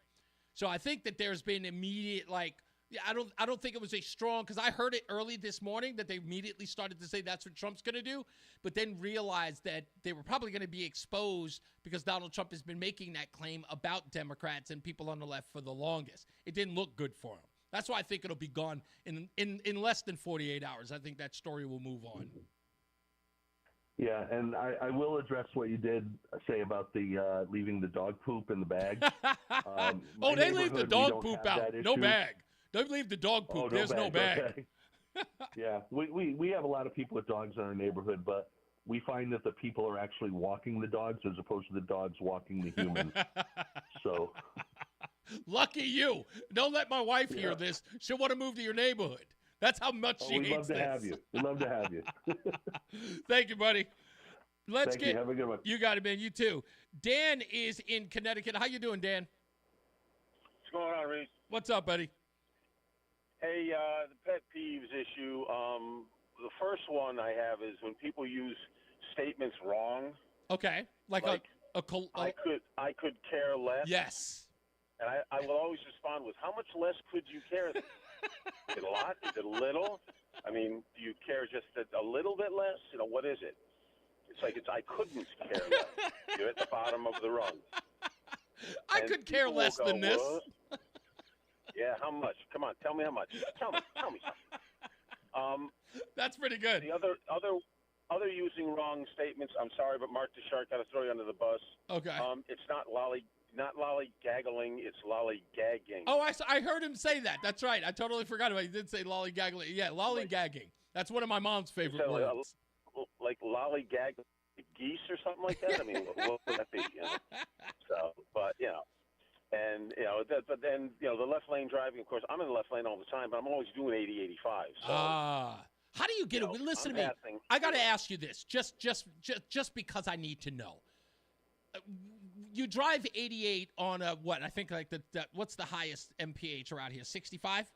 So I think that there's been immediate, I don't think it was a strong, because I heard it early this morning that they immediately started to say that's what Trump's going to do, but then realized that they were probably going to be exposed because Donald Trump has been making that claim about Democrats and people on the left for the longest. It didn't look good for him. That's why I think it'll be gone in less than 48 hours. I think that story will move on. Yeah, and I will address what you did say about the leaving the dog poop in the bag. They leave the dog poop out. No bag. Don't leave the dog poop. There's no bag. Okay. Yeah, we have a lot of people with dogs in our neighborhood, but we find that the people are actually walking the dogs as opposed to the dogs walking the humans. So lucky you. Don't let my wife hear this. She'll want to move to your neighborhood. That's how much she hates this. We'd love to have you. We'd love to have you. Thank you, buddy. Thank you. Have a good one. You got it, man. You too. Dan is in Connecticut. How you doing, Dan? What's going on, Reese? What's up, buddy? Hey, the pet peeves issue. The first one I have is when people use statements wrong. Okay, like I could care less. Yes. And I will always respond with, how much less could you care? Is it a lot? Is it a little? I mean, do you care just a little bit less? What is it? It's like I couldn't care less. You're at the bottom of the rung. I could care less than this. Yeah, how much? Come on, tell me how much. Tell me something. That's pretty good. The other using wrong statements. I'm sorry, but Mark DeShark got to throw you under the bus. Okay. It's not lollygaggling. It's lollygagging. Oh, I heard him say that. That's right. I totally forgot about it. He did say lollygaggling. Yeah, lollygagging. That's one of my mom's favorite words. Like lollygag geese or something like that. I mean, what would that be? So, but and but then the left lane driving. Of course, I'm in the left lane all the time, but I'm always doing 80, 85. So, how do you get it? Listen to me. I got to ask you this, just because I need to know. You drive 88 on a what? I think like what's the highest MPH around here? 65.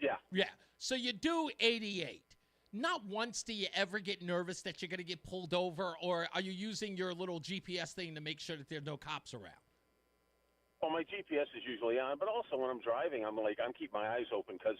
Yeah. Yeah. So you do 88. Not once do you ever get nervous that you're going to get pulled over, or are you using your little GPS thing to make sure that there are no cops around? Well, my GPS is usually on, but also when I'm driving, I'm keep my eyes open because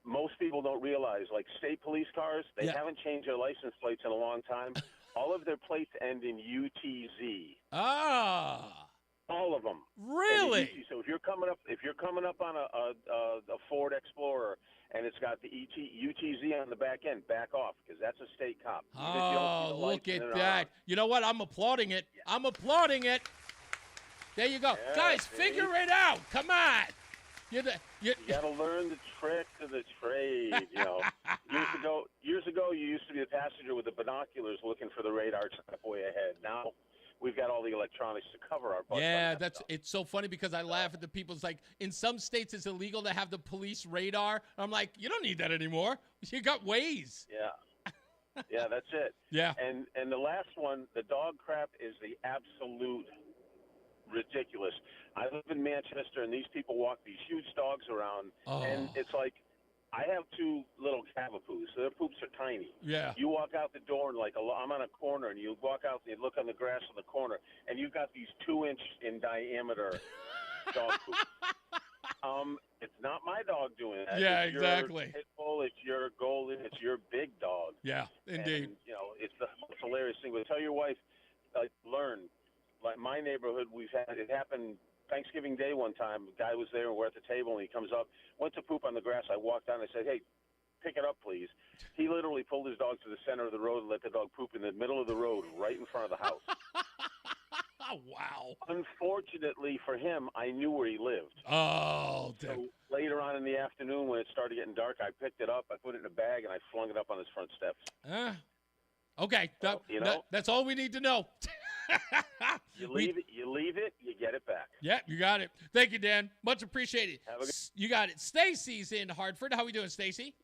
most people don't realize, like state police cars, they haven't changed their license plates in a long time. All of their plates end in UTZ. Ah. All of them. Really? So if you're coming up on a Ford Explorer and it's got the UTZ on the back end, back off because that's a state cop. Oh, look at that! You know what? I'm applauding it. I'm applauding it. There you go. Yeah, Guys, see? figure it out. Come on. You got to learn the trick of the trade. Years ago, you used to be the passenger with the binoculars looking for the radar step way ahead. Now we've got all the electronics to cover our butts. Yeah, it's so funny because I laugh at the people. It's like in some states it's illegal to have the police radar. I'm like, you don't need that anymore. You got Waze. Yeah, that's it. Yeah. And the last one, the dog crap is the absolute ridiculous. I live in Manchester, and these people walk these huge dogs around, and it's like I have two little cavapoos. Their poops are tiny. Yeah. You walk out the door, and I'm on a corner, and you walk out and you look on the grass in the corner, and you've got these 2-inch in diameter dog poops. It's not my dog doing that. Yeah, it's exactly. Your pit bull, it's your golden, it's your big dog. Yeah, indeed. And, it's the most hilarious thing. But tell your wife, learn. Like my neighborhood, it happened Thanksgiving Day one time. A guy was there, and we're at the table, and he comes up, went to poop on the grass. I walked down, and I said, hey, pick it up, please. He literally pulled his dog to the center of the road and let the dog poop in the middle of the road right in front of the house. Wow. Unfortunately for him, I knew where he lived. Oh, so later on in the afternoon when it started getting dark, I picked it up, I put it in a bag, and I flung it up on his front steps. Okay. So, that's all we need to know. You leave it, you get it back. Yeah, you got it. Thank you, Dan. Much appreciated. You got it. Stacy's in Hartford. How are we doing, Stacy?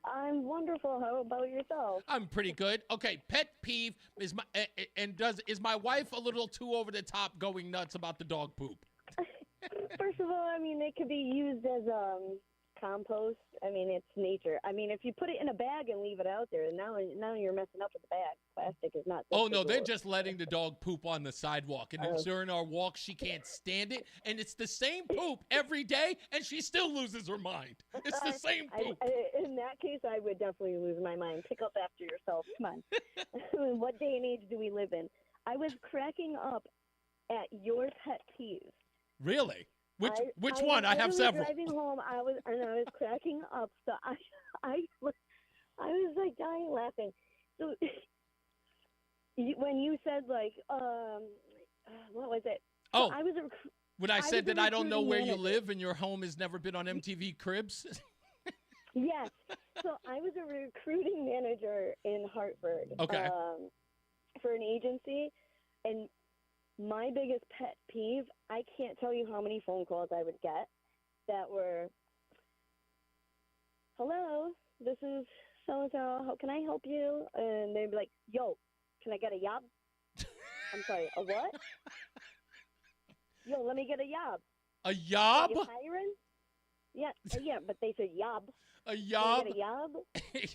I'm wonderful. How about yourself? I'm pretty good. Okay, pet peeve is my wife a little too over the top, going nuts about the dog poop? First of all, I mean, it could be used as compost. I mean, it's nature. I mean, if you put it in a bag and leave it out there, now you're messing up with the bag. Plastic is not. Oh no, they're just letting the dog poop on the sidewalk, and during our walk, she can't stand it, and it's the same poop every day, and she still loses her mind. It's the same poop. In that case, I would definitely lose my mind. Pick up after yourself. Come on. What day and age do we live in? I was cracking up at your pet peeve. Really? Which one? I have several. Driving home, I was cracking up. So I was like dying laughing. So when you said what was it? Oh, so I was when I said that I don't know where you manager. live and your home has never been on MTV Cribs. Yes. So I was a recruiting manager in Hartford. Okay. For an agency, and my biggest pet peeve, I can't tell you how many phone calls I would get that were, hello, this is so-and-so, how can I help you? And they'd be like, yo, can I get a yob? I'm sorry, a what? Yo, let me get a yob. A yob? Are you hiring? Yeah, but they said yob. A yob? Can I get a yob?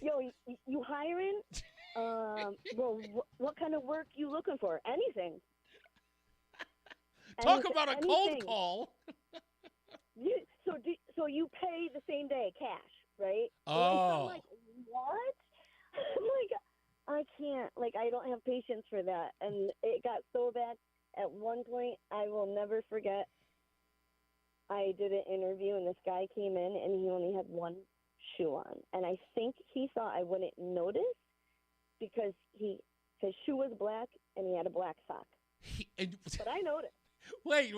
Yo, you hiring? Well, what kind of work you looking for? Anything. Talk about a cold call. So you pay the same day, cash, right? Oh. I'm like, what? I'm like, I can't. Like, I don't have patience for that. And it got so bad. At one point, I will never forget, I did an interview, and this guy came in, and he only had one shoe on. And I think he thought I wouldn't notice because his shoe was black, and he had a black sock. But I noticed. Wait.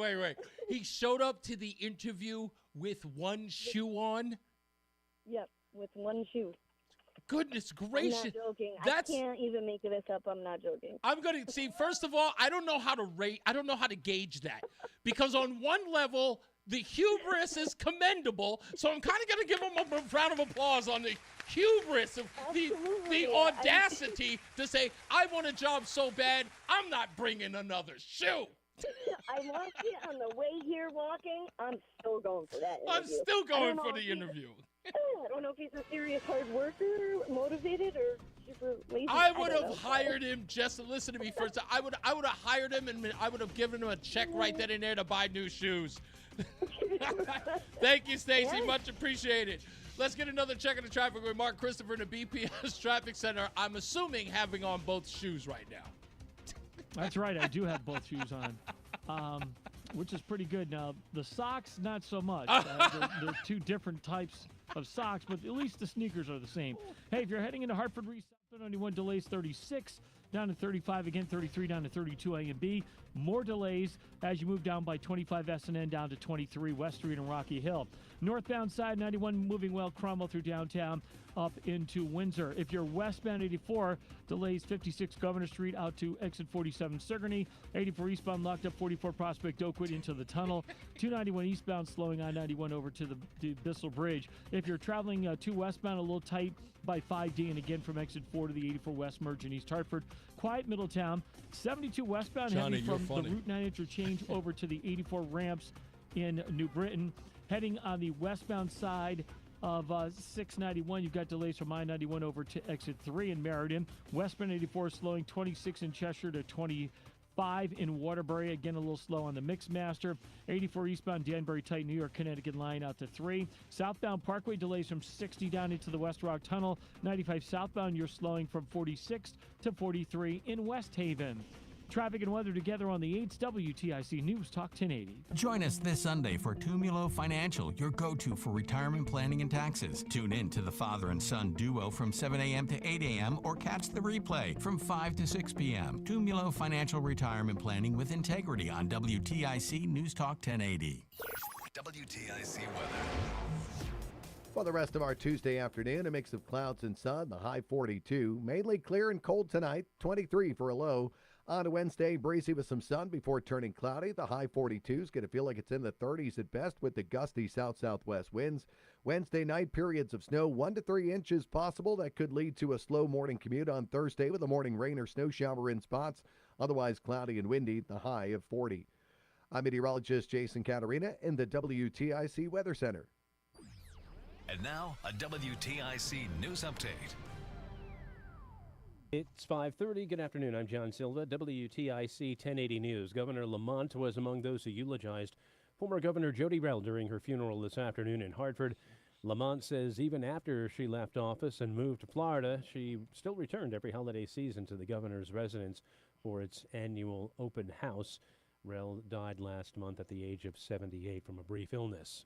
He showed up to the interview with one shoe on? Yep, with one shoe. Goodness gracious. I'm not joking. I can't even make this up. I'm not joking. I'm going to see, first of all, I don't know how to gauge that. Because on one level, the hubris is commendable. So I'm kind of going to give him a round of applause on the hubris of the audacity to say, I want a job so bad, I'm not bringing another shoe. I lost it on the way here walking. I'm still going for that interview. I'm still going for the interview. I don't know if he's a serious hard worker, motivated, or super lazy. I would have hired him just to listen to me first. I would have hired him, and I would have given him a check right then and there to buy new shoes. Thank you, Stacy. Yeah. Much appreciated. Let's get another check of the traffic with Mark Christopher in the BPS Traffic Center. I'm assuming having on both shoes right now. That's right. I do have both shoes on, which is pretty good. Now, the socks, not so much. They're two different types of socks, but at least the sneakers are the same. Hey, if you're heading into Hartford, Reese, 91 delays 36. down to 35, again 33 down to 32 A and B. More delays as you move down by 25 S&N down to 23 West Street and Rocky Hill. Northbound side 91 moving well, Cromwell through downtown up into Windsor. If you're westbound 84, delays 56 Governor Street out to exit 47 Sigourney. 84 eastbound locked up 44 Prospect Oakwood into the tunnel. 291 eastbound slowing I-91 over to the Bissell Bridge. If you're traveling to westbound, a little tight by 5D, and again from exit 4 to the 84 West merge in East Hartford. Quiet Middletown. 72 westbound Johnny, heavy from the Route 9 interchange over to the 84 ramps in New Britain. Heading on the westbound side of 691, you've got delays from I-91 over to exit 3 in Meriden. Westbound 84 slowing 26 in Cheshire to 25 in Waterbury. Again, a little slow on the Mixmaster. 84 eastbound Danbury tight New York, Connecticut line out to 3. Southbound Parkway delays from 60 down into the West Rock Tunnel. 95 southbound, you're slowing from 46 to 43 in West Haven. Traffic and weather together on the 8th WTIC News Talk 1080. Join us this Sunday for Tumulo Financial, your go-to for retirement planning and taxes. Tune in to the father and son duo from 7 a.m. to 8 a.m. or catch the replay from 5 to 6 p.m. Tumulo Financial Retirement Planning with Integrity on WTIC News Talk 1080. WTIC weather. For the rest of our Tuesday afternoon, a mix of clouds and sun, the high 42. Mainly clear and cold tonight, 23 for a low. On Wednesday, breezy with some sun before turning cloudy. The high 42 is going to feel like it's in the 30s at best with the gusty south-southwest winds. Wednesday night, periods of snow, 1 to 3 inches possible. That could lead to a slow morning commute on Thursday with a morning rain or snow shower in spots. Otherwise cloudy and windy, the high of 40. I'm meteorologist Jason Caterina in the WTIC Weather Center. And now, a WTIC news update. It's 5:30. Good afternoon. I'm John Silva, WTIC 1080 News. Governor Lamont was among those who eulogized former Governor Jody Rell during her funeral this afternoon in Hartford. Lamont says even after she left office and moved to Florida, she still returned every holiday season to the governor's residence for its annual open house. Rell died last month at the age of 78 from a brief illness.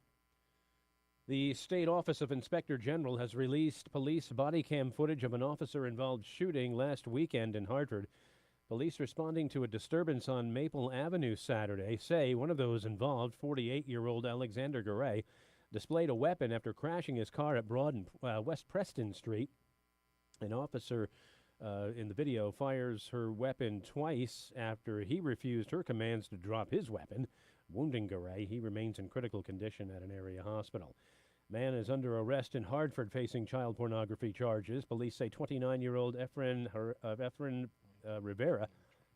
The State Office of Inspector General has released police body cam footage of an officer-involved shooting last weekend in Hartford. Police responding to a disturbance on Maple Avenue Saturday say one of those involved, 48-year-old Alexander Garay, displayed a weapon after crashing his car at Broad and West Preston Street. An officer in the video fires her weapon twice after he refused her commands to drop his weapon, wounding Garay. He remains in critical condition at an area hospital. Man is under arrest in Hartford facing child pornography charges. Police say 29-year-old Efren Rivera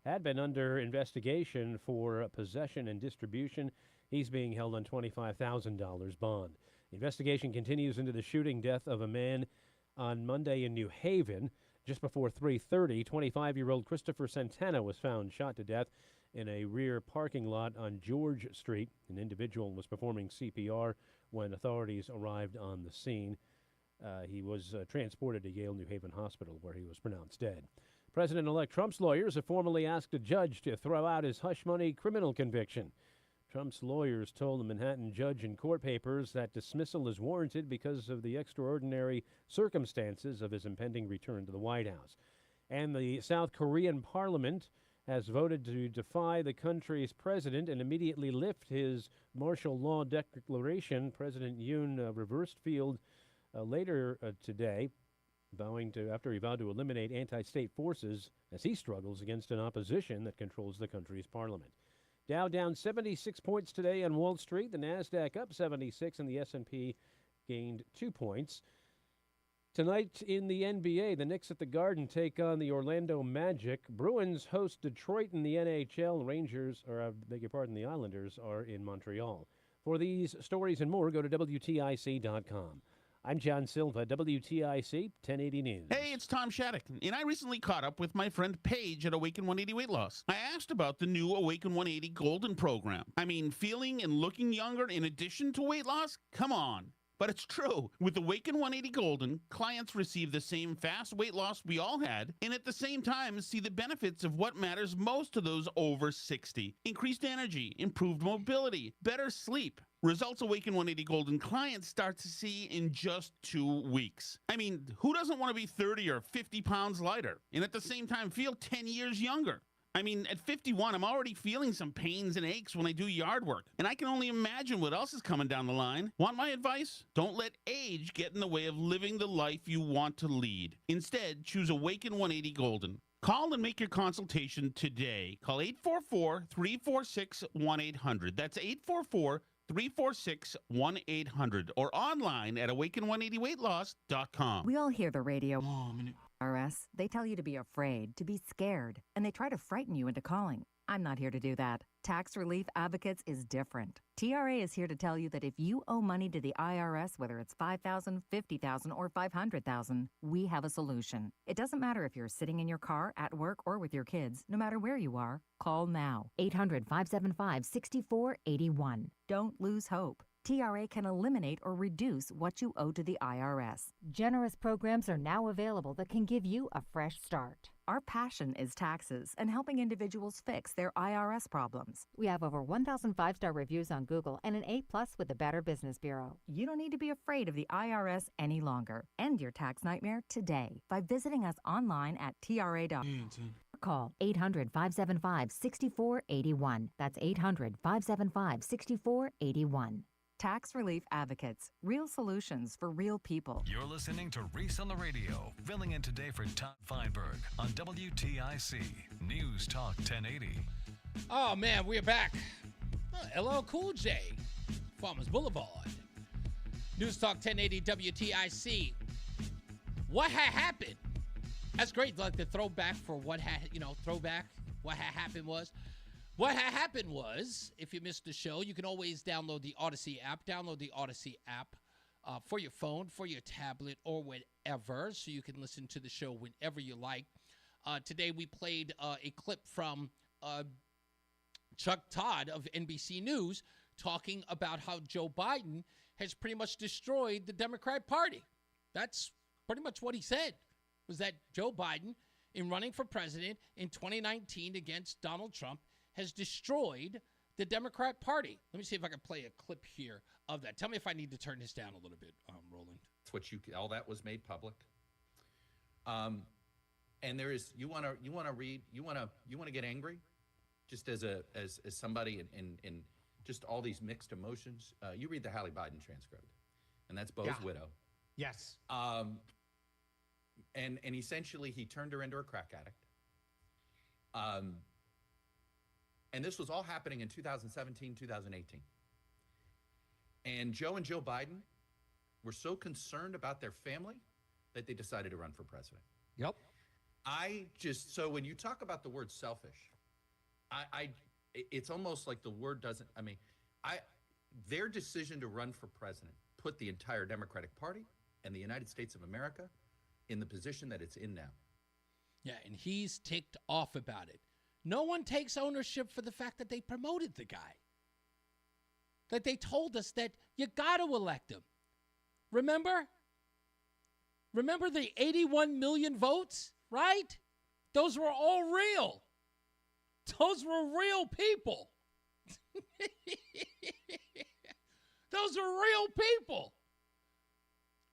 had been under investigation for possession and distribution. He's being held on $25,000 bond. The investigation continues into the shooting death of a man on Monday in New Haven. Just before 3:30, 25-year-old Christopher Santana was found shot to death in a rear parking lot on George Street. An individual was performing CPR when authorities arrived on the scene. He was transported to Yale New Haven Hospital, where he was pronounced dead. President-elect Trump's lawyers have formally asked a judge to throw out his hush money criminal conviction. Trump's lawyers told the Manhattan judge in court papers that dismissal is warranted because of the extraordinary circumstances of his impending return to the White House. And the South Korean parliament has voted to defy the country's president and immediately lift his martial law declaration. President Yoon reversed field later today, after he vowed to eliminate anti-state forces as he struggles against an opposition that controls the country's parliament. Dow down 76 points today on Wall Street. The NASDAQ up 76 and the S&P gained 2 points. Tonight in the NBA, the Knicks at the Garden take on the Orlando Magic. Bruins host Detroit in the NHL. The Islanders are in Montreal. For these stories and more, go to WTIC.com. I'm John Silva, WTIC 1080 News. Hey, it's Tom Shattuck, and I recently caught up with my friend Paige at Awaken 180 Weight Loss. I asked about the new Awaken 180 Golden program. I mean, feeling and looking younger in addition to weight loss? Come on. But it's true. With Awaken 180 Golden, clients receive the same fast weight loss we all had, and at the same time see the benefits of what matters most to those over 60. Increased energy, improved mobility, better sleep, Results Awaken 180 Golden clients start to see in just 2 weeks. I mean, who doesn't want to be 30 or 50 pounds lighter and at the same time feel 10 years younger? I mean, at 51, I'm already feeling some pains and aches when I do yard work, and I can only imagine what else is coming down the line. Want my advice? Don't let age get in the way of living the life you want to lead. Instead, choose Awaken 180 Golden. Call and make your consultation today. Call 844-346-1800. That's 844-346-1800 or online at awaken180weightloss.com. We all hear the radio. IRS. They tell you to be afraid, to be scared, and they try to frighten you into calling. I'm not here to do that. Tax Relief Advocates is different. TRA is here to tell you that if you owe money to the IRS, whether it's $5,000, $50,000, or $500,000, we have a solution. It doesn't matter if you're sitting in your car, at work, or with your kids. No matter where you are, call now. 800-575-6481. Don't lose hope. TRA can eliminate or reduce what you owe to the IRS. Generous programs are now available that can give you a fresh start. Our passion is taxes and helping individuals fix their IRS problems. We have over 1,000 5-star reviews on Google and an A+ with the Better Business Bureau. You don't need to be afraid of the IRS any longer. End your tax nightmare today by visiting us online at tra.com. Call 800-575-6481. That's 800-575-6481. Tax Relief Advocates. Real solutions for real people. You're listening to Reese on the Radio, filling in today for Tom Feinberg on WTIC News Talk 1080. Oh, man, we're back. LL Cool J, Farmers Boulevard. News Talk 1080 WTIC. What had happened? That's great, like the throwback for what had, throwback. What had happened was. What happened was, if you missed the show, you can always download the Odyssey app. Download the Odyssey app for your phone, for your tablet, or whatever, so you can listen to the show whenever you like. Today we played a clip from Chuck Todd of NBC News talking about how Joe Biden has pretty much destroyed the Democrat Party. That's pretty much what he said, was that Joe Biden, in running for president in 2019 against Donald Trump, has destroyed the Democrat Party. Let me see if I can play a clip here of that. Tell me if I need to turn this down a little bit, Roland. That's what all that was made public. And there is you want to get angry, just as somebody in just all these mixed emotions. You read the Hallie Biden transcript, and that's Bo's widow. Yes. And essentially he turned her into a crack addict. And this was all happening in 2017, 2018. And Joe Biden were so concerned about their family that they decided to run for president. Yep. So when you talk about the word selfish, it's almost like the word doesn't, their decision to run for president put the entire Democratic Party and the United States of America in the position that it's in now. Yeah, and he's ticked off about it. No one takes ownership for the fact that they promoted the guy. That they told us that you got to elect him. Remember? Remember the 81 million votes, right? Those were all real. Those were real people. Those are real people.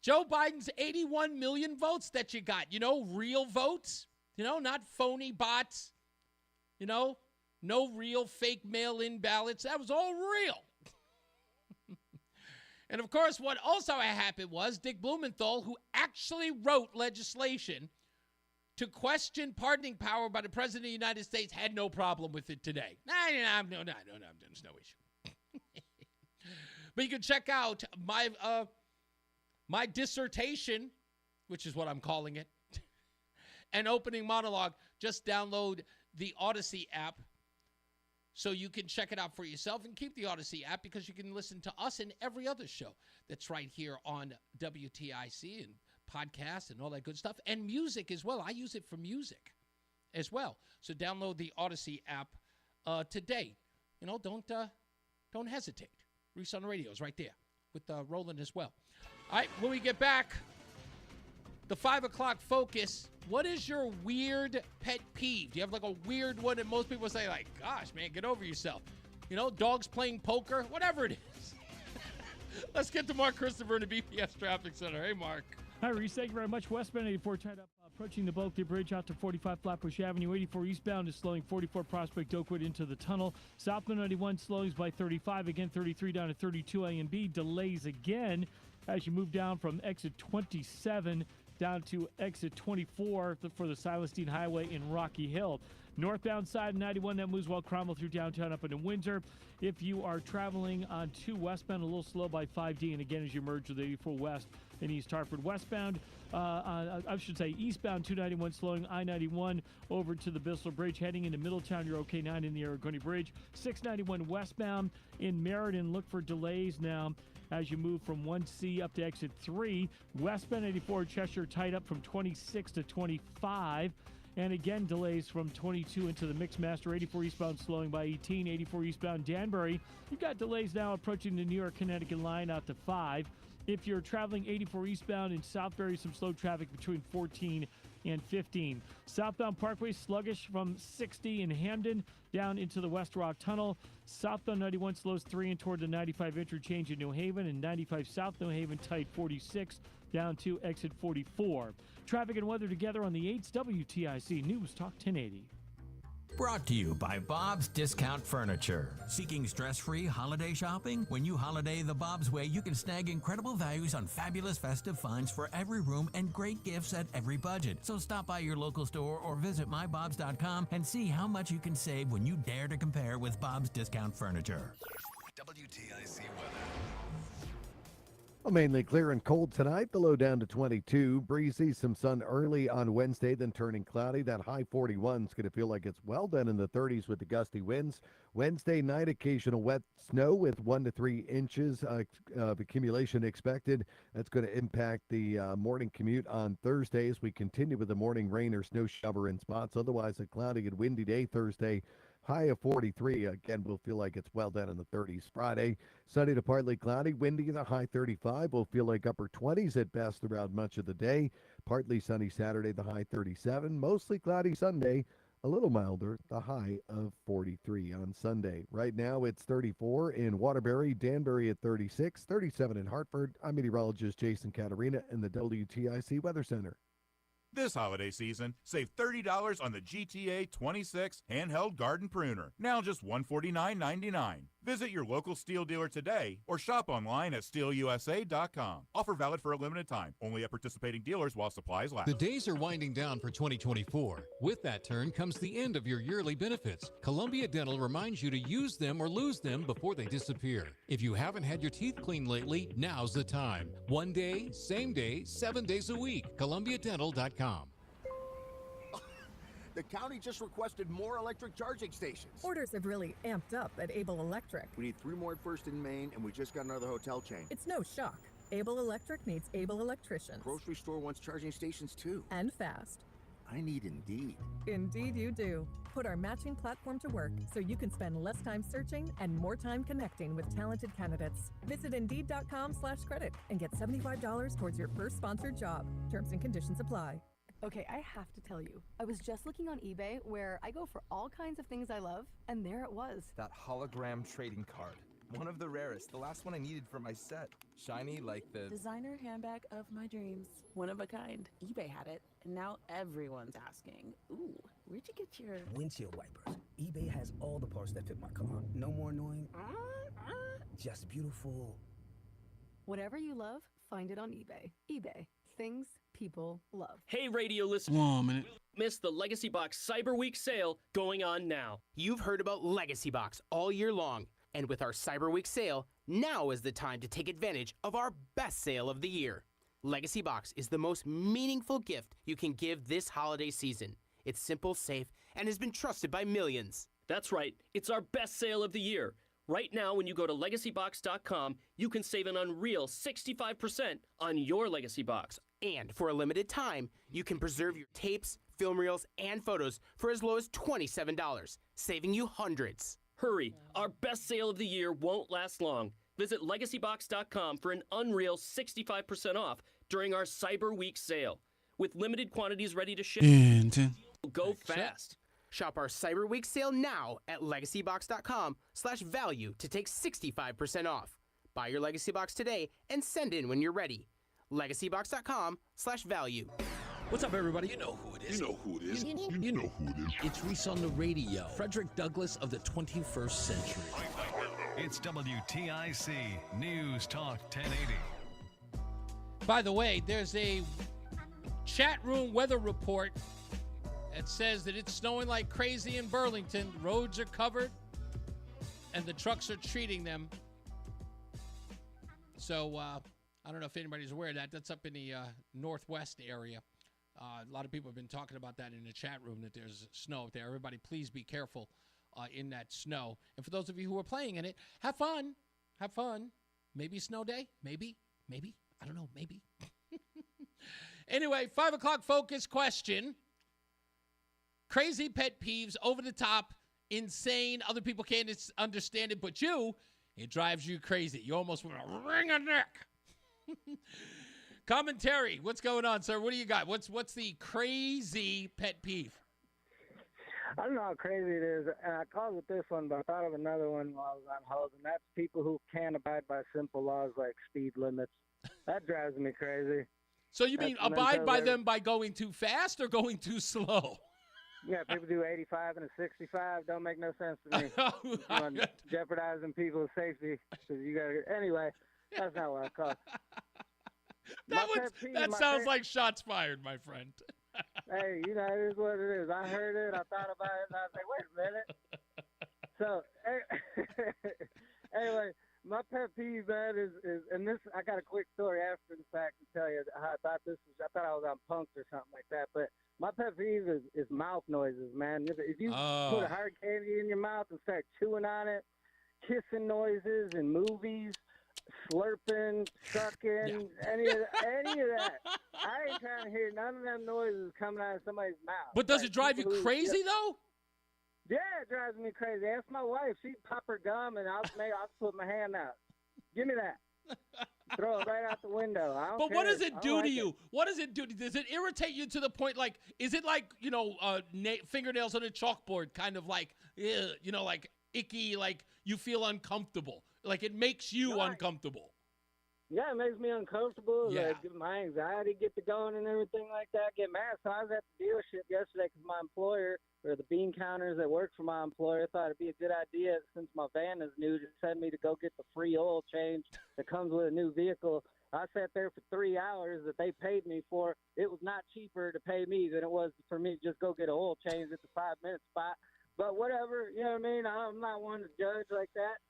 Joe Biden's 81 million votes that you got. Real votes. Not phony bots. No real fake mail-in ballots. That was all real. And, of course, what also happened was Dick Blumenthal, who actually wrote legislation to question pardoning power by the President of the United States, had no problem with it today. No, there's no issue. But you can check out my dissertation, which is what I'm calling it, an opening monologue. Just download the Odyssey app so you can check it out for yourself, and keep the Odyssey app because you can listen to us and every other show that's right here on WTIC and podcasts and all that good stuff, and music as well. I use it for music as well. So download the Odyssey app today. Don't hesitate. Reese on the Radio is right there with Roland as well. All right, when we get back, the 5 o'clock focus. What is your weird pet peeve? Do you have like a weird one that most people say, like, gosh, man, get over yourself? Dogs playing poker, whatever it is. Let's get to Mark Christopher in the BPS Traffic Center. Hey, Mark. Hi, Reese. Thank you very much. Westbound 84 tied up approaching the Bulkley Bridge out to 45 Flatbush Avenue. 84 eastbound is slowing 44 Prospect Oakwood into the tunnel. Southbound 91 slows by 35. Again, 33 down to 32 A and B. Delays again as you move down from exit 27 down to exit 24 for the Silas Dean Highway in Rocky Hill. Northbound side 91, that moves while Cromwell through downtown up into Windsor. If you are traveling on 2 westbound, a little slow by 5D, and again as you merge with 84 west in East Hartford. Westbound, I should say eastbound 291 slowing I-91 over to the Bissell Bridge. Heading into Middletown, you're okay 9 in the Aragoni Bridge. 691 westbound in Meriden, look for delays now as you move from 1C up to exit 3. Westbound 84 Cheshire tied up from 26 to 25. And again, delays from 22 into the Mixmaster. 84 eastbound slowing by 18. 84 eastbound Danbury. You've got delays now approaching the New York Connecticut line out to 5. If you're traveling 84 eastbound in Southbury, some slow traffic between 14 and 15. Southbound Parkway sluggish from 60 in Hamden down into the West Rock Tunnel. Southbound 91 slows 3 and toward the 95 interchange in New Haven, and 95 South New Haven tight 46 down to exit 44. Traffic and weather together on the 8's WTIC News Talk 1080. Brought to you by Bob's Discount Furniture. Seeking stress-free holiday shopping? When you holiday the Bob's way, you can snag incredible values on fabulous festive finds for every room and great gifts at every budget. So stop by your local store or visit mybobs.com and see how much you can save when you dare to compare with Bob's Discount Furniture. WTIC weather. Well, mainly clear and cold tonight. The low down to 22. Breezy, some sun early on Wednesday, then turning cloudy. That high 41 is going to feel like it's well done in the 30s with the gusty winds. Wednesday night, occasional wet snow with 1 to 3 inches of accumulation expected. That's going to impact the morning commute on Thursday as we continue with the morning rain or snow shower in spots. Otherwise, a cloudy and windy day Thursday. High of 43. Again, we'll feel like it's well down in the 30s. Friday, sunny to partly cloudy, windy in the high 35. We'll feel like upper 20s at best throughout much of the day. Partly sunny Saturday, the high 37. Mostly cloudy Sunday, a little milder, the high of 43 on Sunday. Right now, it's 34 in Waterbury, Danbury at 36, 37 in Hartford. I'm meteorologist Jason Caterina in the WTIC Weather Center. This holiday season, save $30 on the GTA 26 handheld garden pruner, now just $149.99. Visit your local Steel dealer today or shop online at steelusa.com. Offer valid for a limited time, only at participating dealers while supplies last. The days are winding down for 2024. With that turn comes the end of your yearly benefits. Columbia Dental reminds you to use them or lose them before they disappear. If you haven't had your teeth cleaned lately, now's the time. One day, same day, 7 days a week. ColumbiaDental.com. The county just requested more electric charging stations. Orders have really amped up at Able Electric. We need 3 more at First in Maine, and we just got another hotel chain. It's no shock. Able Electric needs able electricians. Grocery store wants charging stations too. And fast. I need Indeed. Indeed you do. Put our matching platform to work so you can spend less time searching and more time connecting with talented candidates. Visit Indeed.com/credit and get $75 towards your first sponsored job. Terms and conditions apply. Okay, I have to tell you, I was just looking on eBay where I go for all kinds of things I love, and there it was. That hologram trading card. One of the rarest, the last one I needed for my set. Shiny like the designer handbag of my dreams. One of a kind. eBay had it, and now everyone's asking, ooh, where'd you get your windshield wipers? eBay has all the parts that fit my car. No more annoying, just beautiful. Whatever you love, find it on eBay. eBay. Things people love. Hey, radio listeners. 1 minute. Miss the Legacy Box Cyber Week sale going on now. You've heard about Legacy Box all year long. And with our Cyber Week sale, now is the time to take advantage of our best sale of the year. Legacy Box is the most meaningful gift you can give this holiday season. It's simple, safe, and has been trusted by millions. That's right. It's our best sale of the year. Right now, when you go to LegacyBox.com, you can save an unreal 65% on your Legacy Box. And for a limited time, you can preserve your tapes, film reels, and photos for as low as $27, saving you hundreds. Hurry, our best sale of the year won't last long. Visit LegacyBox.com for an unreal 65% off during our Cyber Week sale. With limited quantities ready to ship, go fast. Shop our Cyber Week sale now at LegacyBox.com/value to take 65% off. Buy your Legacy Box today and send in when you're ready. LegacyBox.com/value. What's up, everybody? You know who it is. You know who it is. You know who it is. It's Reese on the radio. Frederick Douglass of the 21st century. It's WTIC News Talk 1080. By the way, there's a chat room weather report that says that it's snowing like crazy in Burlington. Roads are covered, and the trucks are treating them. So I don't know if anybody's aware of that. That's up in the northwest area. A lot of people have been talking about that in the chat room, that there's snow up there. Everybody, please be careful in that snow. And for those of you who are playing in it, have fun. Have fun. Maybe snow day. Maybe. I don't know. Maybe. Anyway, 5 o'clock focus question. Crazy pet peeves, over the top, insane. Other people can't understand it, but it drives you crazy. You almost want to wring a neck. Commentary. What's going on, sir? What do you got? What's the crazy pet peeve? I don't know how crazy it is, and I called with this one, but I thought of another one while I was on hold, and that's people who can't abide by simple laws like speed limits. That drives me crazy. So you mean abide by them by going too fast or going too slow? Yeah, people do 85 and a 65. Don't make no sense to me. Jeopardizing people's safety. Anyway, that's not what I call it. That sounds like shots fired, my friend. Hey, it is what it is. I heard it. I thought about it, and I was like, wait a minute. So, anyway, my pet peeve, man, is and this, I got a quick story after the fact to tell you how I thought I was on Punk'd or something like that, but my pet peeve is mouth noises, man. If you put a hard candy in your mouth and start chewing on it, kissing noises in movies, slurping, sucking, any of that. I ain't trying to hear none of them noises coming out of somebody's mouth. But does it drive you crazy, though? Yeah, it drives me crazy. Ask my wife. She'd pop her gum, and I'll put my hand out. Give me that. Throw it right out the window. But what does it do to you? What does it do? Does it irritate you to the point, like, is it like, fingernails on a chalkboard, kind of like, like icky, like you feel uncomfortable? Like it makes you uncomfortable. Yeah, it makes me uncomfortable. Yeah. Like my anxiety get to going and everything like that. Get mad. So I was at the dealership yesterday because my employer, or the bean counters that work for my employer, thought it'd be a good idea, since my van is new, to send me to go get the free oil change that comes with a new vehicle. I sat there for 3 hours that they paid me for. It was not cheaper to pay me than it was for me to just go get an oil change at the 5-minute spot. But whatever, you know what I mean? I'm not one to judge like that.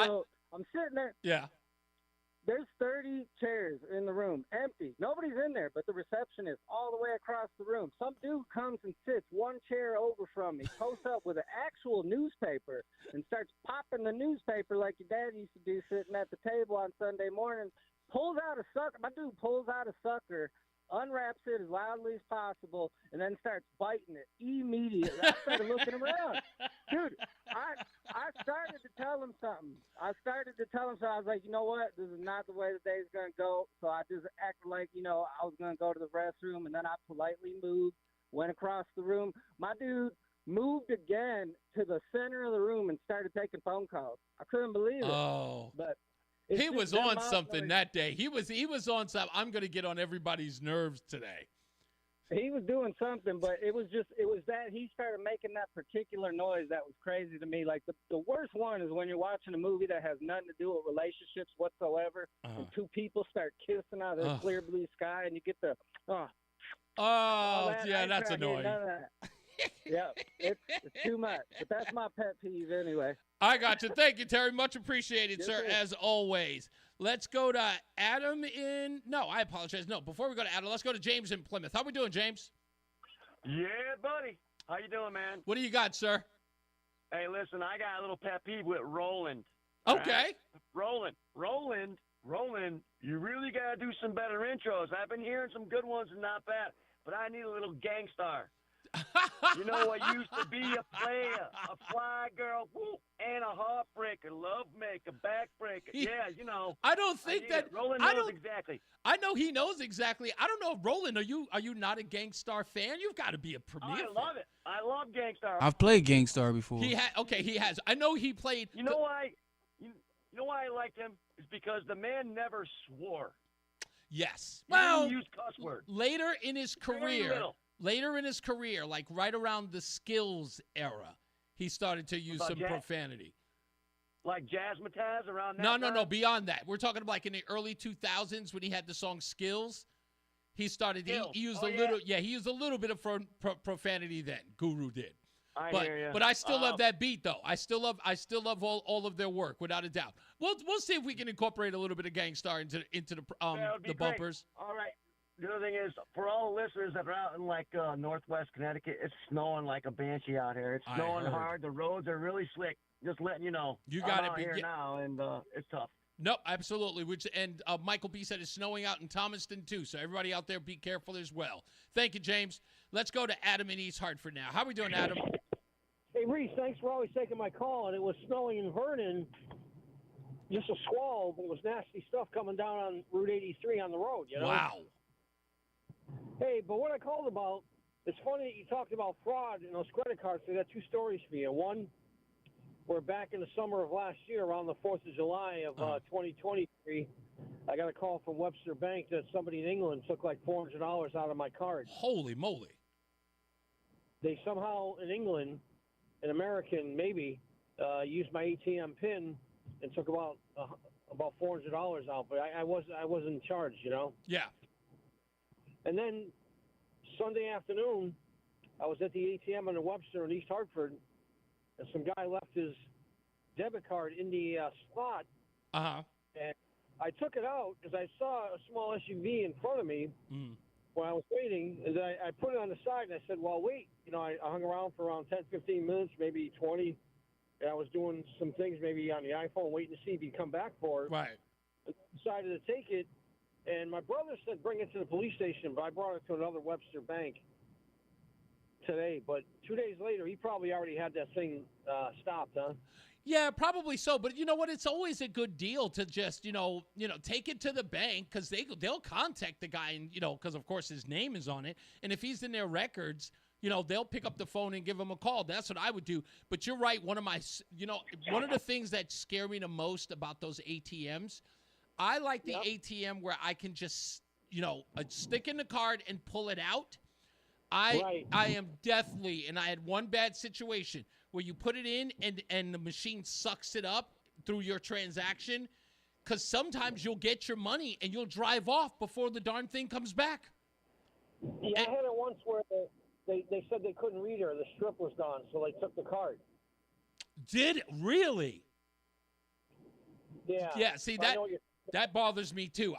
So I'm sitting there. Yeah. There's 30 chairs in the room, empty. Nobody's in there but the receptionist all the way across the room. Some dude comes and sits one chair over from me, posts up with an actual newspaper and starts popping the newspaper like your dad used to do, sitting at the table on Sunday morning. Pulls out a sucker. My dude pulls out a sucker, unwraps it as loudly as possible, and then starts biting it immediately. I started looking around. Dude, I started to tell him something. I was like, you know what? This is not the way the day's going to go. So I just acted like, I was going to go to the restroom, and then I politely moved, went across the room. My dude moved again to the center of the room and started taking phone calls. I couldn't believe it. Oh. But he was on something that day. He was on something. I'm going to get on everybody's nerves today. He was doing something, but it was that he started making that particular noise that was crazy to me. Like the worst one is when you're watching a movie that has nothing to do with relationships whatsoever, and two people start kissing out of the clear blue sky, and you get the that's annoying. Yeah, it's too much. But that's my pet peeve anyway. I got you. Thank you, Terry. Much appreciated, Yes, sir, sir. as always. Let's go to Adam I apologize. No, before we go to Adam, let's go to James in Plymouth. How we doing, James? Yeah, buddy. How you doing, man? What do you got, sir? Hey, listen, I got a little pet peeve with Roland. Okay. Right? Roland, you really got to do some better intros. I've been hearing some good ones and not bad, but I need a little gangstar. I used to be a player, a fly girl, and a heartbreaker, love maker, backbreaker. Yeah, I don't think that Roland knows exactly. I know he knows exactly. I don't know, Roland. Are you not a Gangstar fan? You've got to be a premier. I love it. I love Gangstar. I've played Gangstar before. He has. I know he played. You know why? You know why I liked him? It's because the man never swore. Yes. He didn't Well, use cuss words. later in his Very little. career, like right around the Skills era, he started to use some profanity. Like Jazzmatazz around that No, time? beyond that. We're talking like in the early 2000s when he had the song Skills. He started, he used he used a little bit of profanity then. Guru did. I hear you. But I still love that beat, though. I still love all of their work, without a doubt. We'll see if we can incorporate a little bit of Gangstar into the bumpers. All right. The other thing is, for all the listeners that are out in like Northwest Connecticut, it's snowing like a banshee out here. It's snowing hard. The roads are really slick. Just letting you know. You got it here now, and it's tough. No, absolutely. And Michael B said it's snowing out in Thomaston, too. So everybody out there, be careful as well. Thank you, James. Let's go to Adam in East Hartford now. How are we doing, Adam? Hey, Reese, thanks for always taking my call. And it was snowing in Vernon, just a squall, but it was nasty stuff coming down on Route 83 on the road, you know? Wow. Hey, but what I called about, it's funny that you talked about fraud in those credit cards. I got two stories for you. One, we're back in the summer of last year, around the 4th of July of 2023. I got a call from Webster Bank that somebody in England took like $400 out of my card. Holy moly. They somehow, in England, an American maybe, used my ATM PIN and took about $400 out, but I wasn't charged, you know? Yeah. And then Sunday afternoon, I was at the ATM on the Webster in East Hartford, and some guy left his debit card in the slot. Uh-huh. And I took it out because I saw a small SUV in front of me when I was waiting. And then I put it on the side, and I said, well, wait. You know, I hung around for around 10, 15 minutes, maybe 20. And I was doing some things maybe on the iPhone, waiting to see if he'd come back for it. Right. I decided to take it. And my brother said bring it to the police station, but I brought it to another Webster bank today. But 2 days later, he probably already had that thing stopped, huh? Yeah, probably so. But you know what? It's always a good deal to just, take it to the bank because they'll contact the guy, and because of course his name is on it. And if he's in their records, they'll pick up the phone and give him a call. That's what I would do. But you're right. One of the things that scare me the most about those ATMs, I like the ATM where I can just, stick in the card and pull it out. I am definitely, and I had one bad situation where you put it in and the machine sucks it up through your transaction, because sometimes you'll get your money and you'll drive off before the darn thing comes back. Yeah, I had it once where they said they couldn't read her. The strip was gone, so they took the card. Did it really? Yeah. Yeah, see, that bothers me too.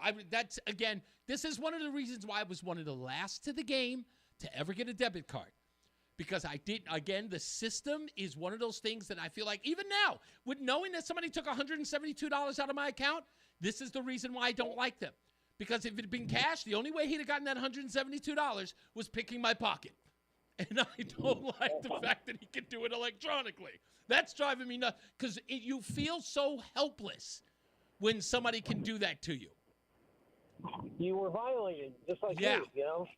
This is one of the reasons why I was one of the last to the game to ever get a debit card. Because the system is one of those things that I feel like, even now, with knowing that somebody took $172 out of my account, this is the reason why I don't like them. Because if it had been cash, the only way he'd have gotten that $172 was picking my pocket. And I don't like the fact that he can do it electronically. That's driving me nuts. Because you feel so helpless when somebody can do that to you. You were violated, just like you,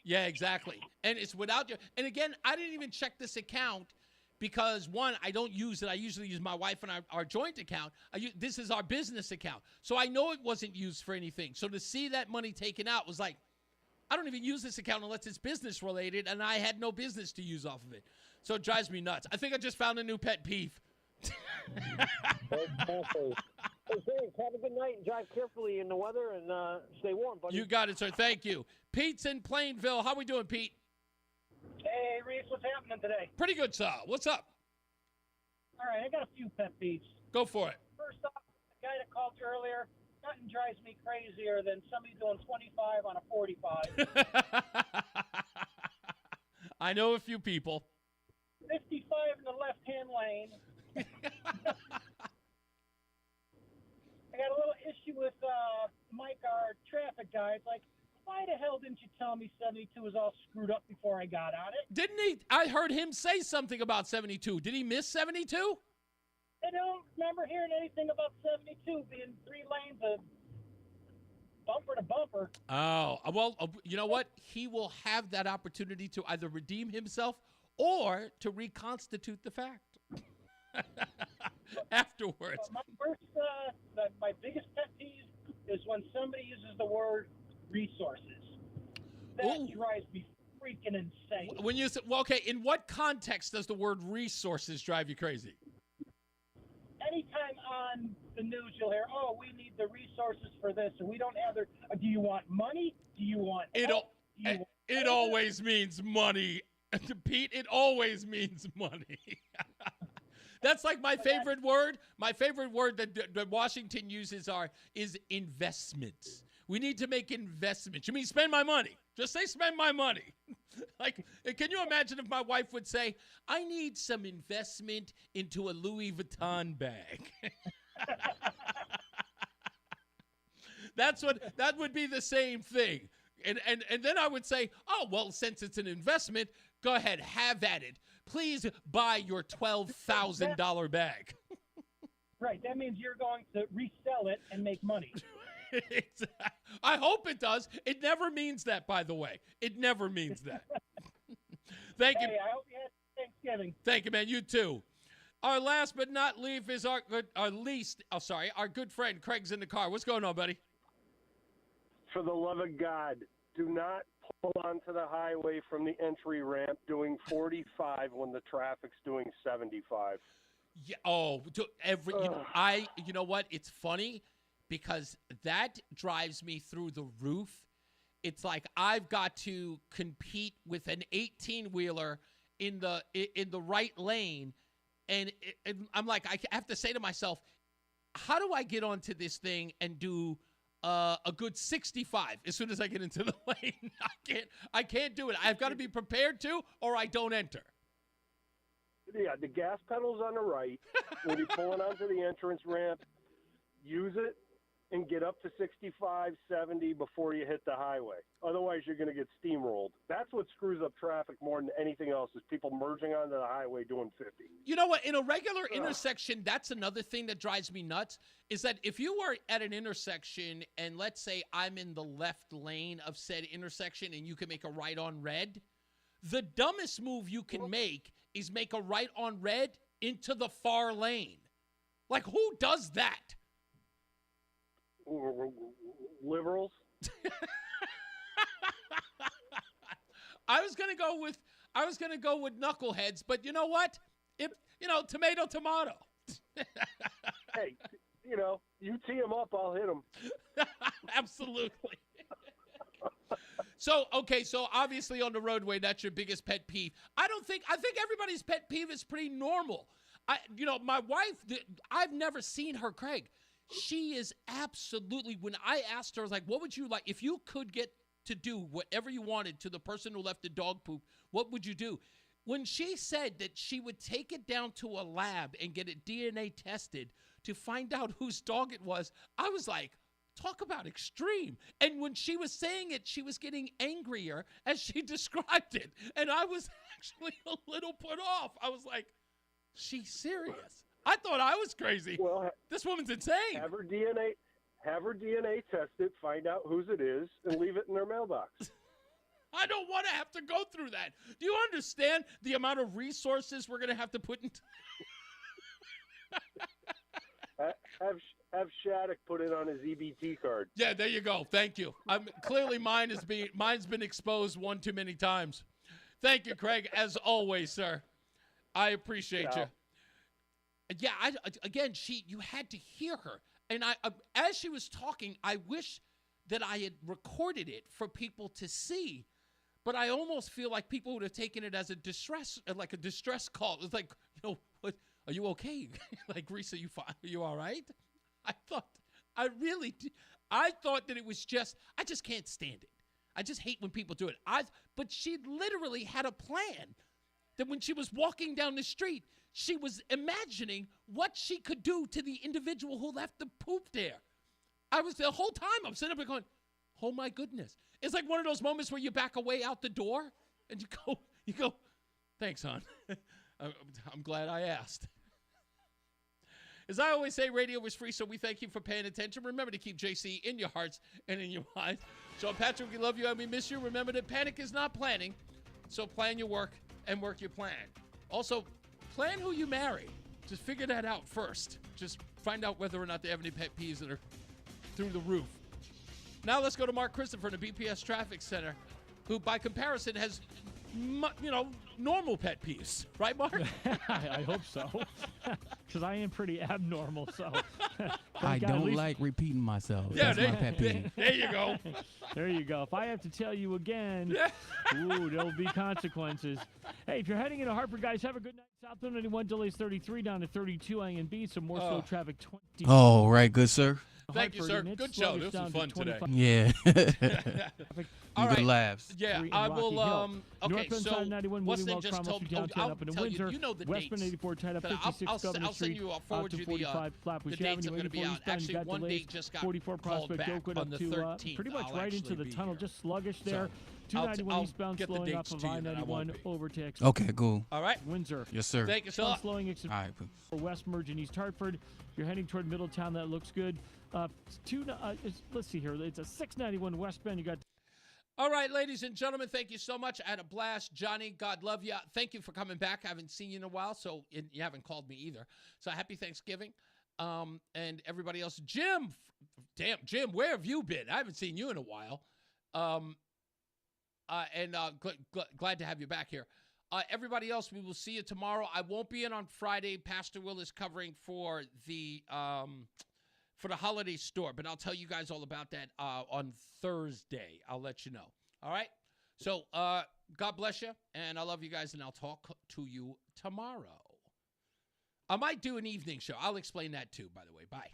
Yeah, exactly. And it's without you. And again, I didn't even check this account because, one, I don't use it. I usually use my wife and our joint account. This is our business account. So I know it wasn't used for anything. So to see that money taken out was like, I don't even use this account unless it's business related, and I had no business to use off of it. So it drives me nuts. I think I just found a new pet peeve. Exactly. Hey, thanks. Have a good night and drive carefully in the weather and stay warm, buddy. You got it, sir. Thank you. Pete's in Plainville. How we doing, Pete? Hey, Reese, what's happening today? Pretty good, sir. What's up? All right, I got a few pet peeves. Go for it. First off, the guy that called you earlier, nothing drives me crazier than somebody doing 25 on a 45. I know a few people. 55 in the left-hand lane. I got a little issue with Mike, our traffic guy. It's like, why the hell didn't you tell me 72 was all screwed up before I got on it? Didn't he? I heard him say something about 72. Did he miss 72? I don't remember hearing anything about 72 being 3 lanes of bumper to bumper. Oh, well, you know what? He will have that opportunity to either redeem himself or to reconstitute the fact. afterwards. My first, my biggest pet peeve is when somebody uses the word resources. That drives me freaking insane. When you say, well, okay, in what context does the word resources drive you crazy? Anytime on the news you'll hear, oh, we need the resources for this, and we don't have their. Do you want money? Do you want help? It always means money. Pete, it always means money. That's like my favorite word. My favorite word that Washington uses is investments. We need to make investments. You mean spend my money? Just say spend my money. Like, can you imagine if my wife would say, I need some investment into a Louis Vuitton bag? That would be the same thing. And then I would say, oh, well, since it's an investment, go ahead, have at it. Please buy your $12,000 bag. Right. That means you're going to resell it and make money. I hope it does. It never means that, by the way. It never means that. Thank you. Hey, I hope you had Thanksgiving. Thank you, man. You too. Our last but not least is our good friend Craig's in the car. What's going on, buddy? For the love of God, do not pull onto the highway from the entry ramp doing 45 when the traffic's doing 75. Yeah. Oh, you know what? It's funny because that drives me through the roof. It's like I've got to compete with an 18-wheeler in the right lane, and I'm like, I have to say to myself, how do I get onto this thing and do a good 65 as soon as I get into the lane? I can't do it. I've got to be prepared to, or I don't enter. Yeah, the gas pedal's on the right. When you're pulling onto the entrance ramp, use it and get up to 65, 70 before you hit the highway. Otherwise, you're going to get steamrolled. That's what screws up traffic more than anything else is people merging onto the highway doing 50. You know what? In a regular intersection, that's another thing that drives me nuts, is that if you are at an intersection and let's say I'm in the left lane of said intersection and you can make a right on red, the dumbest move you can make is make a right on red into the far lane. Like, who does that? Liberals. I was gonna go with knuckleheads, but you know what? Tomato. Hey, you tee them up, I'll hit them. Absolutely. So obviously on the roadway, that's your biggest pet peeve. I think everybody's pet peeve is pretty normal. My wife, I've never seen her, Craig. She is absolutely, when I asked her, I was like, what would you like, if you could get to do whatever you wanted to the person who left the dog poop, what would you do? When she said that she would take it down to a lab and get it DNA tested to find out whose dog it was, I was like, talk about extreme. And when she was saying it, she was getting angrier as she described it. And I was actually a little put off. I was like, she's serious. I thought I was crazy. Well, this woman's insane. Have her DNA tested, find out whose it is, and leave it in their mailbox. I don't want to have to go through that. Do you understand the amount of resources we're going to have to put into? Have Shattuck put it on his EBT card. Yeah, there you go. Thank you. Clearly mine's been exposed one too many times. Thank you, Craig, as always, sir. I appreciate you. Yeah, you had to hear her. And as she was talking, I wish that I had recorded it for people to see. But I almost feel like people would have taken it as a distress call. It's like, what? Are you okay? Like, Reese, are you fine? Are you all right? I thought that it was I just can't stand it. I just hate when people do it. But she literally had a plan that when she was walking down the street, she was imagining what she could do to the individual who left the poop there. The whole time, I'm sitting up there going, oh my goodness. It's like one of those moments where you back away out the door and you go, thanks, hon. I'm glad I asked. As I always say, radio is free, so we thank you for paying attention. Remember to keep JC in your hearts and in your minds. Sean Patrick, we love you and we miss you. Remember that panic is not planning, so plan your work and work your plan. Also, plan who you marry. Just figure that out first. Just find out whether or not they have any pet peeves that are through the roof. Now let's go to Mark Christopher in the BPS Traffic Center, who by comparison has, normal pet peeves. Right, Mark? I hope so. Because I am pretty abnormal, so. I don't like repeating myself. Yeah, That's my pet peeve. There you go. There you go. If I have to tell you again, there'll be consequences. Hey, if you're heading into Hartford, guys, have a good night. Southbound 91 delays 33 down to 32 A and B. Some more slow traffic 20. Oh, right. Good, sir. Thank you, sir. Good show. This was fun today. Yeah. All Good right. laughs. Yeah, I will. Okay, so what's name just told me? I'll tell you. You know the Westbound dates. 84 tied up But 56 I'll Governor send Street, you. I'll forward you the Flatbush dates Avenue, I'm going to be 84 out. eastbound, Actually, got one delays. date just got 44 called Prospect back Oakwood on up the to 13th. pretty much I'll right into actually the be tunnel, here. just sluggish there. So, 291 I'll eastbound get the slowing dates off of to you, then I won't I-91 be. over to Okay, cool. All right. Windsor. Yes, sir. Thank you so much. Slowing All right. for West Merge and East Hartford. You're heading toward Middletown. That looks good. Let's see here. It's a 691 westbound. You got. All right, ladies and gentlemen, thank you so much. I had a blast. Johnny, God love you. Thank you for coming back. I haven't seen you in a while, so you haven't called me either. So happy Thanksgiving. And everybody else. Jim, Jim, where have you been? I haven't seen you in a while. Glad to have you back here. Everybody else, we will see you tomorrow. I won't be in on Friday. Pastor Will is covering for the holiday store, but I'll tell you guys all about that on Thursday. I'll let you know. All right? So God bless you, and I love you guys, and I'll talk to you tomorrow. I might do an evening show. I'll explain that too, by the way. Bye.